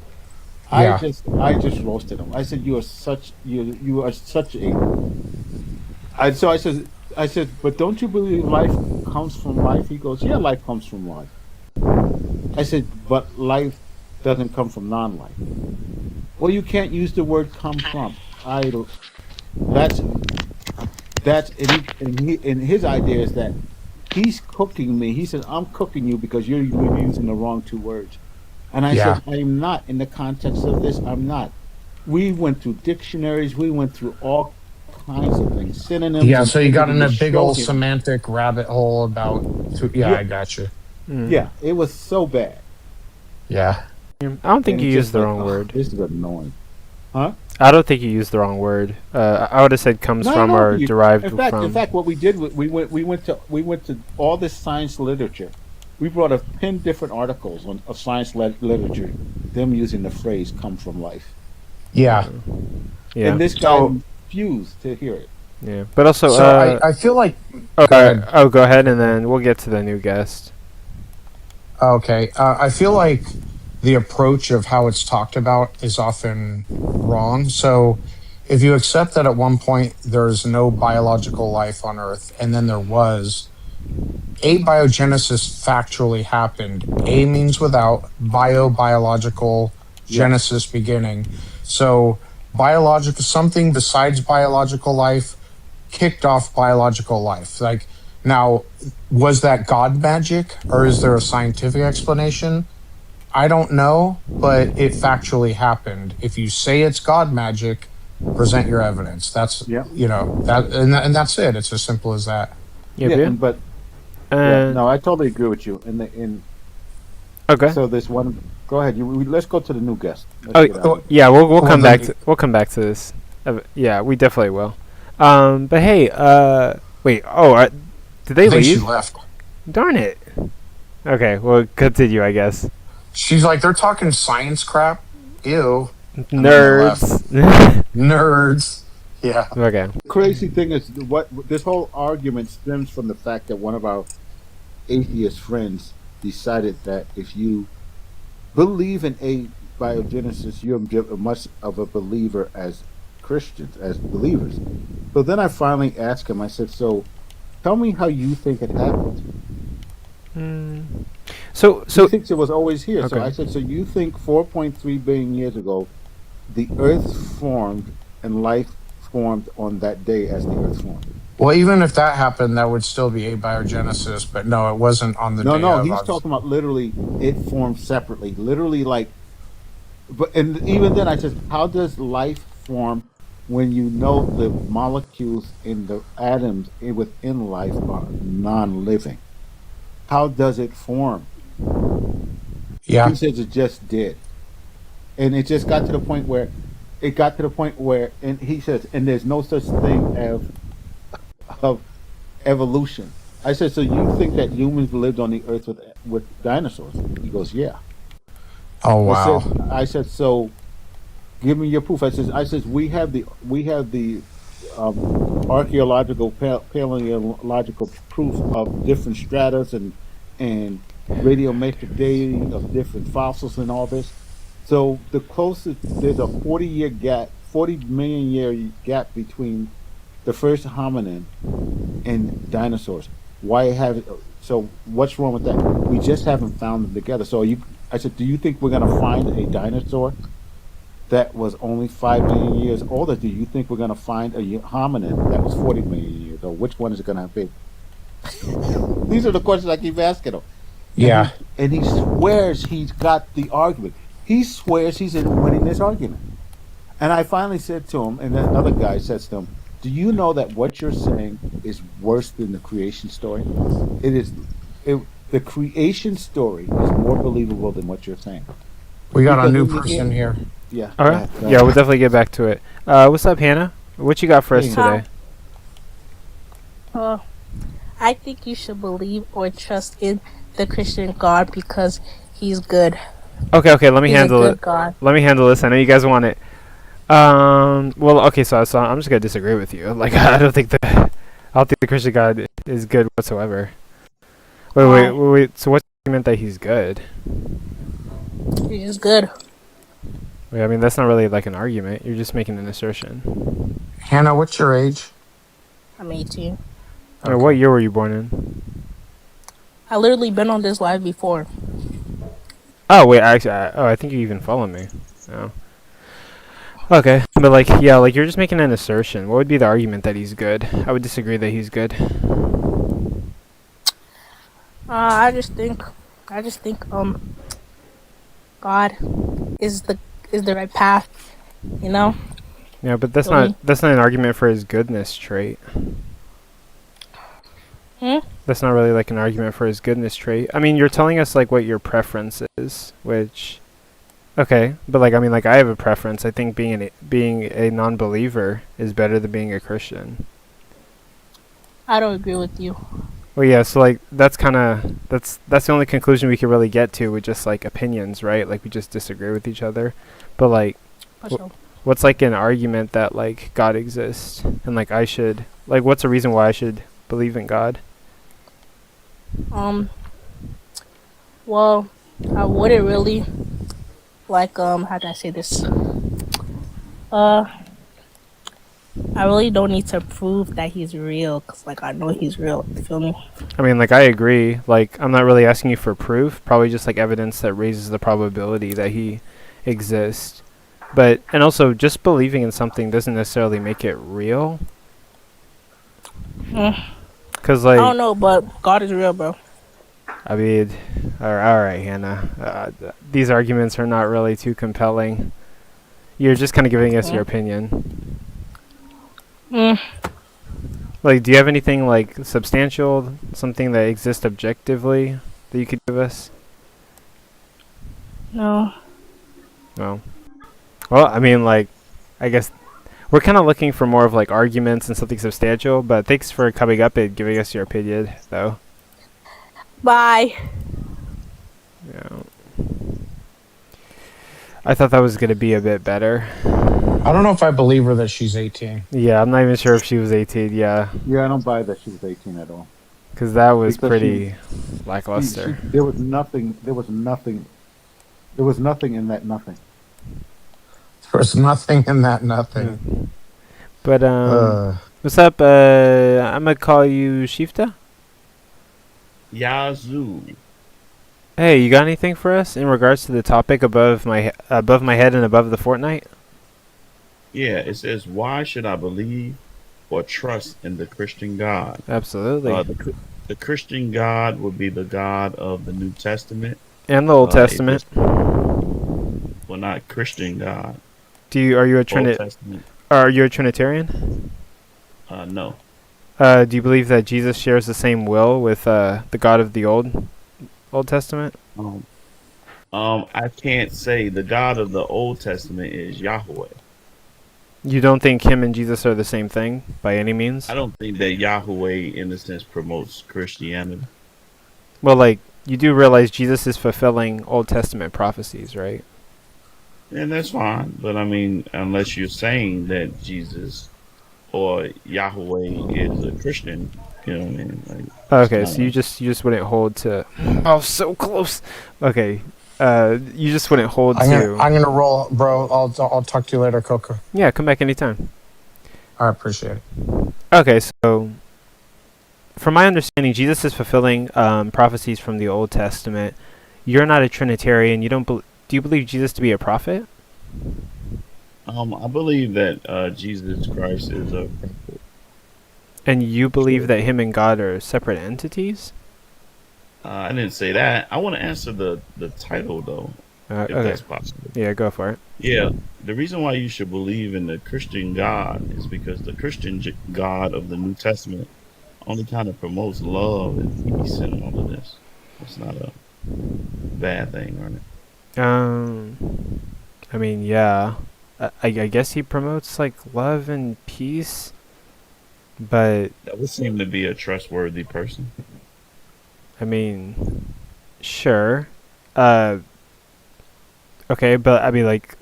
Yeah. I just roasted him. I said, you are such a. I said, but don't you believe life comes from life? He goes, yeah, life comes from life. I said, but life doesn't come from non-life. Well, you can't use the word "come from." That's and his idea is that he's cooking me. He says, I'm cooking you because you're using the wrong two words. And I Yeah. said, I'm not in the context of this. I'm not. We went through dictionaries. We went through all kinds of things, synonyms. Yeah. and So you got in a everything to big show old him. semantic rabbit hole about. Yeah, Yeah. I got you. Yeah, it was so bad. Yeah. I don't think And you it's used just the like, wrong ugh, word. This is annoying. Huh? I don't think you used the wrong word. I would have said comes from No, or derived in fact, from. In fact, what we did, we went to all this science literature. We brought up 10 different articles of science literature, them using the phrase "come from life." Yeah. Yeah. And this guy refused to hear it. Yeah. But also, So I feel like. oh, Go ahead. go ahead, and then we'll get to the new guest. Okay. I feel like the approach of how it's talked about is often wrong. So if you accept that at one point there's no biological life on Earth, and then there was, abiogenesis factually happened. A means without, biological, genesis beginning. So biological, something besides biological life kicked off biological life. Like, now, was that God magic, or is there a scientific explanation? I don't know, but it factually happened. If you say it's God magic, present your evidence. That's that, and that's it. It's as simple as that. But no, I totally agree with you. Okay. So this one, go ahead. Let's go to the new guest. Yeah, we'll come back to this. Yeah, we definitely will. But hey, wait. Oh, did they I think leave? she left. Darn it. Okay, well, continue, I guess. She's like, they're talking science crap. Ew. Nerds. Nerds. Yeah. Okay. The crazy thing is, what this whole argument stems from the fact that one of our atheist friends decided that if you believe in abiogenesis, you're much of a believer as Christians, as believers. So then I finally asked him, I said, so tell me how you think it happened. So he thinks it was always here. So Okay. I said, so you think 4.3 billion years ago, the Earth formed and life formed on that day as the Earth formed? Well, even if that happened, that would still be abiogenesis. But no, it wasn't on the day. No, he's talking about literally it formed separately. Literally, like, and even then, I said, how does life form when you know the molecules in the atoms within life are non-living? How does it form? Yeah. He says it just did, and it just got to the point where and he says, and there's no such thing of evolution. I said, so you think that humans lived on the earth with dinosaurs? He goes, yeah. Oh wow. I said, so give me your proof. I said, we have the archaeological, paleological proof of different stratas and radiometric dating of different fossils and all this. So the closest there's a 40-year gap, 40 million year gap between the first hominin and dinosaurs. Why have so? What's wrong with that? We just haven't found them together. So you, I said, do you think we're going to find a dinosaur that was only 5 million years old, or do you think we're going to find a hominin that was 40 million years old? Which one is it going to be? These are the questions I keep asking him. Yeah. And he swears he's got the argument. He swears he's in winning this argument. And I finally said to him, and then another guy says to him, "Do you know that what you're saying is worse than the creation story? It is. The creation story is more believable than what you're saying." We got a Because new in the person end- here. Yeah. All right. Yeah, we'll definitely get back to it. What's up, Hannah? What you got for us Hey. today? I think you should believe or trust in the Christian God because he's good. Okay. Let me He's handle a it. good God. Let me handle this. I know you guys want it. Well, okay. So I'm just gonna disagree with you. Like, I don't think the Christian God is good whatsoever. Wait. So what's the argument that he's good? He's good. Wait, I mean, that's not really like an argument. You're just making an assertion. Hannah, what's your age? I'm 18. I mean, what year were you born in? I literally been on this live before. Oh wait, actually, I think you even follow me. Oh. Okay, but like, yeah, like you're just making an assertion. What would be the argument that he's good? I would disagree that he's good. I just think, God is the right path. You know. Yeah, but that's Really? not an argument for his goodness trait. That's not really like an argument for his goodness trait. I mean, you're telling us like what your preference is, which, okay, but like I mean, like I have a preference. I think being a non-believer is better than being a Christian. I don't agree with you. Well, yeah, so like that's the only conclusion we can really get to with just like opinions, right? Like we just disagree with each other. But like, what's like an argument that like God exists and like I should like what's a reason why I should believe in God? Well, I wouldn't really like how can I say this? I really don't need to prove that he's real, cause like I know he's real. You feel me? I mean, like I agree. Like I'm not really asking you for proof. Probably just like evidence that raises the probability that he exists. But and also just believing in something doesn't necessarily make it real. Cause like I don't know, but God is real, bro. I mean, all right, Hannah. These arguments are not really too compelling. You're just kind of giving us your opinion. Like, do you have anything like substantial, something that exists objectively that you could give us? No. No. Well, I mean, like, I guess we're kind of looking for more of like arguments and something substantial. But thanks for coming up and giving us your opinion, though. Bye. Yeah. I thought that was gonna be a bit better. I don't know if I believe her that she's 18. Yeah, I'm not even sure if she was 18. Yeah. Yeah, I don't buy that she was 18 at all. Because that was Because pretty lackluster. There was nothing in that nothing. There was nothing in that nothing. But what's up? I'm gonna call you Shifta. Yazoo. Hey, you got anything for us in regards to the topic above my head and above the Fortnite? Yeah, it says, "Why should I believe or trust in the Christian God?" Absolutely. The Christian God would be the God of the New Testament And the Old Testament. Well, not Christian God. Are you a Old Testament. Are you a Trinitarian? No. Do you believe that Jesus shares the same will with the God of the Old Testament? I can't say the God of the Old Testament is Yahweh. You don't think him and Jesus are the same thing by any means? I don't think that Yahweh, in a sense, promotes Christianity. Well, like, you do realize Jesus is fulfilling Old Testament prophecies, right? And that's fine. But, I mean, unless you're saying that Jesus or Yahweh is a Christian. You know what I mean? Like, it's Okay, kind so you just wouldn't hold to. Oh, so close. Okay, you just wouldn't hold to. I'm gonna roll, bro. I'll talk to you later, Coco. Yeah, come back anytime. I appreciate it. Okay, so from my understanding, Jesus is fulfilling prophecies from the Old Testament. You're not a Trinitarian. You don't. Do you believe Jesus to be a prophet? I believe that Jesus Christ is a prophet. And you believe that him and God are separate entities? I didn't say that. I want to answer the title though, if Okay. that's possible. Yeah, go for it. Yeah, the reason why you should believe in the Christian God is because the Christian God of the New Testament only kind of promotes love and peace and all of this. It's not a bad thing, right? I mean, yeah. I guess he promotes like love and peace, but That would seem to be a trustworthy person. I mean, sure. Okay, but I mean, like,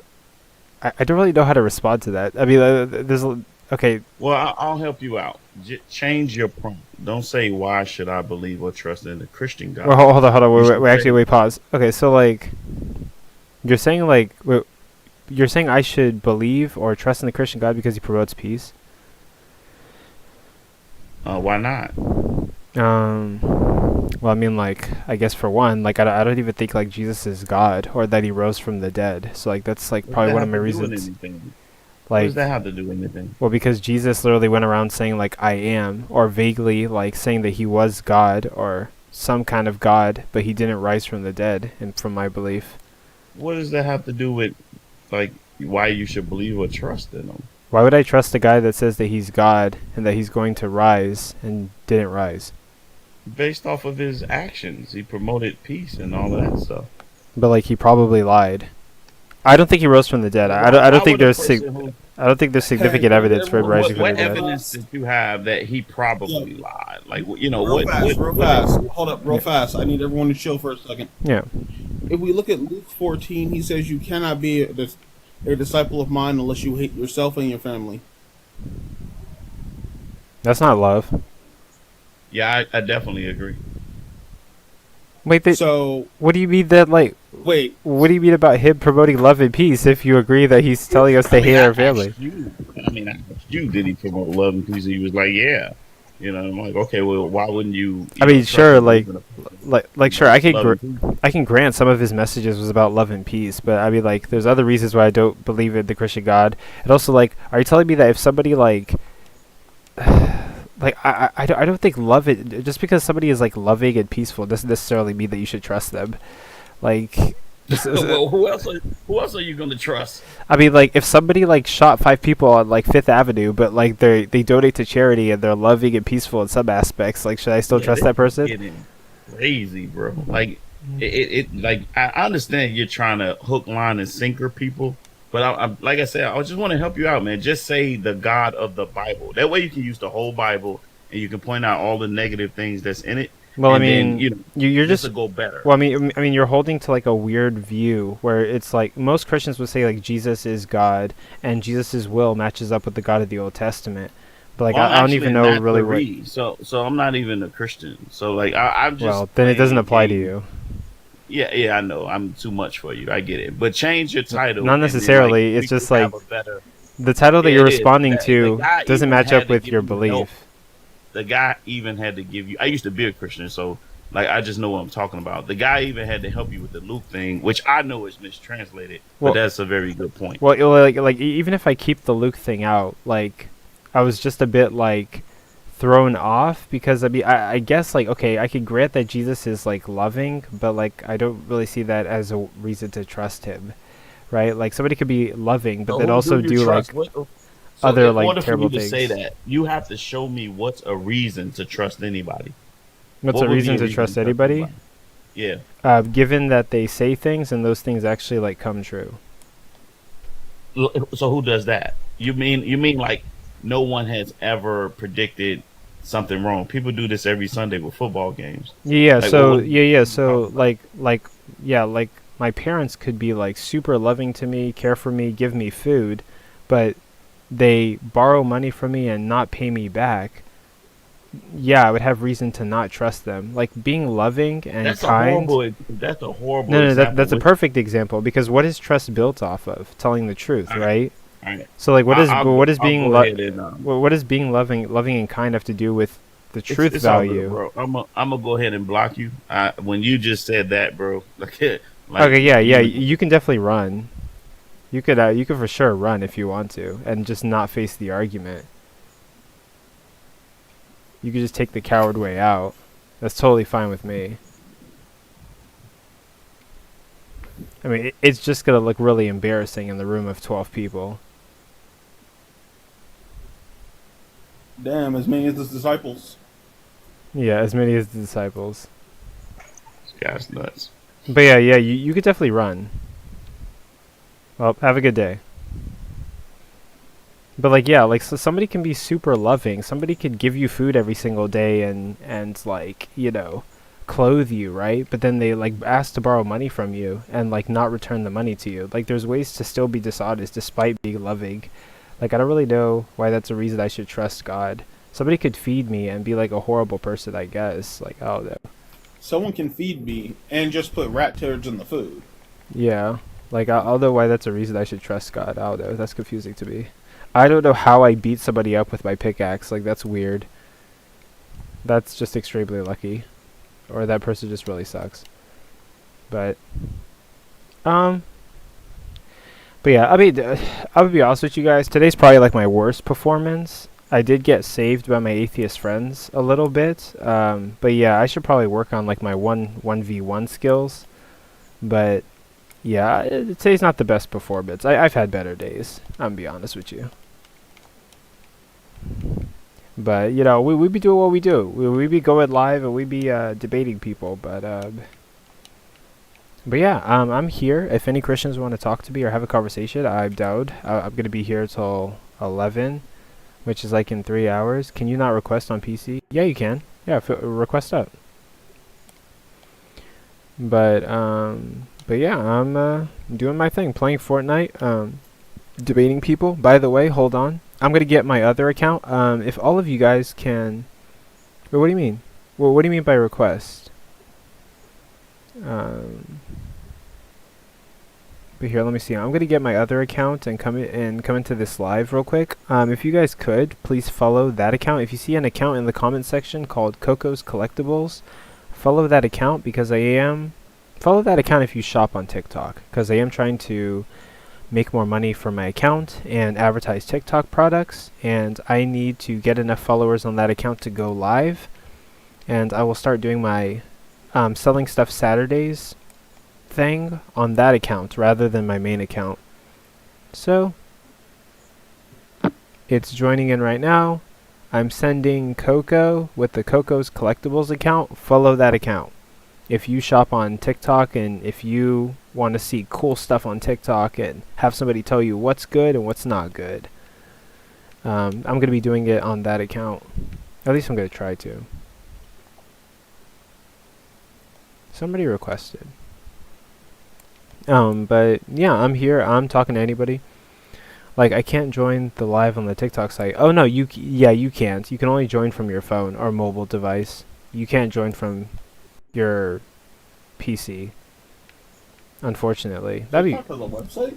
I don't really know how to respond to that. I mean, okay. Well, I'll help you out. Change your prompt. Don't say why should I believe or trust in the Christian God. Well, hold on. You should Wait, actually, say- wait, pause. Okay, so like, you're saying like, you're saying I should believe or trust in the Christian God because he promotes peace. Why not? Well, I mean, like, I guess for one, like, I don't even think like Jesus is God or that he rose from the dead. So like, that's like What does probably that one of have my to do with reasons. anything? What Like, does that have to do with anything? well, because Jesus literally went around saying like I am, or vaguely like saying that he was God or some kind of God, but he didn't rise from the dead. And from my belief, What does that have to do with like why you should believe or trust in him? why would I trust a guy that says that he's God and that he's going to rise and didn't rise? Based off of his actions, he promoted peace and all of that stuff. But like he probably lied. I don't think he rose from the dead. I Why don't think would a there's person who- I don't think there's significant evidence for him rising from what the dead. evidence did you have that he probably lied? Like, you know, Real fast, what, real what- fast. Hold up, real Yeah. fast. I need everyone to chill for a second. Yeah. If we look at Luke 14, he says you cannot be a disciple of mine unless you hate yourself and your family. That's not love. Yeah, I definitely agree. Wait, So, what do you mean that like wait. what do you mean about him promoting love and peace if you agree that he's telling us to hate our family? I asked you, did he promote love and peace? He was like, yeah. You know, I'm like, okay, well, why wouldn't you? I mean, sure, like sure, I Love and I can grant some of his messages was about love and peace, but I mean, like, there's other reasons why I don't believe in the Christian God. And also, like, are you telling me that if somebody like I don't think love it just because somebody is like loving and peaceful doesn't necessarily mean that you should trust them. Like, well, who else are you going to trust? I mean, like, if somebody like shot 5 people on like Fifth Avenue, but like they donate to charity and they're loving and peaceful in some aspects, like, should I still trust that person? Getting crazy, bro. Like like I understand you're trying to hook, line, and sinker people, but I like I said, I just want to help you out, man. Just say the God of the Bible. That way, you can use the whole Bible and you can point out all the negative things that's in it. Well, I and mean, then, you know, you're just just to go better. Well, I mean, you're holding to like a weird view where it's like most Christians would say like Jesus is God and Jesus's will matches up with the God of the Old Testament. But like Well, I don't actually even know not really to what. read. So I'm not even a Christian. So like I'm just Well, then it doesn't playing apply to games. you. Yeah, I know. I'm too much for you. I get it. But change your title. Not and then, necessarily. like, It's we just could have like a better. the title that Yeah, you're it is. responding The to guy doesn't even match had up to with give your you belief. help. The guy even had to give you. I used to be a Christian, so like I just know what I'm talking about. The guy even had to help you with the Luke thing, which I know is mistranslated, Well- but that's a very good point. Well, even if I keep the Luke thing out, like I was just a bit like thrown off because I mean I guess like okay I could grant that Jesus is like loving, but like I don't really see that as a reason to trust him, right? Like somebody could be loving, but So then who also you do trust? like So other in like order terrible for you to things. say that, you have to show me what's a reason to trust anybody. What's What a would be reason to trust anybody? Yeah. Given that they say things and those things actually like come true. So who does that? You mean like no one has ever predicted something wrong? People do this every Sunday with football games. Yeah, Like, so what- yeah, so like yeah, like my parents could be like super loving to me, care for me, give me food, but they borrow money from me and not pay me back, yeah, I would have reason to not trust them. Like being loving and That's a kind. horrible. That's a horrible No, no, example. that's a perfect example because what is trust built off of? Telling the truth, All right, right? all right. So like, what is I'll being go ahead and what is being loving and kind have to do with the truth it's all good, value? bro. I'm gonna go ahead and block you. When you just said that, bro, like Okay, yeah, yeah, you, you can definitely run. You could for sure run if you want to, and just not face the argument. You could just take the coward way out. That's totally fine with me. I mean, it's just gonna look really embarrassing in the room of 12 people. Damn, as many as his disciples. Yeah, as many as the disciples. this guy's nuts. But yeah, yeah, you could definitely run. Well, have a good day. But like, yeah, like so somebody can be super loving. Somebody could give you food every single day and like, clothe you, right? But then they like ask to borrow money from you and like not return the money to you. Like there's ways to still be dishonest despite being loving. Like I don't really know why that's a reason I should trust God. Somebody could feed me and be like a horrible person, I guess. Like, oh no. Someone can feed me and just put rat turds in the food. Yeah. Like I don't know why that's a reason I should trust God. I don't know. That's confusing to me. I don't know how I beat somebody up with my pickaxe. Like that's weird. That's just extremely lucky. Or that person just really sucks. But yeah, I mean, I would be honest with you guys. Today's probably like my worst performance. I did get saved by my atheist friends a little bit. But yeah, I should probably work on like my 1v1 skills. But yeah, today's not the best performance. I've had better days. I'm gonna be honest with you. But we be doing what we do. We be going live and we be debating people. But yeah, I'm here. If any Christians want to talk to me or have a conversation, I'm Dowd. I'm gonna be here till 11, which is like in 3 hours. Can you not request on PC? Yeah, you can. Yeah, request up. But yeah, I'm doing my thing, playing Fortnite, debating people. By the way, hold on. I'm gonna get my other account. If all of you guys can. Wait, what do you mean? Well, what do you mean by request? But here, let me see. I'm gonna get my other account and come into this live real quick. If you guys could, please follow that account. If you see an account in the comment section called Coco's Collectibles, follow that account because follow that account if you shop on TikTok, because I am trying to make more money from my account and advertise TikTok products, and I need to get enough followers on that account to go live, and I will start doing my selling stuff Saturdays thing on that account rather than my main account. So it's joining in right now. I'm sending Coco with the Coco's Collectibles account. Follow that account. If you shop on TikTok and if you want to see cool stuff on TikTok and have somebody tell you what's good and what's not good, I'm going to be doing it on that account. At least I'm going to try to. Somebody requested. But yeah, I'm here. I'm talking to anybody. Like, I can't join the live on the TikTok site. Oh no, you can't. You can only join from your phone or mobile device. You can't join from your PC. Unfortunately, TikTok has a website?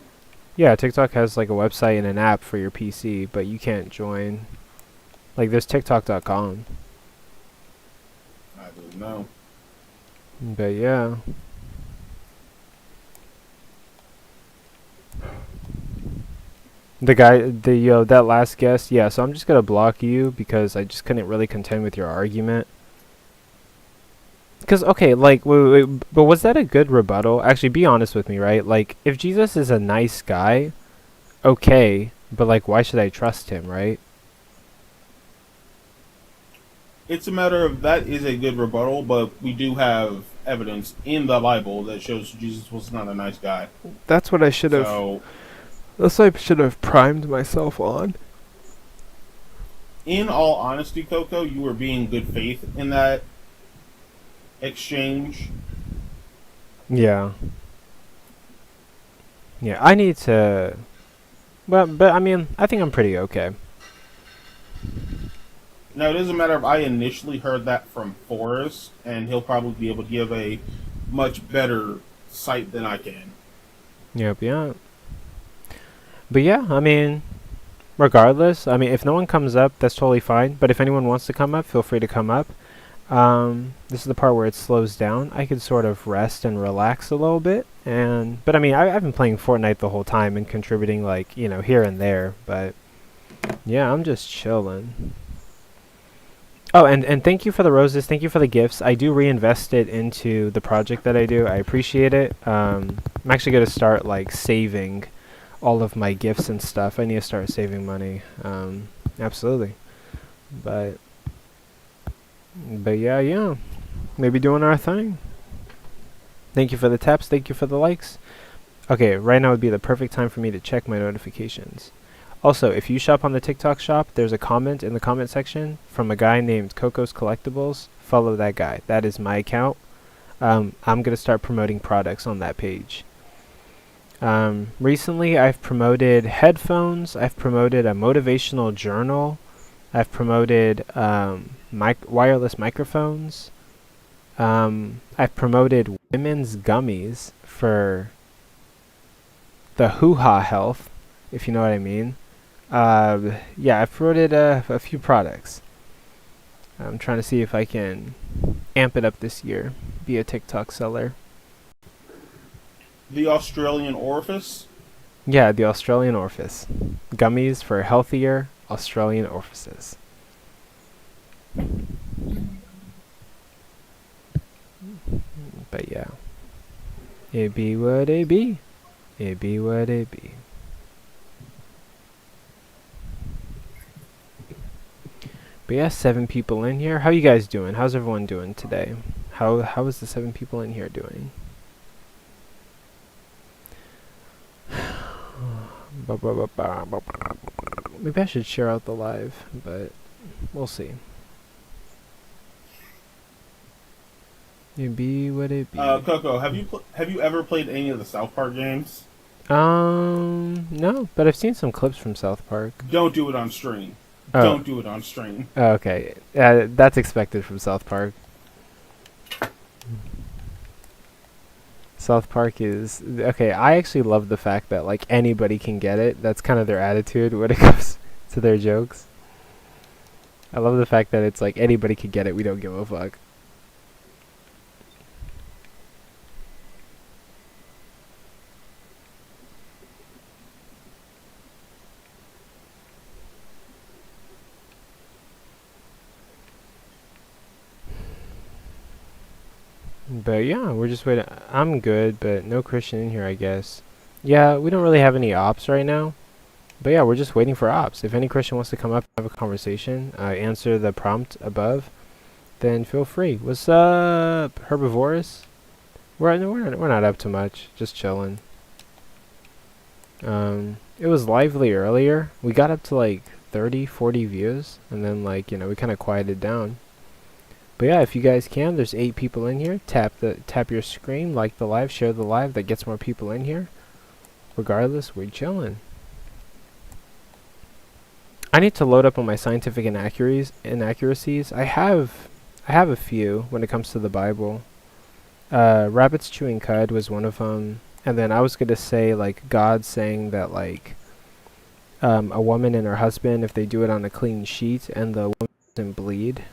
Yeah, TikTok has like a website and an app for your PC, but you can't join. Like, there's TikTok.com. I don't know. But yeah. That last guest, yeah, so I'm just gonna block you because I just couldn't really contend with your argument. Because, okay, like, wait, but was that a good rebuttal? Actually, be honest with me, right? Like, if Jesus is a nice guy, okay, but, like, why should I trust him, right? It's a matter of that is a good rebuttal, but we do have evidence in the Bible that shows Jesus was not a nice guy. That's what I should have... So, that's what I should have primed myself on. in all honesty, Coco, you were being good faith in that exchange. Yeah. Yeah, I need to But I mean, I think I'm pretty okay. Now, it is a matter of I initially heard that from Forrest, and he'll probably be able to give a much better sight than I can. Yep, yeah. But yeah, I mean, regardless, I mean, if no one comes up, that's totally fine. But if anyone wants to come up, feel free to come up. This is the part where it slows down. I could sort of rest and relax a little bit. But I mean, I've been playing Fortnite the whole time and contributing, like, you know, here and there. But yeah, I'm just chilling. Oh, and thank you for the roses. Thank you for the gifts. I do reinvest it into the project that I do. I appreciate it. I'm actually going to start, like, saving all of my gifts and stuff. I need to start saving money. Absolutely. But yeah. Maybe doing our thing. Thank you for the taps. Thank you for the likes. Okay, right now would be the perfect time for me to check my notifications. Also, if you shop on the TikTok shop, there's a comment in the comment section from a guy named Coco's Collectibles. Follow that guy. That is my account. I'm going to start promoting products on that page. Recently, I've promoted headphones. I've promoted a motivational journal. I've promoted wireless microphones. I've promoted women's gummies for the hoo-ha health, if you know what I mean. Yeah, I've promoted a few products. I'm trying to see if I can amp it up this year, be a TikTok seller. The Australian orifice? Yeah, the Australian orifice. Gummies for healthier Australian orifices. But yeah. It be what it be. It be what it be. But yeah, 7 people in here. How you guys doing? How's everyone doing today? How is the 7 people in here doing? Maybe I should share out the live, but we'll see. It be what it be. Coco, have you ever played any of the South Park games? No, but I've seen some clips from South Park. Don't do it on stream. Oh. Don't do it on stream. Oh, okay. That's expected from South Park. South Park is... Okay, I actually love the fact that, like, anybody can get it. That's kind of their attitude when it comes to their jokes. I love the fact that it's like, anybody can get it, we don't give a fuck. But yeah, we're just waiting. I'm good, but no Christian in here, I guess. Yeah, we don't really have any ops right now. But yeah, we're just waiting for ops. If any Christian wants to come up and have a conversation, answer the prompt above, then feel free. What's up, Herbivorous? We're not up to much, just chilling. It was lively earlier. We got up to like 30, 40 views, and then like, you know, we kind of quieted down. But yeah, if you guys can, there's 8 people in here. Tap your screen, like the live, share the live. That gets more people in here. Regardless, we're chilling. I need to load up on my scientific inaccuracies. I have a few when it comes to the Bible. Rabbits chewing cud was one of them, and then I was gonna say like God saying that like a woman and her husband, if they do it on a clean sheet and the woman doesn't bleed,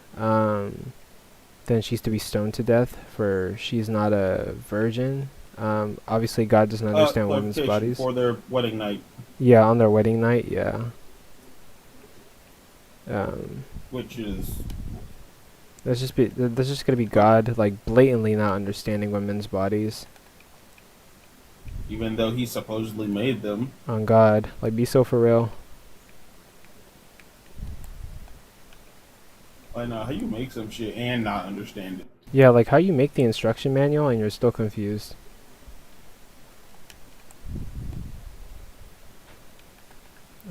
then she's to be stoned to death, for she's not a virgin. Obviously, God doesn't understand women's bodies. For their wedding night. Yeah, on their wedding night, yeah. Which is... That's just gonna be God, like, blatantly not understanding women's bodies. Even though he supposedly made them. On God. Like, be so for real. I know, how you make some shit and not understand it? Yeah, like, how you make the instruction manual and you're still confused.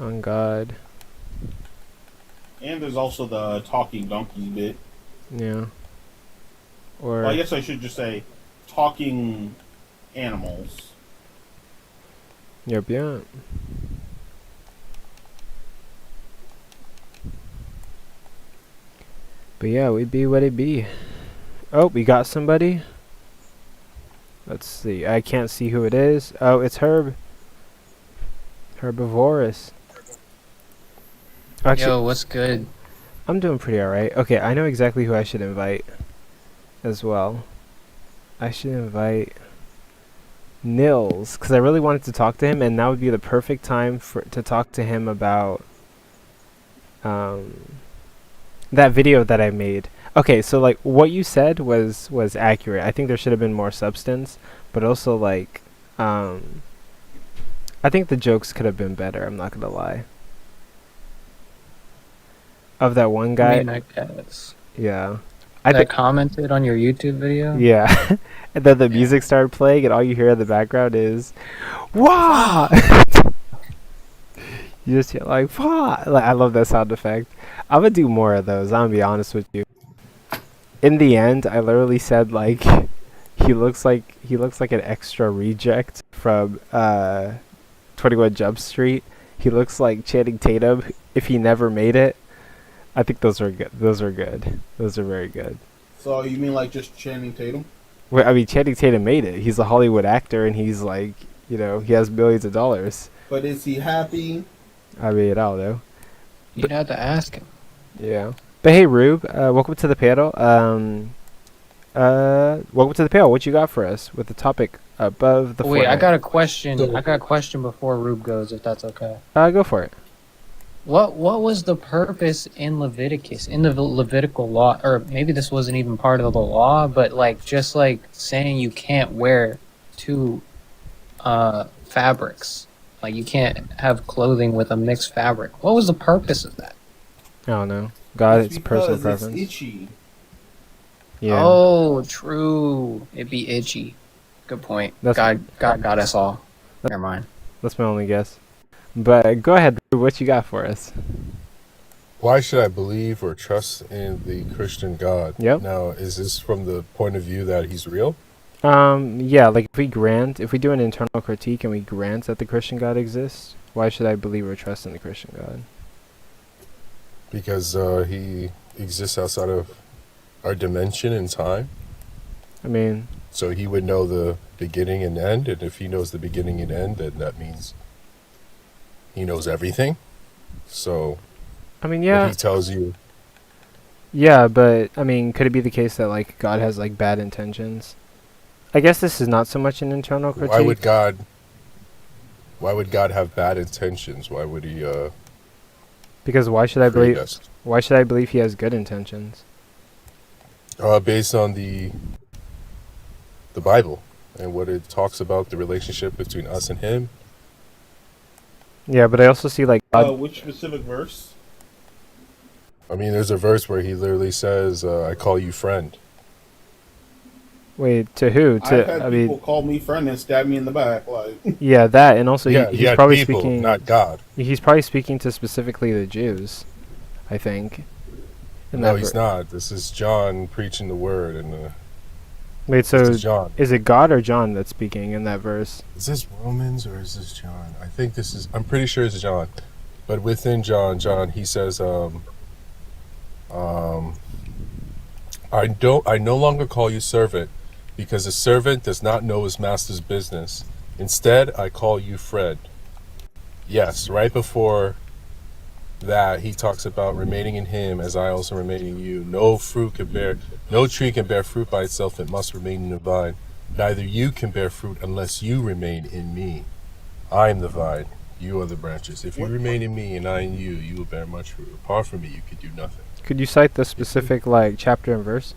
On God. And there's also the talking donkeys bit. Yeah. Or... Well, I guess I should just say talking animals. Yep, yeah. But yeah, we'd be what it be. Oh, we got somebody. Let's see. I can't see who it is. Oh, it's Herb. Herbivorous. Actually, Yo, what's good? I'm doing pretty alright. Okay, I know exactly who I should invite as well. I should invite Nils, because I really wanted to talk to him, and now would be the perfect time to talk to him about that video that I made. Okay, so like what you said was accurate. I think there should have been more substance, but also like I think the jokes could have been better, I'm not gonna lie. Of that one guy. I mean, I guess. Yeah. That commented on your YouTube video? Yeah. And then the music started playing and all you hear in the background is "Wah!" You just hear like "Wah!" Like, I love that sound effect. I'm gonna do more of those, I'm gonna be honest with you. In the end, I literally said like he looks like an extra reject from 21 Jump Street. He looks like Channing Tatum if he never made it. I think those are good. Those are good. Those are very good. So you mean like just Channing Tatum? Well, I mean, Channing Tatum made it. He's a Hollywood actor, and he's like, you know, he has millions of dollars. But is he happy? I mean, I don't know. You'd have to ask him. Yeah. But hey, Rube, welcome to the panel. Welcome to the panel. What you got for us with the topic above the? Wait, Fortnite? I got a question. I got a question before Rube goes, if that's okay. Go for it. What was the purpose in Leviticus, in the Levitical law, or maybe this wasn't even part of the law, but like just like saying you can't wear two fabrics, like you can't have clothing with a mixed fabric. What was the purpose of that? I don't know. God, it's personal It's preference. itchy. Yeah. Oh, true. It'd be itchy. Good point. God got us all. Never mind. That's my only guess. But go ahead, Rube, what you got for us? Why should I believe or trust in the Christian God? Yep. Now, is this from the point of view that he's real? Yeah, like if we do an internal critique and we grant that the Christian God exists, why should I believe or trust in the Christian God? Because he exists outside of our dimension and time. I mean, so he would know the beginning and end, and if he knows the beginning and end, then that means he knows everything. So, I mean, yeah. He tells you. Yeah, but I mean, could it be the case that like God has like bad intentions? I guess this is not so much an internal critique. Why would God have bad intentions? Why would he? Because why should I believe? Why should I believe he has good intentions? Based on the Bible and what it talks about the relationship between us and him. Yeah, but I also see like which specific verse? I mean, there's a verse where he literally says, "I call you friend." Wait, to who? I've had people call me friend and stab me in the back, like. Yeah, that, and also he's probably people, speaking. Not God. He's probably speaking to specifically the Jews, I think. No, he's not. This is John preaching the word, and. Wait, so John. Is it God or John that's speaking in that verse? Is this Romans or is this John? I think this is. I'm pretty sure it's John, but within John, he says, I no longer call you servant, because a servant does not know his master's business. Instead, I call you friend. Yes, right before that, he talks about remaining in him as I also remain in you. No tree can bear fruit by itself, it must remain in the vine. Neither you can bear fruit unless you remain in me. I am the vine, you are the branches. If you remain in me and I in you, you will bear much fruit. Apart from me, you could do nothing. Could you cite the specific like chapter and verse?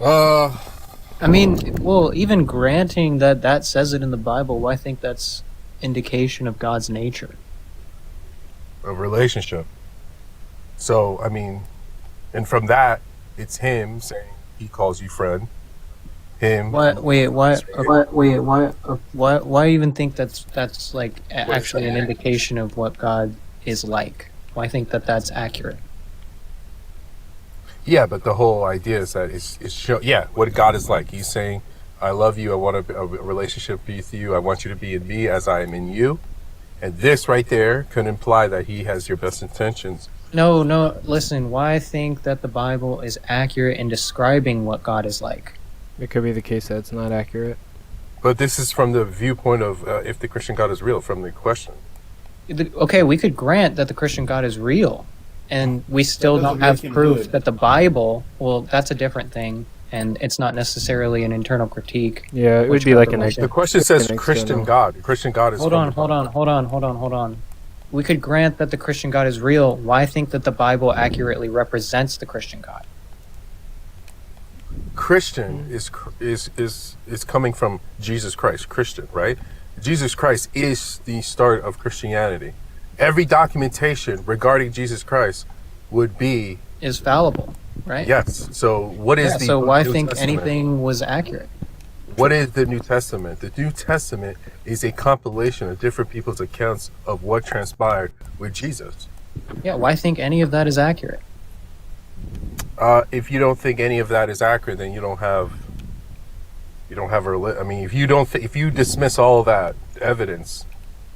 I mean, well, even granting that says it in the Bible, why think that's indication of God's nature? A relationship. So, I mean, and from that, it's him saying he calls you friend. Him. Why even think that's like actually an indication of what God is like? Why think that's accurate? Yeah, but the whole idea is that what God is like. He's saying, I love you, I want a relationship with you, I want you to be in me as I am in you. And this right there could imply that he has your best intentions No, no. Listen, why I think that the Bible is accurate in describing what God is like. It could be the case that it's not accurate. But this is from the viewpoint of if the Christian God is real, from the question. Okay, we could grant that the Christian God is real, and we still doesn't don't have make him proof good. that the Bible. Well, that's a different thing, and it's not necessarily an internal critique. Yeah, it would which be like an revelation- The question Like says an Christian external. God. Christian God is Hold from on, the hold Bible. on. We could grant that the Christian God is real. Why think that the Bible accurately represents the Christian God? Christian is coming from Jesus Christ, Christian, right? Jesus Christ is the start of Christianity. Every documentation regarding Jesus Christ would be Is fallible, right? yes. So what is Yeah, the so why New think Testament? anything was accurate? What is the New Testament? The New Testament is a compilation of different people's accounts of what transpired with Jesus. Yeah, why think any of that is accurate? If you don't think any of that is accurate, then you don't have I mean, if you don't if you dismiss all of that evidence,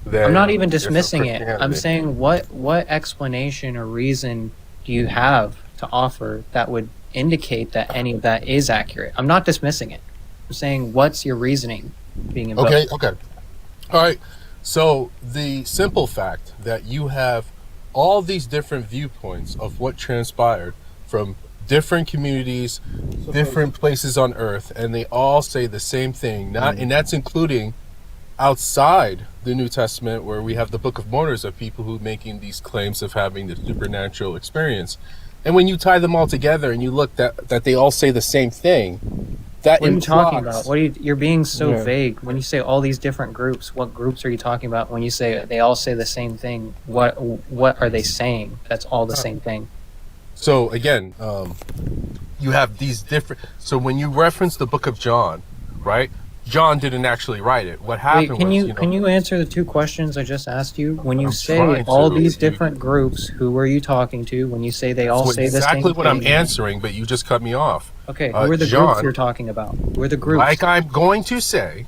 then I'm not even there's no dismissing it. I'm Christianity. saying what explanation or reason do you have to offer that would indicate that any of that is accurate? I'm not dismissing it. I'm saying what's your reasoning being invoked? Okay. All right. So the simple fact that you have all these different viewpoints of what transpired from different communities, different places on earth, and they all say the same thing. And that's including outside the New Testament, where we have the Book of Mormons of people who making these claims of having the supernatural experience. And when you tie them all together and you look that they all say the same thing, that What are you talking implies- about? You're being so Yeah. vague. When you say all these different groups, what groups are you talking about? When you say they all say the same thing, what are they saying? That's all the same thing. So again, you have these different. So when you reference the Book of John, right? John didn't actually write it. What Wait, happened can was, you can you answer the two questions I just asked you? When you I'm say trying all to. these different groups, who are you talking to? When you say they all That's say the same exactly what I'm thing? answering, but you just cut me off. Okay, who are the John, groups you're talking about? Who are the groups? like I'm going to say,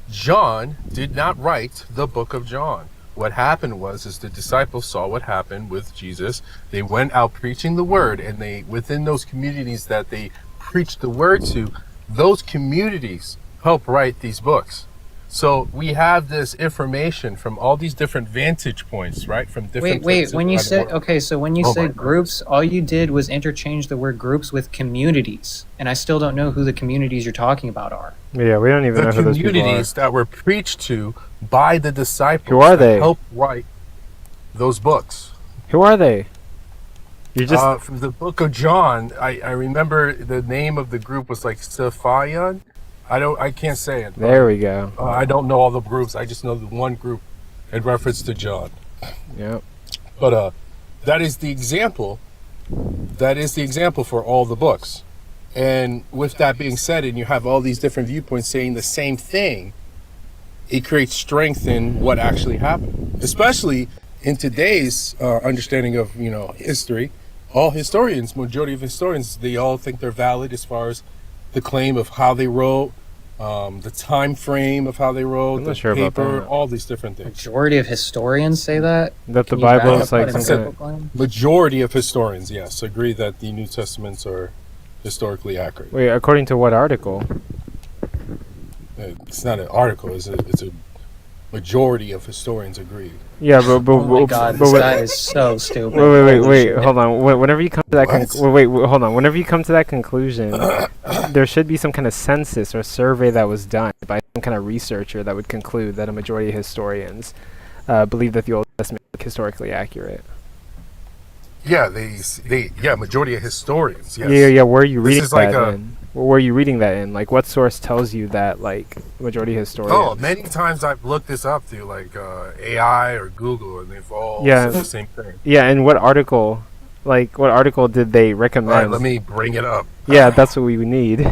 John did not write the Book of John. What happened was the disciples saw what happened with Jesus. They went out preaching the word, and they within those communities that they preached the word to, those communities help write these books. So we have this information from all these different vantage points, right? From different Wait, places when you around the said world. okay, so when you Oh my said God. groups, all you did was interchange the word groups with communities, and I still don't know who the communities you're talking about are. Yeah, we don't even The know who those people are. communities that were preached to by the disciples Who are that they? helped write those books. Who are they? You just From the Book of John, I remember the name of the group was like Sephion. I can't say it. there we go. I don't know all the groups. I just know the one group in reference to John. Yep. But that is the example. That is the example for all the books. And with that being said, and you have all these different viewpoints saying the same thing, it creates strength in what actually happened. Especially in today's understanding of history, all historians, majority of historians, they all think they're valid as far as the claim of how they wrote, the time frame of how they wrote, I'm the not sure about paper, that. all these different things. Majority of historians say that. That the Can you back Bible up is like that some historical kind claim? Majority of historians, yes, agree that the New Testaments are historically accurate. Wait, according to what article? It's not an article. It's a majority of historians agree. Yeah, but Oh my god, this guy is so stupid. Wait, Holy shit. hold on. Whenever you come to that, What? wait, hold on. Whenever you come to that conclusion, there should be some kind of census or survey that was done by some kind of researcher that would conclude that a majority of historians believe that the Old Testament is historically accurate. Yeah, majority of historians. Yes. Yeah. Where are you This reading is that like in? Where are you reading that in? Like, what source tells you that, like, majority of historians? Oh, many times I've looked this up through like AI or Google, and they've all Yeah. said the same thing. Yeah, and what article? Like, what article did they recommend? All right, let me bring it up. Yeah, that's what we would need.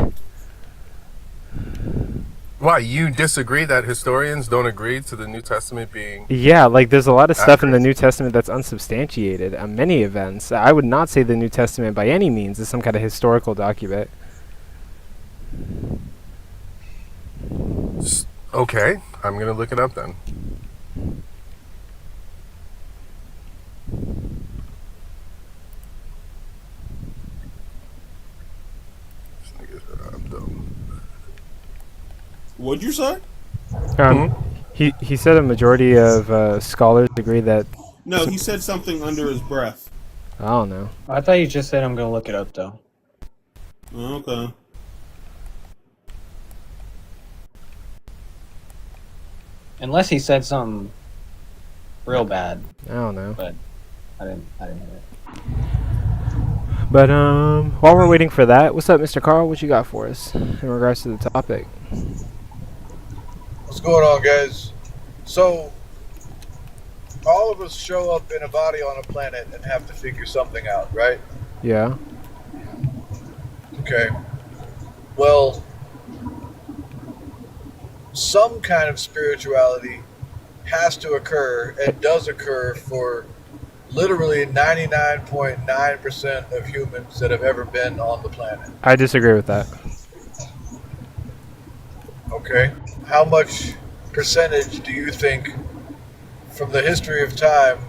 Why, you disagree that historians don't agree to the New Testament being... Yeah, like there's a lot of stuff in the accurate? New Testament that's unsubstantiated on many events. I would not say the New Testament by any means is some kind of historical document. Okay, I'm going to look it up then. I'm dumb. What'd you say? He said a majority of scholars agree that. No, he said something under his breath. I don't know. I thought you just said I'm gonna look it up though. Okay. Unless he said something real bad. I don't know. But I didn't hear it. But while we're waiting for that, what's up, Mr. Carl? What you got for us in regards to the topic? What's going on, guys? So, all of us show up in a body on a planet and have to figure something out, right? Yeah. Okay. Well, some kind of spirituality has to occur and does occur for literally 99.9% of humans that have ever been on the planet. I disagree with that. Okay. How much percentage do you think from the history of time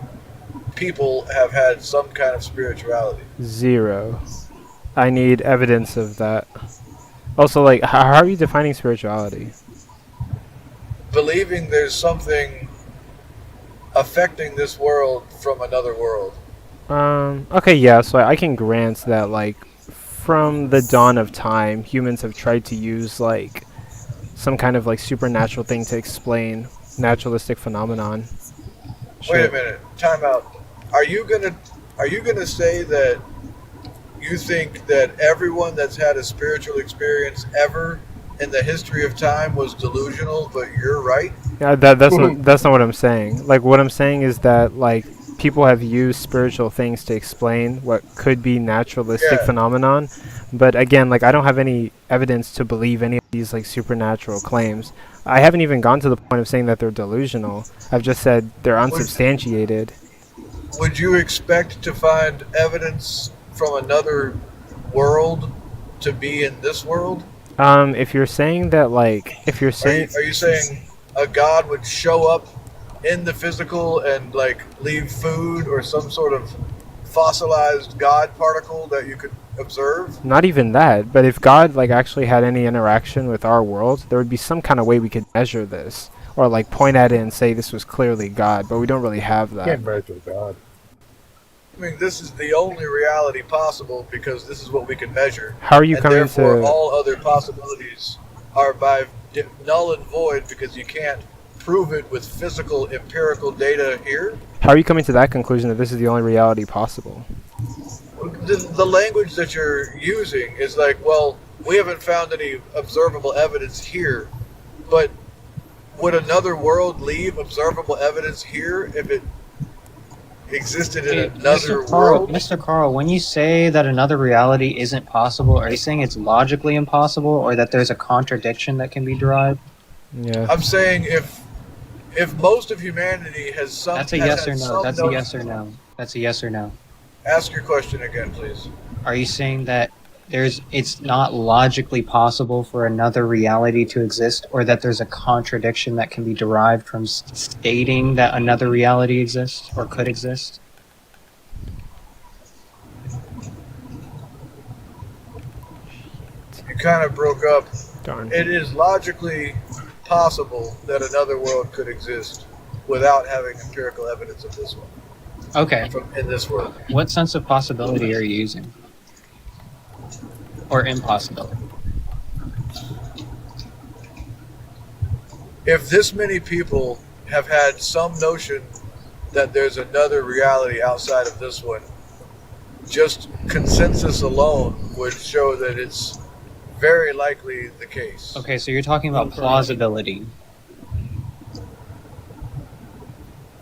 people have had some kind of spirituality? 0. I need evidence of that. Also, like, how are you defining spirituality? Believing there's something affecting this world from another world. Okay, yeah, so I can grant that, like, from the dawn of time, humans have tried to use, like, some kind of, like, supernatural thing to explain naturalistic phenomenon. Wait a minute, time out. Are you gonna say that you think that everyone that's had a spiritual experience ever in the history of time was delusional, but you're right? Yeah, that's not what I'm saying. Like, what I'm saying is that, like, people have used spiritual things to explain what could be naturalistic phenomenon, but again, like, I don't have any evidence to believe any of these, like, supernatural claims. I haven't even gone to the point of saying that they're delusional. I've just said they're unsubstantiated. Would you expect to find evidence from another world to be in this world? If you're saying that, like, if you're saying... Are you saying a god would show up in the physical and, like, leave food or some sort of fossilized god particle that you could observe? Not even that, but if God, like, actually had any interaction with our world, there would be some kind of way we could measure this. Or, like, point at it and say this was clearly God, but we don't really have that. Can't measure God. I mean, this is the only reality possible because this is what we can measure. How are you and coming therefore, to... all other possibilities are by null and void because you can't prove it with physical, empirical data here. How are you coming to that conclusion that this is the only reality possible? The language that you're using is like, well, we haven't found any observable evidence here, but would another world leave observable evidence here if it existed in another world? Mr. Carl, when you say that another reality isn't possible, are you saying it's logically impossible or that there's a contradiction that can be derived? Yeah. I'm saying if most of humanity has some... That's a yes or no. That's a yes or no. That's a yes or no. Ask your question again, please. Are you saying that it's not logically possible for another reality to exist, or that there's a contradiction that can be derived from stating that another reality exists or could exist? You kind of broke up. Darn. It is logically possible that another world could exist without having empirical evidence of this one. Okay. In this world. What sense of possibility are you using? Or impossibility? If this many people have had some notion that there's another reality outside of this one, just consensus alone would show that it's very likely the case. Okay, so you're talking about plausibility.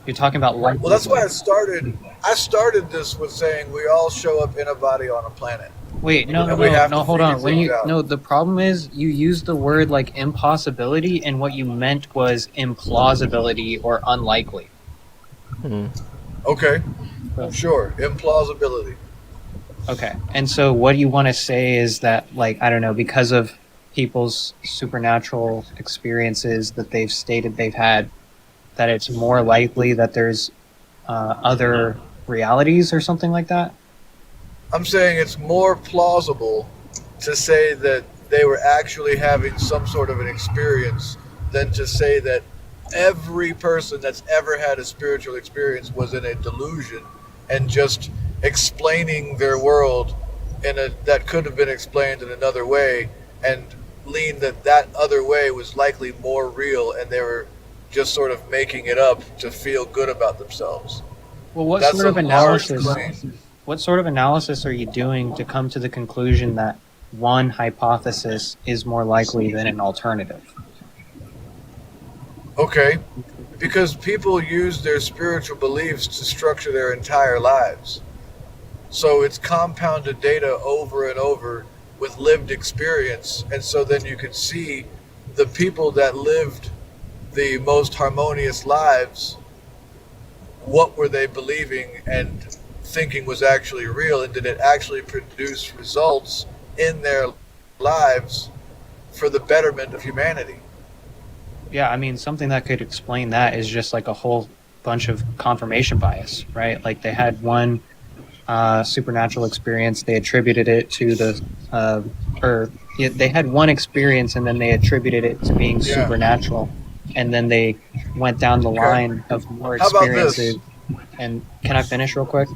You're talking about likelihood. Well, that's why I started this with saying we all show up in a body on a planet. Wait, no, hold on. The problem is you used the word like impossibility, and what you meant was implausibility or unlikely. Okay, sure, implausibility. Okay, and so what you want to say is that, like, I don't know, because of people's supernatural experiences that they've stated they've had, that it's more likely that there's other realities or something like that? I'm saying it's more plausible to say that they were actually having some sort of an experience than to say that every person that's ever had a spiritual experience was in a delusion and just explaining their world in a that could have been explained in another way, and lean that that other way was likely more real and they were just sort of making it up to feel good about themselves. Well, what That's sort of a large analysis? claim. What sort of analysis are you doing to come to the conclusion that one hypothesis is more likely than an alternative? Okay, because people use their spiritual beliefs to structure their entire lives. So it's compounded data over and over with lived experience. And so then you can see the people that lived the most harmonious lives, what were they believing and thinking was actually real, and did it actually produce results in their lives for the betterment of humanity? Yeah, I mean, something that could explain that is just like a whole bunch of confirmation bias, right? Like they had one supernatural experience, they attributed it to the, or yeah, they had one experience and then they attributed it to being Yeah. supernatural, and then they went down the Okay. line of more How about this? experiences. And can I finish real quick?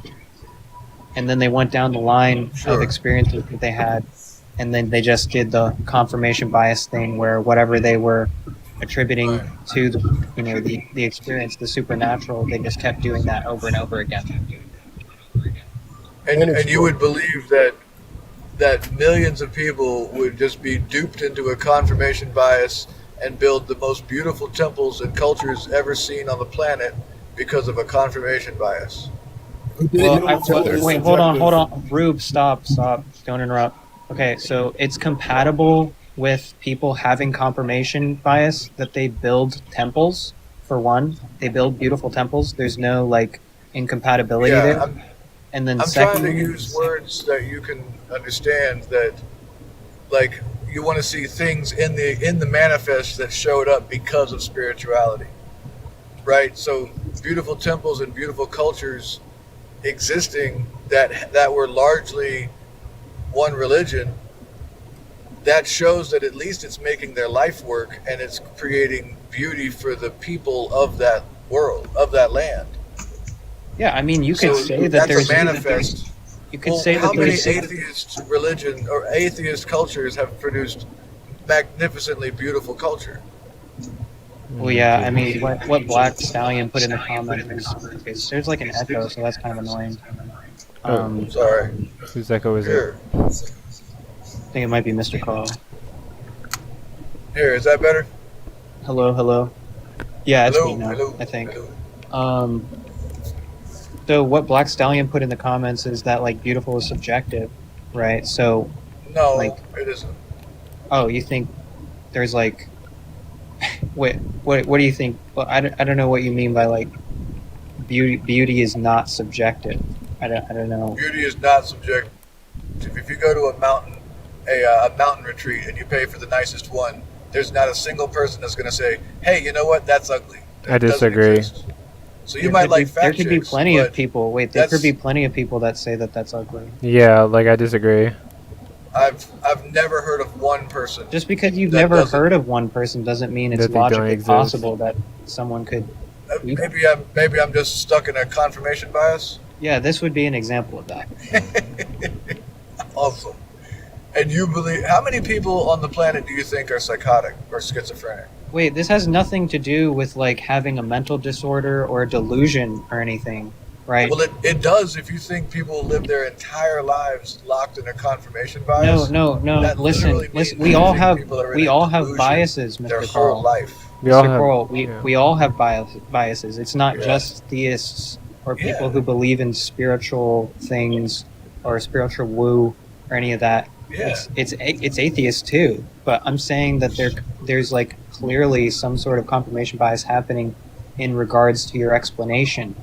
And then they went down the line of Sure. experiences that they had, and then they just did the confirmation bias thing where whatever they were attributing to the, you know, the experience, the supernatural, they just kept doing that over and over again. And you would believe that millions of people would just be duped into a confirmation bias and build the most beautiful temples and cultures ever seen on the planet because of a confirmation bias. Well, wait, hold on. Rube, stop, don't interrupt. Okay, so it's compatible with people having confirmation bias that they build temples, for one. They build beautiful temples. There's no, like, incompatibility there. And then I'm secondly, trying to use words that you can understand, that like you want to see things in the manifest that showed up because of spirituality, right? So beautiful temples and beautiful cultures existing that were largely one religion, that shows that at least it's making their life work and it's creating beauty for the people of that world, of that land. yeah, I mean, you could So say that that's there's a manifest. You could Well, say how that many there's atheist religion or atheist cultures have produced magnificently beautiful culture? Well, yeah, I mean, what Black Stallion put in the comments is there's like an echo, so that's kind of annoying. Sorry. Whose echo is Here. it? I think it might be Mr. Carl. Here, is that better? Hello. Yeah, it's Hello, me now, hello, I think. hello. So what Black Stallion put in the comments is that, like, beautiful is subjective, right? So, No, like, it isn't. oh, you think there's, like, wait, what do you think? Well, I don't know what you mean by, like, beauty is not subjective. I don't know. Beauty is not subjective. If you go to a mountain retreat and you pay for the nicest one, there's not a single person that's going to say, "Hey, you know what? That's ugly." I disagree. So you might like fat there could be chicks, plenty of but people. Wait, there could be plenty of people that say that that's ugly. Yeah, like I disagree. I've never heard of one person. Just because you've that never doesn't- heard of one person doesn't mean it's That they don't logically exist. possible that someone could. Maybe I'm just stuck in a confirmation bias. Yeah, this would be an example of that. Awesome. And you believe? How many people on the planet do you think are psychotic or schizophrenic? Wait, this has nothing to do with, like, having a mental disorder or a delusion or anything, right? Well, it does if you think people live their entire lives locked in a confirmation bias. No. That Listen. literally means We all you think have people are in a have delusion biases, their Mr. whole Carl. life. Mr. Carl, we all have biases. It's not Yeah. just theists or people Yeah. who believe in spiritual things or spiritual woo or any of that. Yeah. It's atheists too. But I'm saying that there's like clearly some sort of confirmation bias happening in regards to your explanation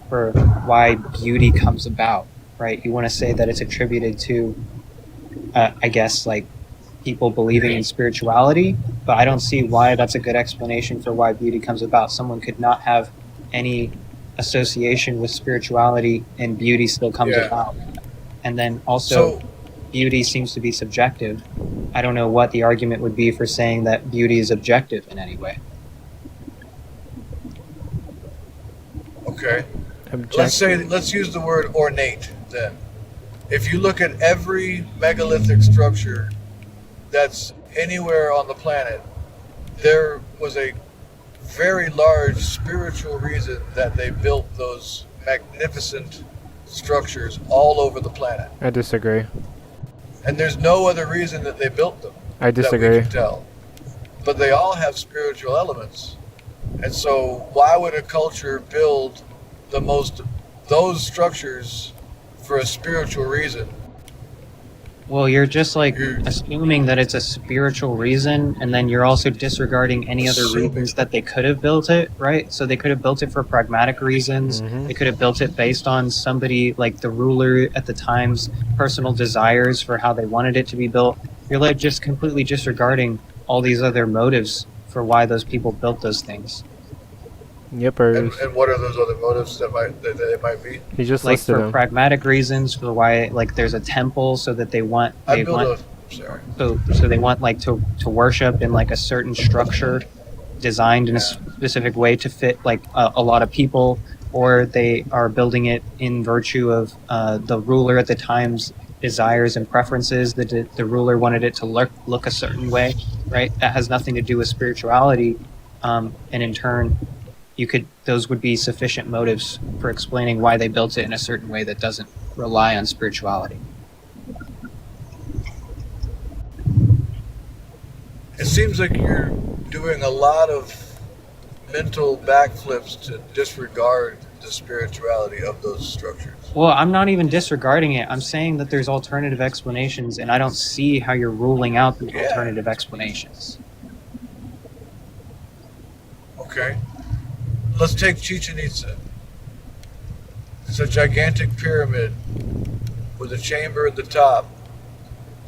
for why beauty comes about, right? You want to say that it's attributed to, I guess, like, people believing in spirituality, but I don't see why that's a good explanation for why beauty comes about. Someone could not have any association with spirituality and beauty still comes Yeah. about. And then also, beauty seems to be subjective. I don't know what the argument would be for saying that beauty is objective in any way. Okay. Objective. Let's use the word ornate then. If you look at every megalithic structure that's anywhere on the planet, there was a very large spiritual reason that they built those magnificent structures all over the planet. I disagree. And there's no other reason that they built them I that disagree. we can tell. But they all have spiritual elements. And so why would a culture build those structures for a spiritual reason? Well, you're just like assuming that it's a spiritual reason, and then you're also disregarding any other reasons that they could have built it, right? So they could have built it for pragmatic reasons. They could have built it based on somebody like the ruler at the time's personal desires for how they wanted it to be built. You're like just completely disregarding all these other motives for why those people built those things. Yep. And what are those other motives that it might be? He just like listed for them. pragmatic reasons, for why like there's a temple, so that they want so they want like to worship in like a certain structure designed in a specific way to fit like a lot of people, or they are building it in virtue of the ruler at the time's desires and preferences. The ruler wanted it to look a certain way, right? That has nothing to do with spirituality, and in turn those would be sufficient motives for explaining why they built it in a certain way that doesn't rely on spirituality. It seems like you're doing a lot of mental backflips to disregard the spirituality of those structures. Well, I'm not even disregarding it. I'm saying that there's alternative explanations, and I don't see how you're ruling out the alternative explanations. Okay. Let's take Chichen Itza. It's a gigantic pyramid with a chamber at the top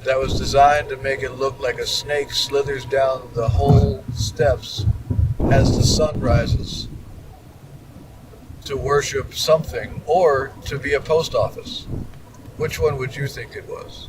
that was designed to make it look like a snake slithers down the whole steps as the sun rises to worship something or to be a post office. Which one would you think it was?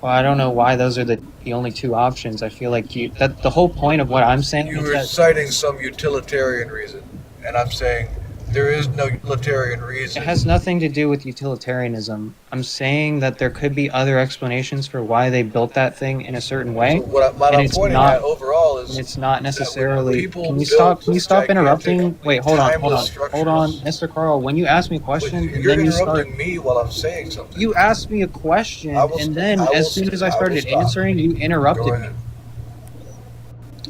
Well, I don't know why those are the only two options. I feel like the whole point of what I'm saying You is were that citing some utilitarian reason, and I'm saying there is no utilitarian reason. it has nothing to do with utilitarianism. I'm saying that there could be other explanations for why they built that thing in a certain way. So what I'm pointing at overall is it's not necessarily. people Can you built stop interrupting? Wait, hold on, timeless Mr. Carl. When you ask me a question, and You're then you interrupting start. me while I'm saying something. You asked me a question, and then as soon as I started stop. answering, you interrupted Go me. ahead.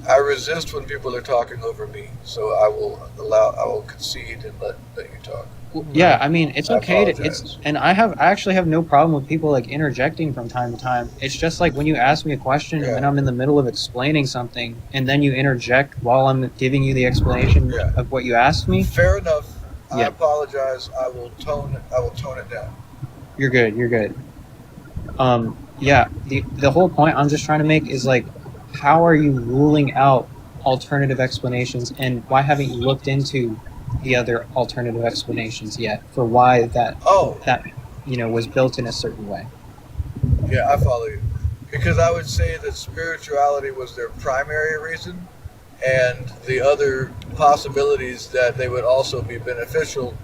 I resist when people are talking over me, so I will concede and let you talk. Yeah, I mean it's I okay apologize. and I actually have no problem with people like interjecting from time to time. It's just like when you ask me a question and then I'm in the middle of explaining something and then you interject while I'm giving you the explanation of what you asked me. Fair enough. I Yeah. apologize. I will tone it down. You're good. Yeah, the whole point I'm just trying to make is like, how are you ruling out alternative explanations, and why haven't you looked into the other alternative explanations yet for why that was built in a certain way? Yeah, I follow you. Because I would say that spirituality was their primary reason, and the other possibilities that they would also be beneficial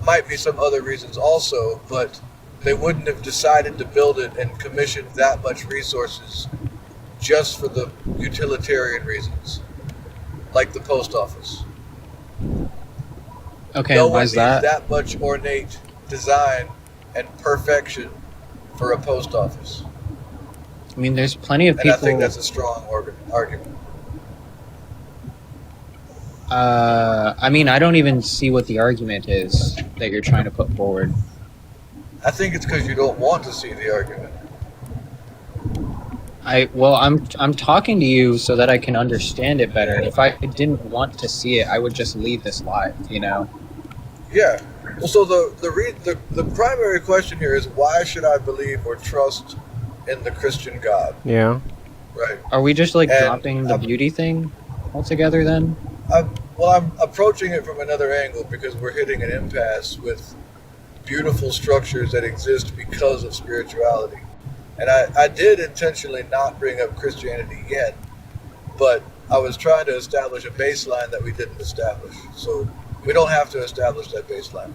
might be some other reasons also, but they wouldn't have decided to build it and commissioned that much resources just for the utilitarian reasons, like the post office. Okay, no and why one is needs that? much ornate design and perfection for a post office. I mean, there's plenty of And people. I think that's a strong argument. I mean, I don't even see what the argument is that you're trying to put forward. I think it's because you don't want to see the argument. I'm talking to you so that I can understand it better. If I didn't want to see it, I would just leave this live, you know? Yeah. Well, so the primary question here is, why should I believe or trust in the Christian God? Yeah. Right. Are we just like dropping the beauty thing altogether then? I'm approaching it from another angle because we're hitting an impasse with beautiful structures that exist because of spirituality. And I did intentionally not bring up Christianity yet, but I was trying to establish a baseline that we didn't establish. So we don't have to establish that baseline.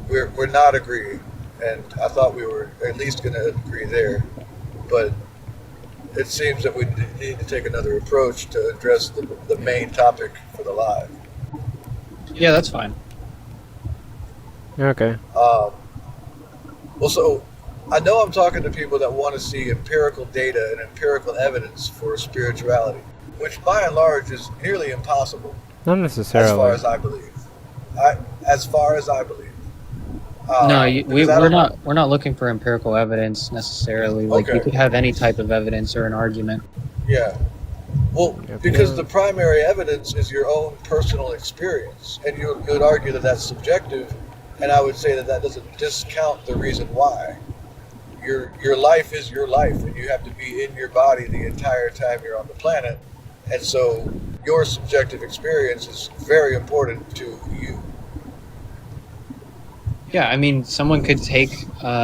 We're not agreeing, and I thought we were at least going to agree there. But it seems that we need to take another approach to address the main topic for the live. Yeah, that's fine. Okay. Well, so I know I'm talking to people that want to see empirical data and empirical evidence for spirituality, which by and large is nearly impossible. Not necessarily. As far as I believe. As far as I believe. No, Because we're not looking for empirical evidence necessarily. Like you Okay. could have any type of evidence or an argument. Yeah. Well, because the primary evidence is your own personal experience, and you would argue that that's subjective, and I would say that that doesn't discount the reason why. Your life is your life, and you have to be in your body the entire time you're on the planet, and so your subjective experience is very important to you. Yeah, I mean, someone could take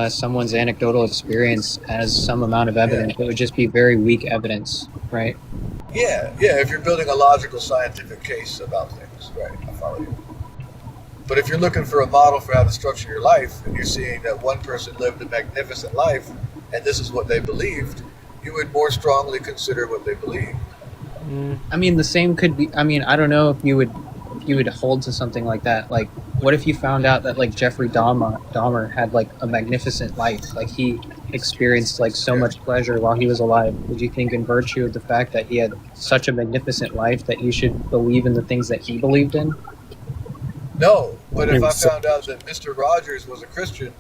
someone's anecdotal experience as some amount of evidence. It would just be very weak evidence, right? Yeah, if you're building a logical scientific case about things, right, I follow you. But if you're looking for a model for how to structure your life, and you're seeing that one person lived a magnificent life, and this is what they believed, you would more strongly consider what they believed. I mean, the same could be. I mean, I don't know if you would hold to something like that. Like, what if you found out that like Jeffrey Dahmer had like a magnificent life, like he experienced like so much pleasure while he was alive? Would you think, in virtue of the fact that he had such a magnificent life, that you should believe in the things that he believed in? No, but if I found out that Mr. Rogers was a Christian,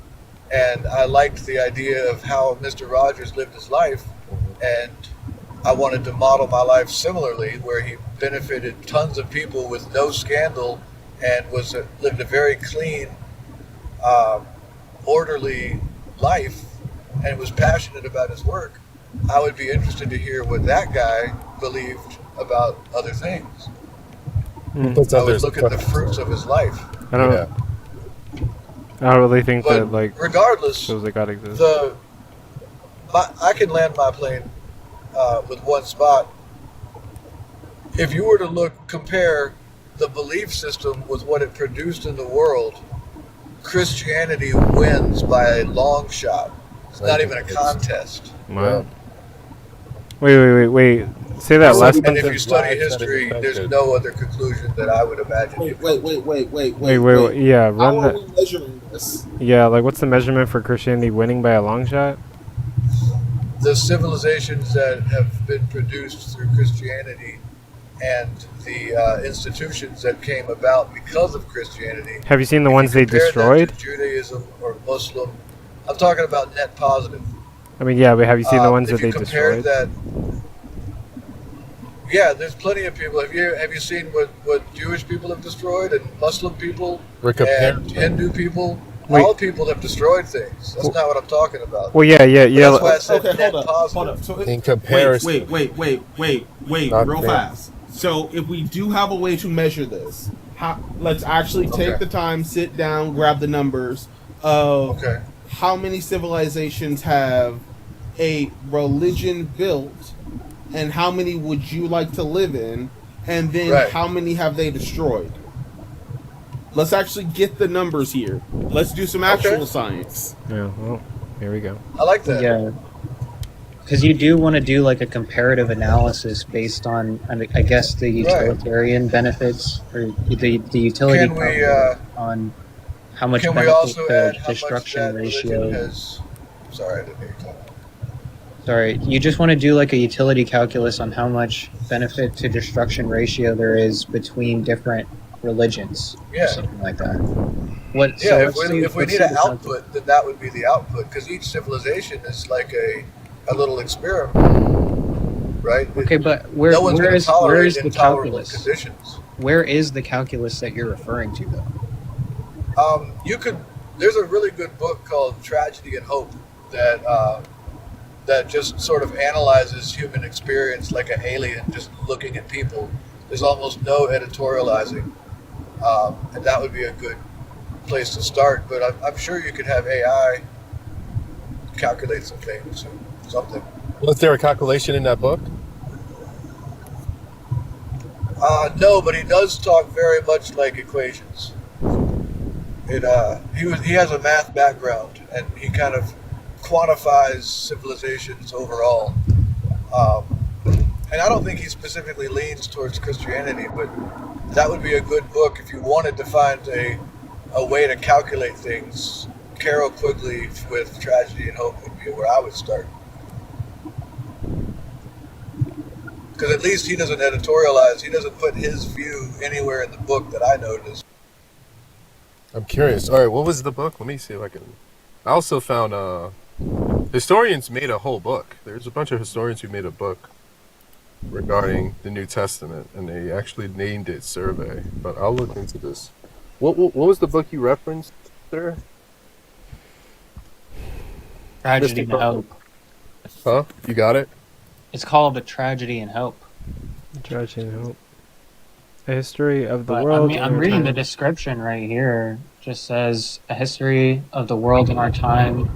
and I liked the idea of how Mr. Rogers lived his life, and I wanted to model my life similarly, where he benefited tons of people with no scandal and lived a very clean, orderly life, and was passionate about his work, I would be interested to hear what that guy believed about other things. I would look at the fruits of his life. I don't really think But that like regardless, shows that God exists. I can land my plane with one spot. If you were to compare the belief system with what it produced in the world, Christianity wins by a long shot. It's not even a contest. Wow. Wait. Say that last And one. if you study history, there's no other conclusion that I would imagine. Wait. Yeah, How run are that. we measuring this? Yeah, like what's the measurement for Christianity winning by a long shot? The civilizations that have been produced through Christianity and the institutions that came about because of Christianity. Have you seen the if ones you they compare that destroyed? to Judaism or Muslim. I'm talking about net positive. I mean, yeah, but have you seen the ones If that you they compare destroyed? that, yeah, there's plenty of people. Have you seen what Jewish people have destroyed and Muslim people We're comparing and Hindu people? Wait. All people have destroyed things. That's not what I'm talking about. Well, yeah. But that's why I said Okay, net hold positive. up. So In comparison, wait, Not real fair. fast. So if we do have a way to measure this, let's actually take Okay. the time, sit down, grab the numbers of Okay. how many civilizations have a religion built, and how many would you like to live in, and then Right. how many have they destroyed? Let's actually get the numbers here. Let's do some actual Okay. science. Yeah. Well, here we go. I like that. Yeah. Because you do want to do like a comparative analysis based on, I guess, the utilitarian benefits or the utility Can we, on how much Can we benefit also to add how much destruction that ratio. religion has? Sorry, I didn't hear you talk. Sorry, you just want to do like a utility calculus on how much benefit to destruction ratio there is between different religions, Yeah. or something like that. What? Yeah, so if let's see- we let's need see an the calc- output, then that would be the output, because each civilization is like a little experiment, right? Okay, but where no one's where going to is where tolerate is the intolerable calculus? conditions. Where is the calculus that you're referring to, though? There's a really good book called Tragedy and Hope that just sort of analyzes human experience like an alien, just looking at people. There's almost no editorializing, and that would be a good place to start. But I'm sure you could have AI calculate some things or something. Was there a calculation in that book? No, but he does talk very much like equations. He has a math background, and he kind of quantifies civilizations overall. And I don't think he specifically leans towards Christianity, but that would be a good book if you wanted to find a way to calculate things. Carol Quigley with Tragedy and Hope would be where I would start. Because at least he doesn't editorialize. He doesn't put his view anywhere in the book that I noticed. I'm curious. All right, what was the book? Let me see if I can. I also found historians made a whole book. There's a bunch of historians who made a book regarding the New Testament, and they actually named it Survey. But I'll look into this. What was the book you referenced, sir? Tragedy and Hope. Huh? You got it? It's called A Tragedy and Hope. Tragedy and Hope. A history of the But world. I'm reading the description right here. It just says a history of the world in our time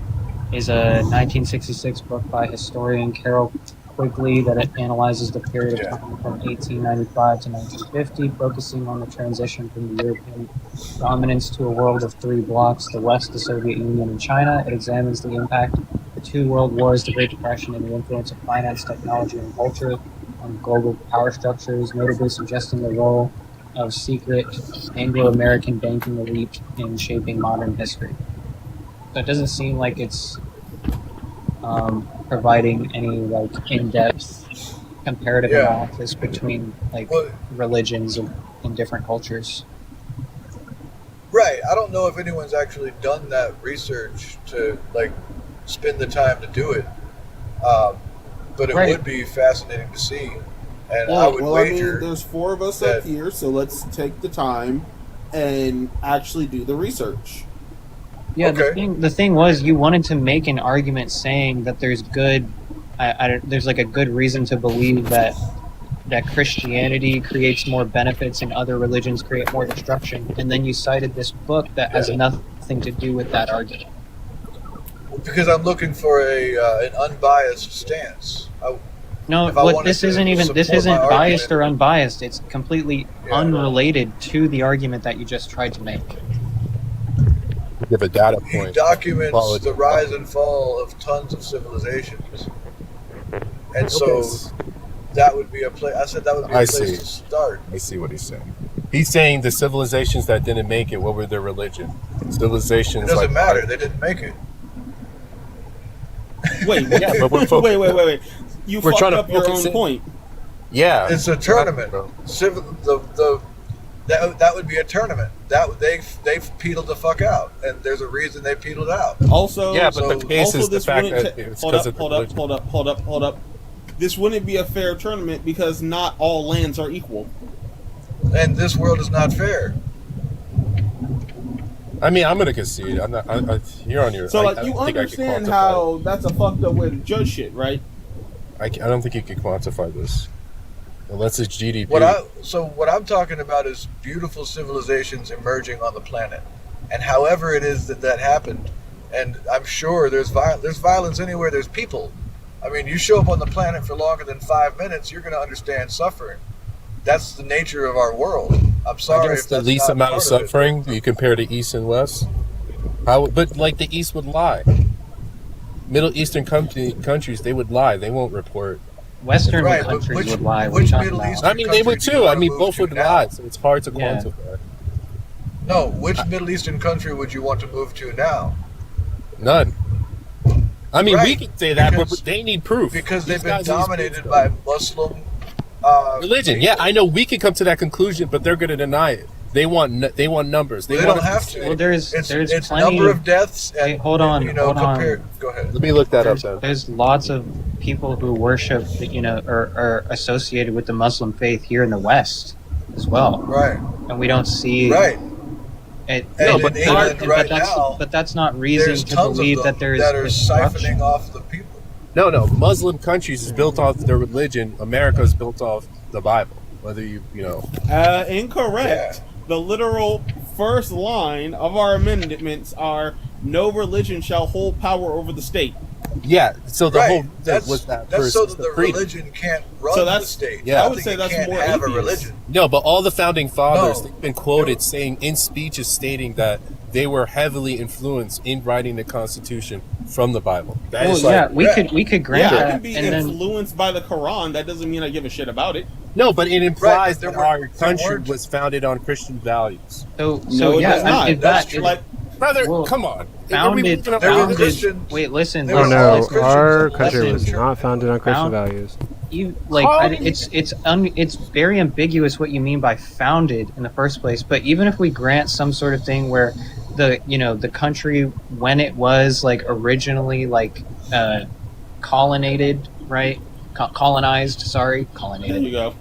is a 1966 book by historian Carol Quigley that analyzes the period of time from 1895 to 1950, focusing on the transition from the European dominance to a world of three blocks: the West, the Soviet Union, and China. It examines the impact of the two world wars, the Great Depression, and the influence of finance, technology, and culture on global power structures, notably suggesting the role of secret Anglo-American banking elite in shaping modern history. So it doesn't seem like it's providing any like in-depth comparative analysis between like religions in different cultures. Right. I don't know if anyone's actually done that research to like spend the time to do it, but it would be fascinating to see. And I would wager. There's four of us up here, so let's take the time and actually do the research. Yeah, the thing was, you wanted to make an argument saying that there's there's like a good reason to believe that Christianity creates more benefits and other religions create more destruction, and then you cited this book that has nothing to do with that argument. Because I'm looking for an unbiased stance. This isn't biased or unbiased. It's completely unrelated to the argument that you just tried to make. Give a data point. He documents the rise and fall of tons of civilizations, and so that would be a place. I said that would be a place to start. I see what he's saying. He's saying the civilizations that didn't make it, what were their religion? Civilizations. It doesn't matter. They didn't make it. Wait, yeah, but wait. You fucked up your own point. Yeah, it's a tournament. That would be a tournament. That they've peeled the fuck out, and there's a reason they peeled out. Also, but the case is the fact that it's because of hold up. This wouldn't be a fair tournament because not all lands are equal. And this world is not fair. I mean, I'm gonna concede. I'm not. You're on your. So, you understand how that's a fucked up way to judge shit, right? I don't think you can quantify this. Unless it's GDP. What I'm talking about is beautiful civilizations emerging on the planet, and however it is that happened, and I'm sure there's violence anywhere there's people. I mean, you show up on the planet for longer than 5 minutes, you're going to understand suffering. That's the nature of our world. I'm sorry if the that's least not amount of part suffering you compare to East and West. But like the East would lie. Middle Eastern countries, they would lie. They won't report. Western countries would lie. I mean, they would too. I mean, both would lie, so it's hard to quantify. No, which Middle Eastern country would you want to move to now? None. I mean, we can say that, but they need proof. Because they've been dominated by Muslim religion. Yeah, I know we can come to that conclusion, but they're going to deny it. They want numbers. They don't have to. Well, there's plenty number of deaths. And, hold on. Go ahead. Let me look that up. Then. There's lots of people who worship, are associated with the Muslim faith here in the West as well. Right. And we don't see. Right. But that's not reason to believe that there's that are siphoning off the people. No. Muslim countries is built off their religion. America is built off the Bible. Whether you know. Incorrect. Yeah. The literal first line of our amendments are, "No religion shall hold power over the state." Yeah, so the Right. whole thing That's was that that's first so is that the the freedom. religion can't run So the that's- state. Yeah. I would say It that's can't more have a atheist. religion. No, but all the founding fathers, No. they've been quoted saying in speeches stating that they were heavily influenced in writing the Constitution from the Bible. That Well, is yeah, like we could grant Yeah, I that, can be and then influenced by the Quran. That doesn't mean I give a shit about it. no, but it implies but there that were- our there country weren't- was founded on Christian values. so No, it yeah, does not. if That's that like Brother, Well, come on. founded, There were founded. Christians. Wait, listen. There Oh were listen, all no, Christians our in country Western was Church. not founded on Christian Found- values. You like it's very ambiguous what you mean by founded in the first place. But even if we grant some sort of thing where the country when it was like originally like colonized, right? Colonized. there Colonized. you go.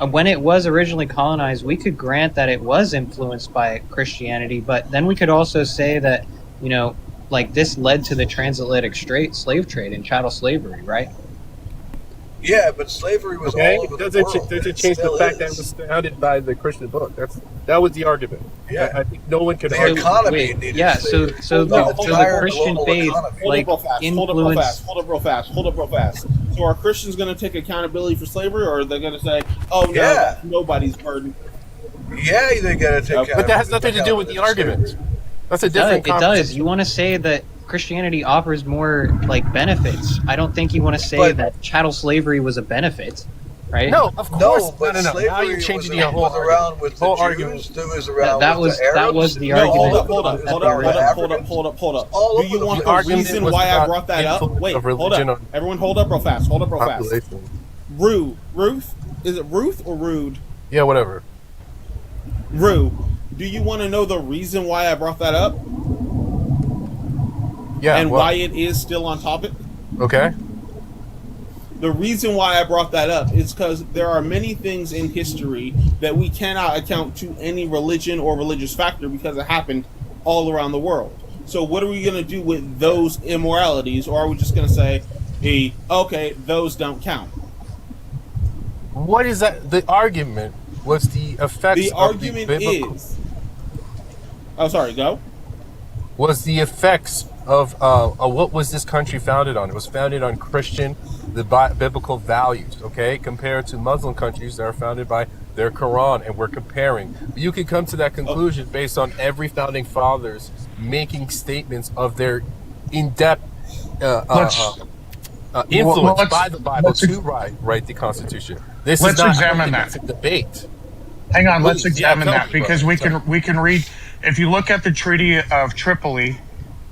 When it was originally colonized, we could grant that it was influenced by Christianity, but then we could also say that, like this led to the transatlantic slave trade and chattel slavery, right? Yeah, but slavery was Okay, all over the doesn't world. doesn't It change the still fact that it is. was founded by the Christian book. That was the argument. Yeah. I think no one can The argue. economy needed yeah, slavery. so The the entire Christian global faith economy. Hold like up real fast. influence. Hold up real fast. So are Christians going to take accountability for slavery, or are they going to say, "Oh no, Yeah. that's nobody's burden"? Yeah, they gotta take. But that has nothing to do with the argument. That's a different It does. conversation. You want to say that Christianity offers more like benefits. I don't think you want to say But- that chattel slavery was a benefit, right? No, of course. No, but no. Now slavery you're changing was, the whole was around with the whole Jews. argument. It was around That with was- the Arabs. that was the No, argument. hold up. It was around Africans. Hold up. All Do over you the want The the argument reason was why I about brought that up? influence Wait, of hold religion up. on Everyone, hold up real fast. population. Ruth, is it Ruth or Rude? Yeah, whatever. Rue, do you want to know the reason why I brought that up Yeah, and well, why it is still on topic? okay. The reason why I brought that up is because there are many things in history that we cannot account to any religion or religious factor because it happened all around the world. So what are we going to do with those immoralities, or are we just going to say, hey, okay, those don't count? What is that? The argument was the effects. The argument is... Oh, sorry, go. Was the effects of what was this country founded on? It was founded on Christian, biblical values. Okay, compared to Muslim countries that are founded by their Quran, and we're comparing. You can come to that conclusion based on every founding fathers making statements of their in-depth influence let's- by the Bible let's- to write the Constitution. This Let's is not, examine I don't that. think that's a debate. Hang on, let's Please, examine yeah, tell that me, because brother. we can read. If you look at the Treaty of Tripoli,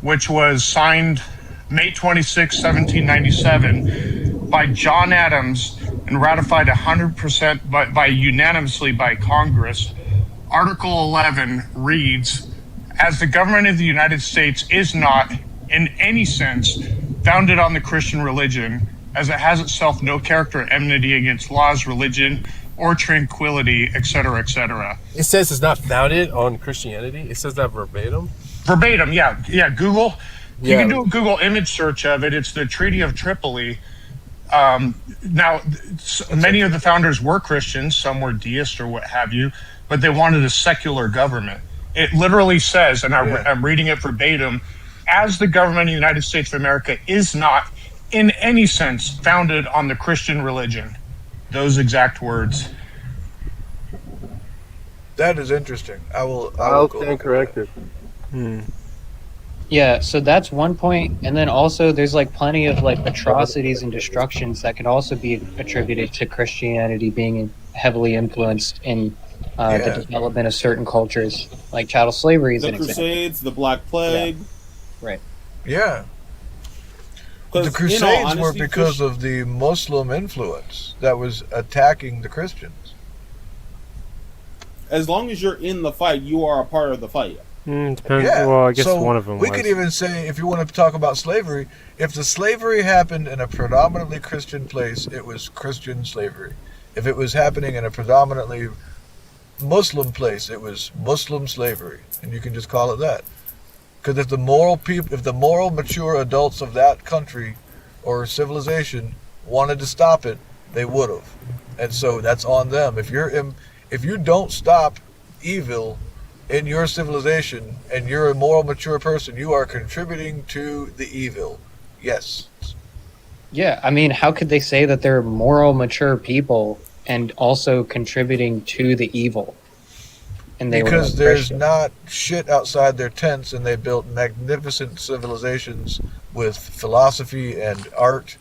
which was signed May 26, 1797, by John Adams and ratified 100% by unanimously by Congress, Article 11 reads, "As the government of the United States is not, in any sense, founded on the Christian religion, as it has itself no character or enmity against laws, religion, or tranquility, etc., etc." It says it's not founded on Christianity. It says that verbatim. Verbatim, yeah. Google. You Yeah. can do a Google image search of it. It's the Treaty of Tripoli. Now, many of the founders were Christians. Some were deists or what have you, but they wanted a secular government. It literally says, and I'm reading it verbatim, "As the government of the United States of America is not, in any sense, founded on the Christian religion." Those exact words. That is interesting. I will I'll go stand corrected. Yeah, so that's one point, and then also there's like plenty of like atrocities and destructions that could also be attributed to Christianity being heavily influenced in the development of certain cultures, like chattel slavery is The an example. Crusades, the Black Plague. Right. Yeah. 'Cause, The in all Crusades were honesty, because of the Muslim influence that was attacking the Christians. as long as you're in the fight, you are a part of the fight. Depends. Yeah. Well, I guess so one of them we was. could even say, if you want to talk about slavery, if the slavery happened in a predominantly Christian place, it was Christian slavery. If it was happening in a predominantly Muslim place, it was Muslim slavery, and you can just call it that. Because if the moral mature adults of that country or civilization wanted to stop it, they would have, and so that's on them. If you don't stop evil, in your civilization and you're a moral, mature person, you are contributing to the evil. Yes. Yeah, I mean, how could they say that they're moral, mature people and also contributing to the evil? And they were Because like there's Christian. not shit outside their tents, and they built magnificent civilizations with philosophy and art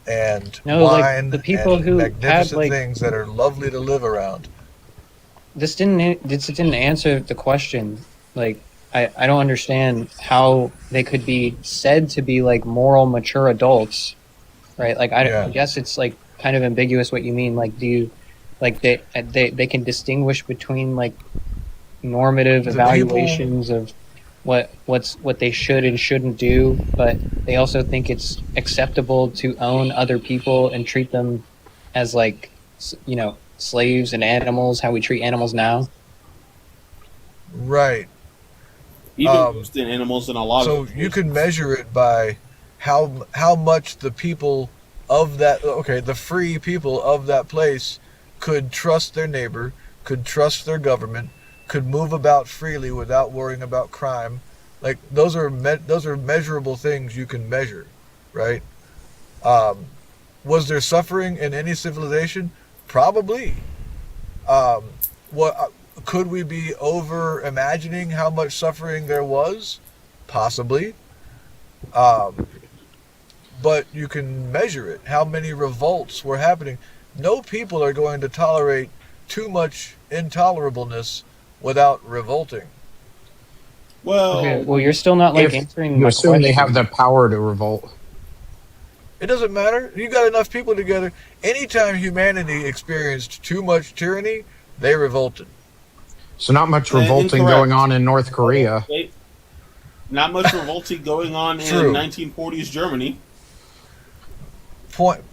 and No, like the wine people and who had magnificent like things that are lovely to live around. this didn't answer the question. Like I don't understand how they could be said to be like moral, mature adults, right? Like I Yeah. guess it's like kind of ambiguous what you mean. Like do you like they can distinguish between like normative The people, evaluations of what they should and shouldn't do, but they also think it's acceptable to own other people and treat them as like slaves and animals, how we treat animals now. right. Even worse than animals in a lot of So you situations. can measure it by how much the people of that, okay, the free people of that place could trust their neighbor, could trust their government, could move about freely without worrying about crime. Like those are measurable things you can measure, right? Um, was there suffering in any civilization? Probably. Um, what could we be over imagining how much suffering there was? Possibly. Um, but you can measure it. How many revolts were happening? No people are going to tolerate too much intolerableness without revolting. Okay, well, you're still not like If answering you my assume they have question. the power to revolt. It doesn't matter. You got enough people together. Anytime humanity experienced too much tyranny, they revolted. So not much revolting Incorrect. going on in North Korea. Not much revolting going on in True. 1940s Germany. Point.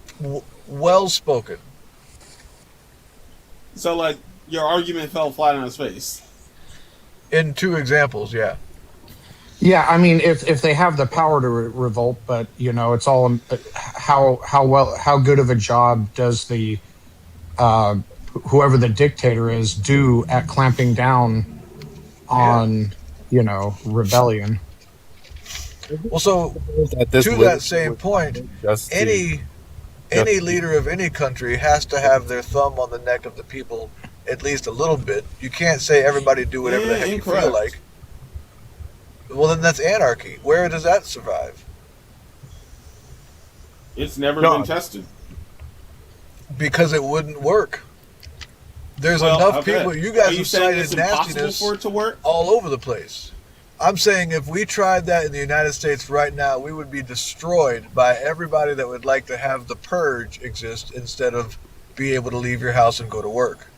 Well spoken. So, like, your argument fell flat on its face. In two examples, yeah. Yeah, I mean, if they have the power to revolt, but it's all how good of a job does the whoever the dictator is do at clamping down on rebellion. Well, so At this to level, that same point, just to- any leader of any country has to have their thumb on the neck of the people at least a little bit. You can't say everybody do whatever the heck you feel Incorrect. like. Well, then that's anarchy. Where does that survive? It's never No. been tested. Because it wouldn't work. There's Well, enough okay. people. You guys Are you have saying cited it's impossible nastiness for it to work? all over the place. I'm saying if we tried that in the United States right now, we would be destroyed by everybody that would like to have the purge exist instead of be able to leave your house and go to work.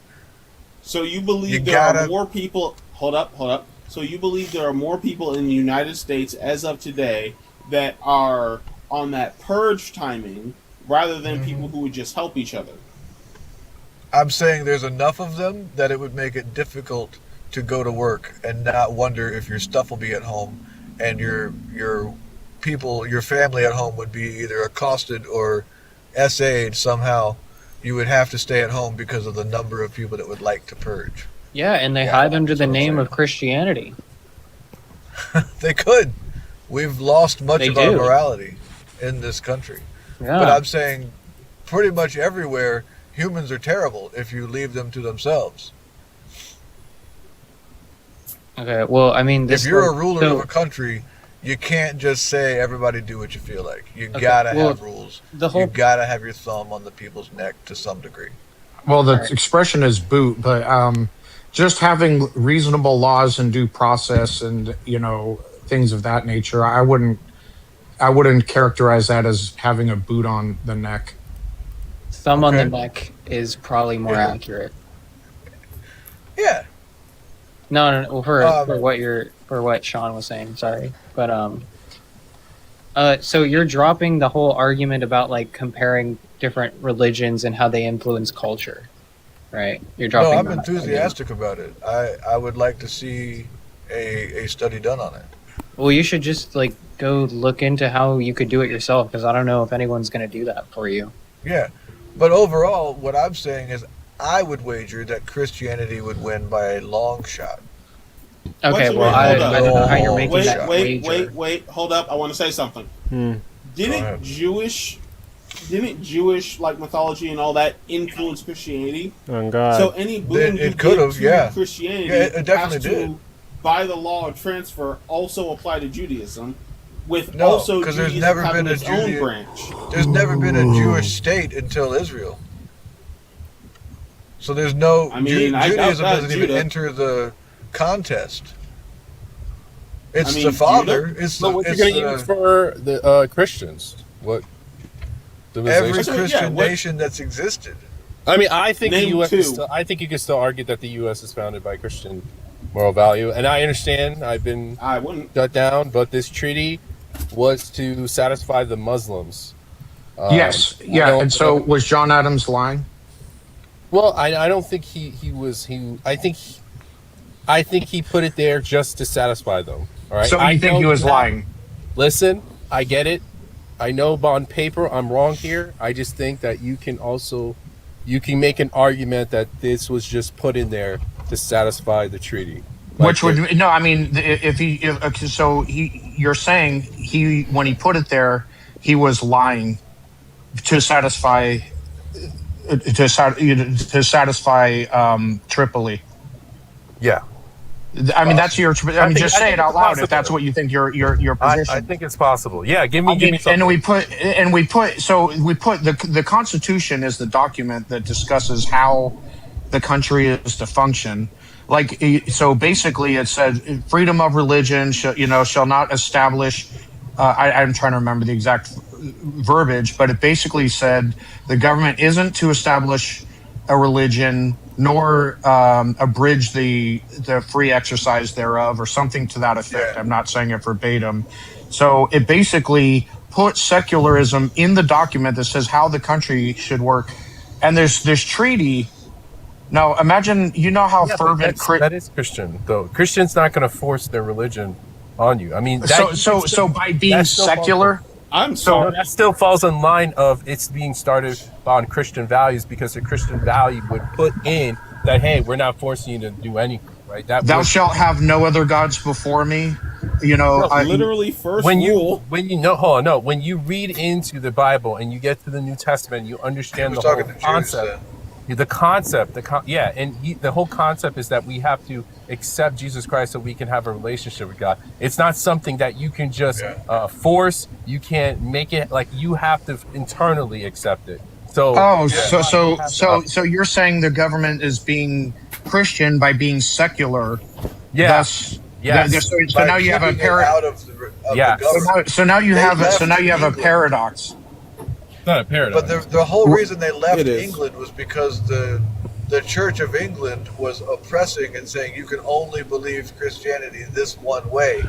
So you believe You there are gotta- more people? Hold up. So you believe there are more people in the United States as of today that are on that purge timing rather than people who would just help each other? I'm saying there's enough of them that it would make it difficult to go to work and not wonder if your stuff will be at home and your people, your family at home would be either accosted or SA'd somehow. You would have to stay at home because of the number of people that would like to purge. Yeah, and they Yeah, hide under the that's what I'm name saying. of Christianity. They could. We've lost much They of our do. morality in this country. Yeah. But I'm saying pretty much everywhere humans are terrible if you leave them to themselves. Okay, well, I mean, this If you're a like, ruler so- of a country, you can't just say everybody do what you feel like. You Okay, gotta well, have rules. the whole- You gotta have your thumb on the people's neck to some degree. Well, the Right. expression is boot, but just having reasonable laws and due process and things of that nature, I wouldn't characterize that as having a boot on the neck. thumb on the Okay. neck is probably more Yeah. accurate. Yeah. No, for Um, what Sean was saying. Sorry, but so you're dropping the whole argument about like comparing different religions and how they influence culture, right? You're No, dropping. I'm that enthusiastic about it. I would like to see a study done on it. Well, you should just like go look into how you could do it yourself because I don't know if anyone's going to do that for you. Yeah. But overall, what I'm saying is I would wager that Christianity would win by a long shot. Okay, well, I don't know how you're making that wager. Wait, hold up. I want to say something. Hmm. Didn't Jewish like mythology and all that influence Christianity? Oh God. So any boon you could give have, to yeah. Christianity Yeah, it definitely has to, did. by the law of transfer, also apply to Judaism, with No, also because there's Judaism never having been a its own branch. There's never been a Jewish state until Israel. So there's no. I mean, I doubt Judaism that, doesn't even Judah. enter the contest. It's I mean, the father. Judah? It's So the, what you're it's going to the use for the Christians? What? every civilization? Christian what- nation that's existed. I mean, I think the Name U.S. two. I think you can still argue that the U.S. is founded by Christian moral value, and I understand. I've been I wouldn't. shut down, but this treaty was to satisfy the Muslims. Yes, I yeah. don't- And so was John Adams lying? Well, I don't think he was. I think he put it there just to satisfy them. All right. So I you think he know was that- lying? Listen, I get it. I know on paper I'm wrong here. I just think that you can make an argument that this was just put in there to satisfy the treaty. Which would no, I mean, you're saying when he put it there, he was lying to satisfy Tripoli. Yeah. I mean, that's your. I mean, just say it out loud if it's that's what you think your position. I think it's possible. Yeah, give me something. And we put the Constitution is the document that discusses how the country is to function. Like, so basically, it said freedom of religion shall not establish. I'm trying to remember the exact verbiage, but it basically said the government isn't to establish a religion nor abridge the free exercise thereof, or something to that effect. I'm not saying it verbatim. So it basically put secularism in the document that says how the country should work. And there's this treaty. Now imagine, how fervent that is Christian though. Christian's not going to force their religion on you. I mean, so by being secular. I'm sorry. That still falls in line of it's being started on Christian values, because the Christian value would put in that, hey, we're not forcing you to do anything, right? Thou shalt have no other gods before me. Literally first rule. When you read into the Bible and you get to the New Testament, you understand the whole concept. The whole concept is that we have to accept Jesus Christ so we can have a relationship with God. It's not something that you can just force. You can't make it, like, you have to internally accept it. So you're saying the government is being Christian by being secular. Yes. So now you have a paradox. So now you have a paradox. It's not a paradox. But the whole reason they left England was because the Church of England was oppressing and saying you can only believe Christianity this one way,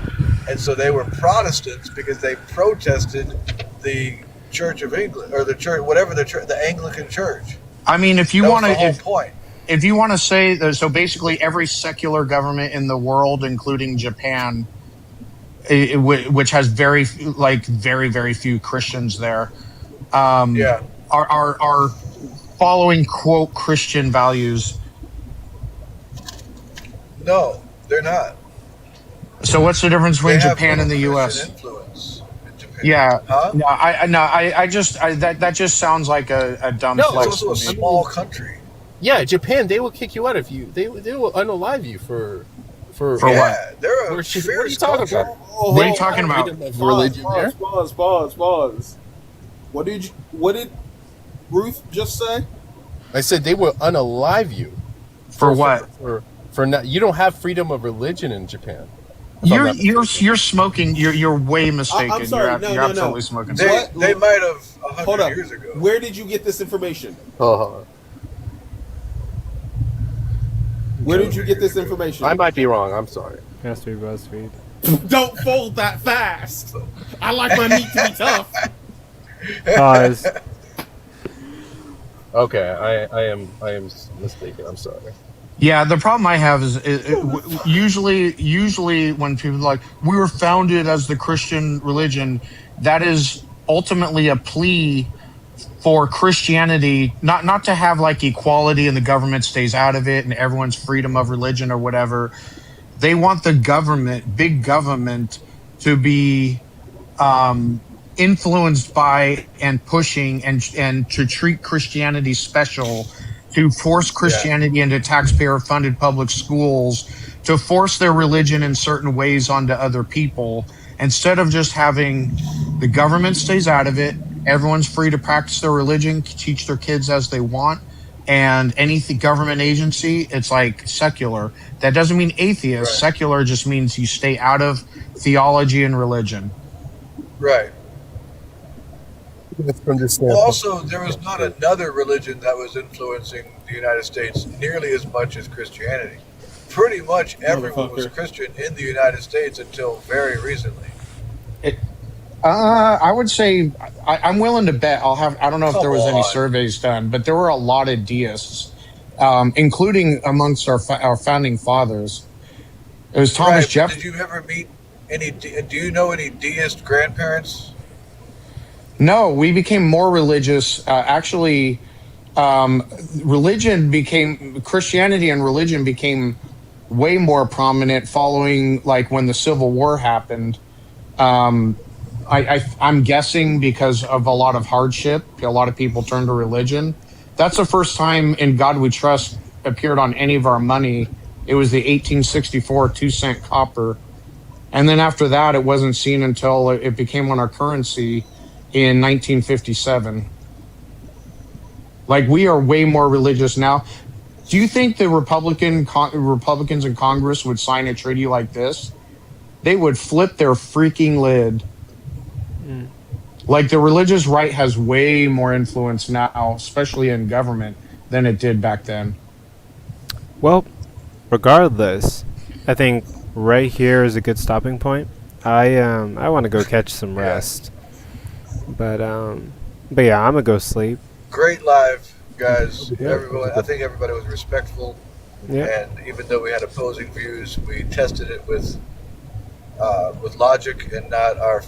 and so they were Protestants because they protested the Church of England, or the church, whatever the Anglican Church. I mean, if you want to, point. If you want to say that, so basically every secular government in the world, including Japan, which has very few Christians there, are following, quote, Christian values. No, they're not. So what's the difference between Japan and the U.S.? Yeah, huh? That just sounds like a dumb flex. It's also a small country. Yeah, Japan, they will kick you out if you they will unalive you for what? They're what are you talking about? What are you talking about? Religion there? Pause. What did Ruth just say? I said they will unalive you. For what? For not, you don't have freedom of religion in Japan. You're smoking. You're way mistaken. I'm sorry. You're absolutely smoking. They might have 100 Hold up. years ago. Where did you get this information? Where did you get this information? I might be wrong. I'm sorry. Has to be BuzzFeed. Don't fold that fast. I like my meat to be tough. Pause. Okay, I am mistaken. I'm sorry. Yeah, the problem I have is usually when people are like, we were founded as the Christian religion, that is ultimately a plea for Christianity not to have like equality and the government stays out of it and everyone's freedom of religion or whatever. They want the government, big government, to be influenced by and pushing and to treat Christianity special, to force Yeah. Christianity into taxpayer funded public schools, to force their religion in certain ways onto other people, instead of just having the government stays out of it, everyone's free to practice their religion, teach their kids as they want, and any government agency, it's like secular. That doesn't mean atheist. Right. Secular just means you stay out of theology and religion. Right. That's from the Well, standpoint. also, there was not another religion that was influencing the United States nearly as much as Christianity. Pretty much everyone was Motherfucker. Christian in the United States until very recently. I would say I'm willing to bet. I don't know if Come there was any on. surveys done, but there were a lot of deists, including amongst our founding fathers. It was Thomas Right, but Jeff. did you ever meet any? Do you know any deist grandparents? No, we became more religious. Actually, Christianity and religion became way more prominent following, like, when the Civil War happened. I'm guessing because of a lot of hardship, a lot of people turned to religion. That's the first time "In God We Trust" appeared on any of our money. It was the 1864 2-cent copper. And then after that, it wasn't seen until it became on our currency in 1957. Like, we are way more religious now. Do you think the Republicans in Congress would sign a treaty like this? They would flip their freaking lid. Like, the religious right has way more influence now, especially in government, than it did back then. Well, regardless, I think right here is a good stopping point. I want to go catch some rest, but yeah, I'm gonna go sleep. Great live, guys. Yeah. Everyone, I think everybody was respectful, Yeah. and even though we had opposing views, we tested it with logic and not our